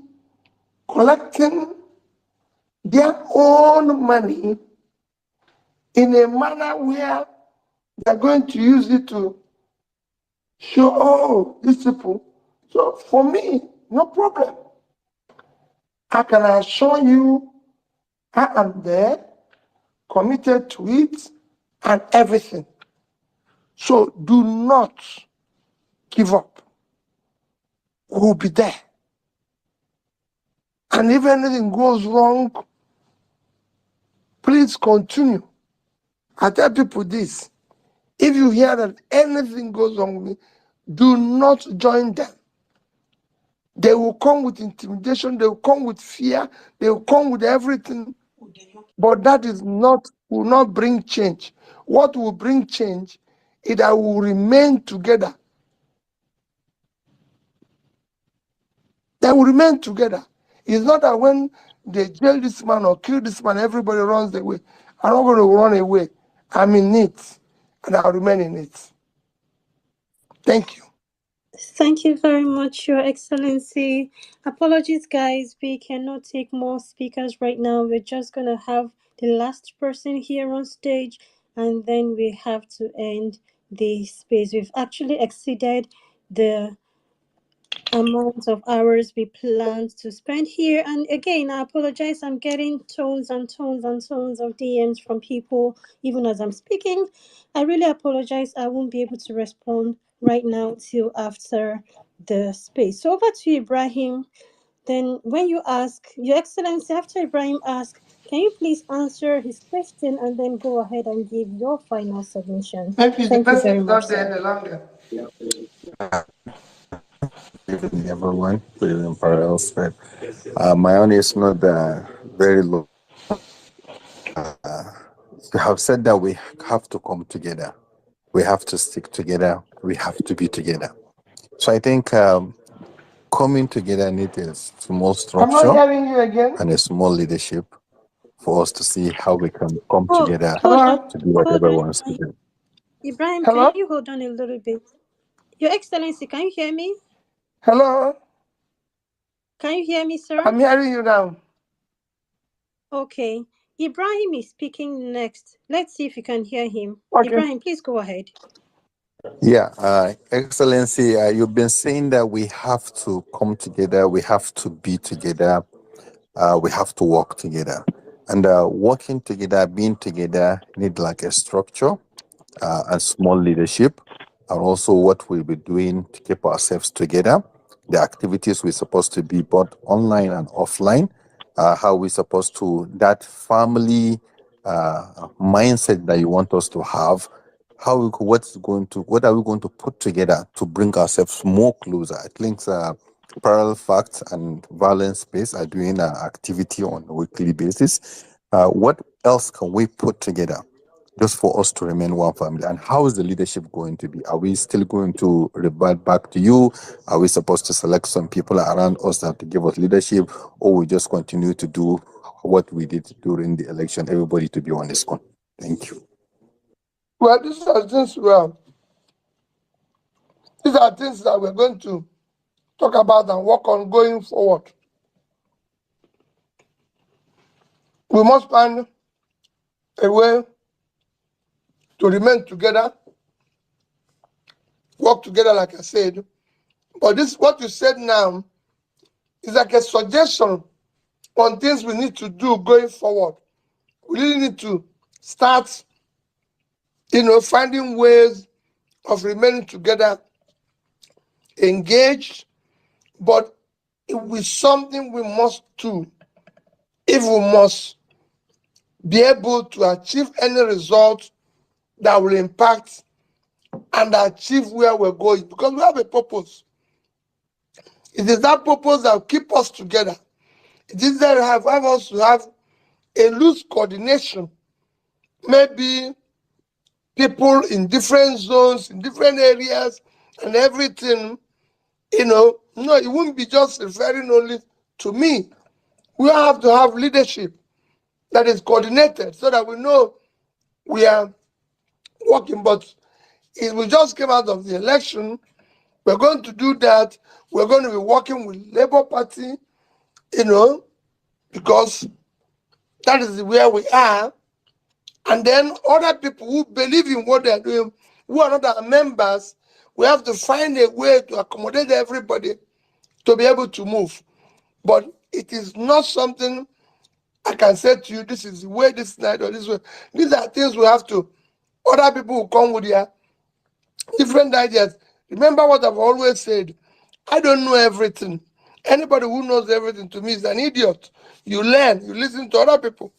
collecting their own money in a manner where they're going to use it to show, oh, these people. So for me, no problem. I can assure you I am there, committed to it and everything. So do not give up. We'll be there. And if anything goes wrong, please continue. I tell people this. If you hear that anything goes wrong with me, do not join them. They will come with intimidation, they will come with fear, they will come with everything. But that will not bring change. What will bring change is that we will remain together. They will remain together. It's not that when they jail this man or kill this man, everybody runs away. I'm not going to run away. I'm in it, and I'll remain in it. Thank you. Thank you very much, Your Excellency. Apologies, guys. We cannot take more speakers right now. We're just going to have the last person here on stage, and then we have to end the space. We've actually exceeded the amount of hours we planned to spend here. And again, I apologize. I'm getting tons and tons and tons of DMs from people, even as I'm speaking. I really apologize. I won't be able to respond right now till after the space. So over to you, Ibrahim. Then when you ask, Your Excellency, after Ibrahim asks, can you please answer his question and then go ahead and give your final submission? Maybe the Thank you person very is much, not there sir. any longer. Good evening, everyone. Good evening, Parallels. My own is not very low. You have said that we have to come together. We have to stick together. We have to be together. So I think coming together needs a small I'm not structure hearing you again. and a small leadership for us to see how we can come Oh, together hold on, to do hold whatever we on. want to do. Ibrahim, can Hello? you hold on a little bit? Your Excellency, can you hear me? Hello? Can you hear me, sir? I'm hearing you now. Okay. Ibrahim is speaking next. Let's see if you can hear him. Okay. Ibrahim, please go ahead. Yeah, Excellency, you've been saying that we have to come together, we have to be together, we have to work together. And working together, being together, need like a structure and small leadership, and also what we'll be doing to keep ourselves together, the activities we're supposed to be both online and offline, how we're supposed to, that family mindset that you want us to have, how we, what are we going to put together to bring ourselves more closer? I think Parallel Facts and Violence Space are doing an activity on a weekly basis. What else can we put together just for us to remain one family? And how is the leadership going to be? Are we still going to revert back to you? Are we supposed to select some people around us that to give us leadership, or we just continue to do what we did during the election, everybody to be on this one? Thank you. Well, these are things that we're going to talk about and work on going forward. We must find a way to remain together, work together, like I said. But this, what you said now, is like a suggestion on things we need to do going forward. We really need to start, finding ways of remaining together, engaged, but it was something we must do if we must be able to achieve any result that will impact and achieve where we're going, because we have a purpose. It is that purpose that will keep us together. It is that have us to have a loose coordination, maybe people in different zones, in different areas, and everything. No, it wouldn't be just referring only to me. We have to have leadership that is coordinated so that we know we are working. But if we just came out of the election, we're going to do that. We're going to be working with Labour Party, because that is where we are. And then other people who believe in what they're doing, who are not our members, we have to find a way to accommodate everybody to be able to move. But it is not something I can say to you, this is the way, this night, or this way. These are things we have to, other people will come with their different ideas. Remember what I've always said, I don't know everything. Anybody who knows everything to me is an idiot. You learn, you listen to other people.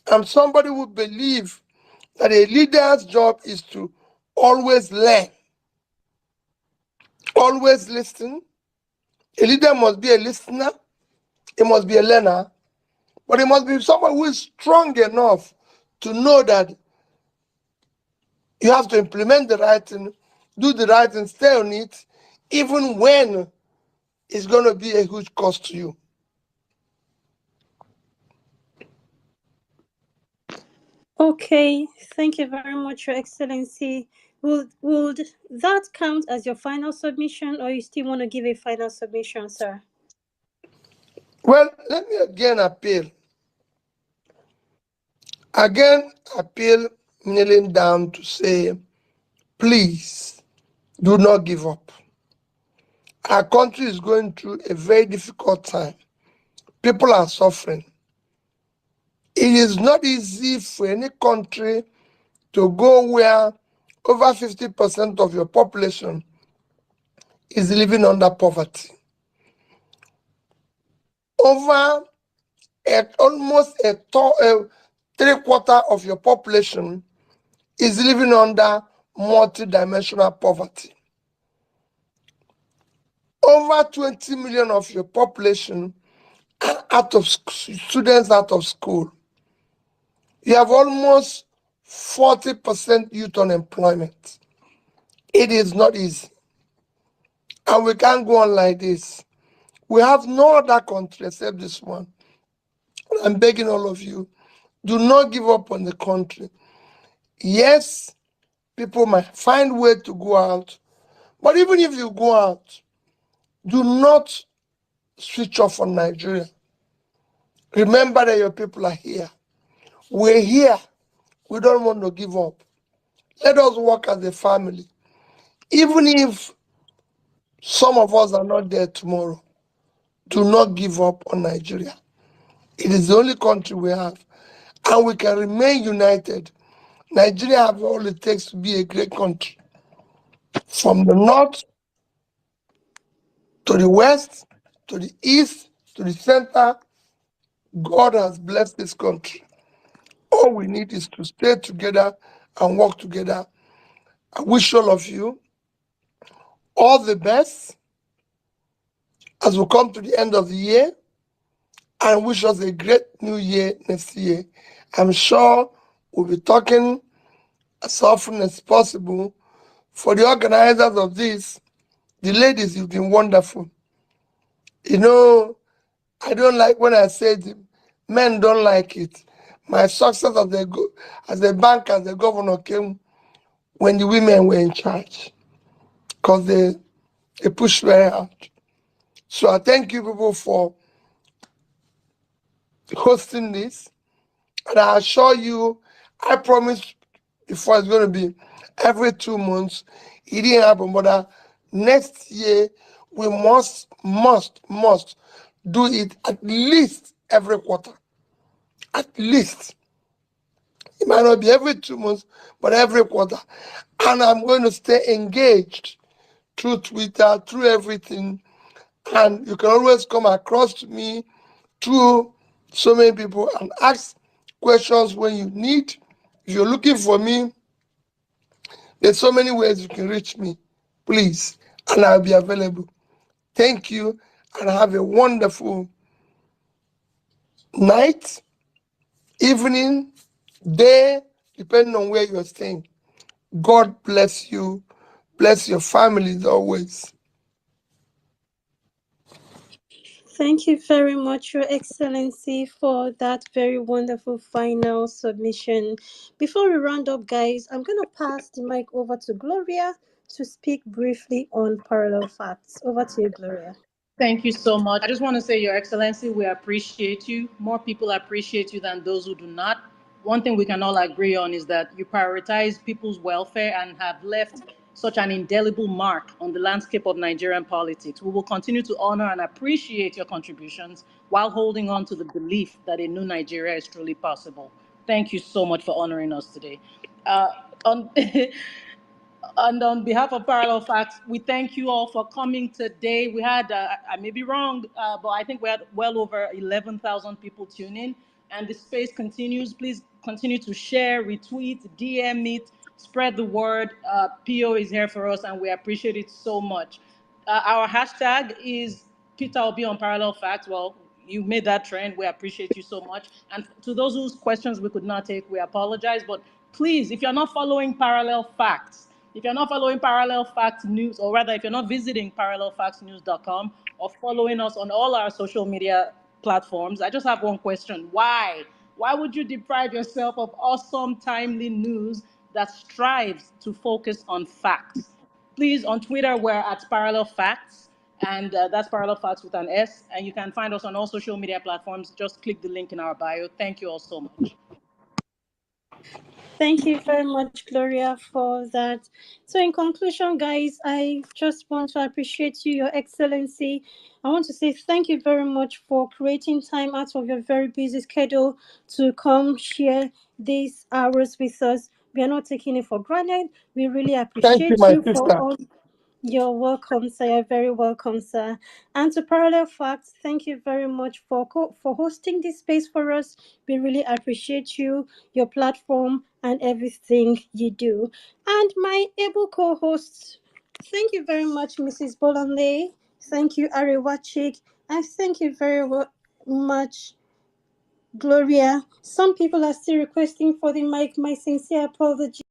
I'm somebody who believes that a leader's job is to always learn, always listen. A leader must be a listener, he must be a learner, but he must be someone who is strong enough to know that you have to implement the right thing, do the right thing, stay on it, even when it's going to be a huge cost to you. Okay, thank you very much, Your Excellency. Would that count as your final submission, or you still want to give a final submission, sir? Well, let me again appeal, kneeling down to say, please do not give up. Our country is going through a very difficult time. People are suffering. It is not easy for any country to go where over 50% of your population is living under poverty. Almost three-quarters of your population is living under multi-dimensional poverty. Over 20 million of your population are students out of school. You have almost 40% youth unemployment. It is not easy. And we can't go on like this. We have no other country except this one I'm begging all of you, do not give up on the country. Yes, people might find way to go out, but even if you go out, do not switch off on Nigeria. Remember that your people are here. We're here. We don't want to give up. Let us work as a family. Even if some of us are not there tomorrow, do not give up on Nigeria. It is the only country we have, and we can remain united. Nigeria has all it takes to be a great country. From the north to the west, to the east, to the center, God has blessed this country. All we need is to stay together and work together. I wish all of you all the best as we come to the end of the year, and wish us a great new year next year. I'm sure we'll be talking as often as possible. For the organizers of this, the ladies, you've been wonderful. You know, I don't like when I say it, men don't like it. My success as a banker, as a governor came when the women were in charge, because they pushed very hard. So I thank you people for hosting this. And I assure you, I promise before it's going to be every 2 months. It didn't happen, but next year we must do it at least every quarter. At least. It might not be every 2 months, but every quarter. And I'm going to stay engaged through Twitter, through everything. And you can always come across to me through so many people and ask questions when you need. If you're looking for me, there's so many ways you can reach me. Please, and I'll be available. Thank you, and have a wonderful night, evening, day, depending on where you're staying. God bless you. Bless your families always. Thank you very much, Your Excellency, for that very wonderful final submission. Before we round up, guys, I'm going to pass the mic over to Gloria to speak briefly on parallel facts. Over to you, Gloria. Thank you so much. I just want to say, Your Excellency, we appreciate you. More people appreciate you than those who do not. One thing we can all agree on is that you prioritize people's welfare and have left such an indelible mark on the landscape of Nigerian politics. We will continue to honor and appreciate your contributions while holding on to the belief that a new Nigeria is truly possible. Thank you so much for honoring us today. On And on behalf of Parallel Facts, we thank you all for coming today. We had, I may be wrong, but I think we had well over 11,000 people tune in. And the space continues. Please continue to share, retweet, DM it, spread the word. PO is here for us, and we appreciate it so much. Our hashtag is Peter Obi on Parallel Facts. Well, you made that trend. We appreciate you so much. And to those whose questions we could not take, we apologize. But please, if you're not following Parallel Facts, if you're not following Parallel Facts News, or rather, if you're not visiting parallelfactsnews.com or following us on all our social media platforms, I just have one question. Why? Why would you deprive yourself of awesome, timely news that strives to focus on facts? Please, on Twitter, we're at Parallel Facts, and that's Parallel Facts with an S. And you can find us on all social media platforms. Just click the link in our bio. Thank you all so much. Thank you very much, Gloria, for that. So in conclusion, guys, I just want to appreciate you, Your Excellency. I want to say thank you very much for creating time out of your very busy schedule to come share these hours with us. We are not taking it for granted. We really Thank you, appreciate my you for sister. all. You're welcome, sir. You're very welcome, sir. And to Parallel Facts, thank you very much for hosting this space for us. We really appreciate you, your platform, and everything you do. And my able co-hosts, thank you very much, Mrs. Bolanle. Thank you, Arewachik. And thank you very much, Gloria. Some people are still requesting for the mic. My sincere apology.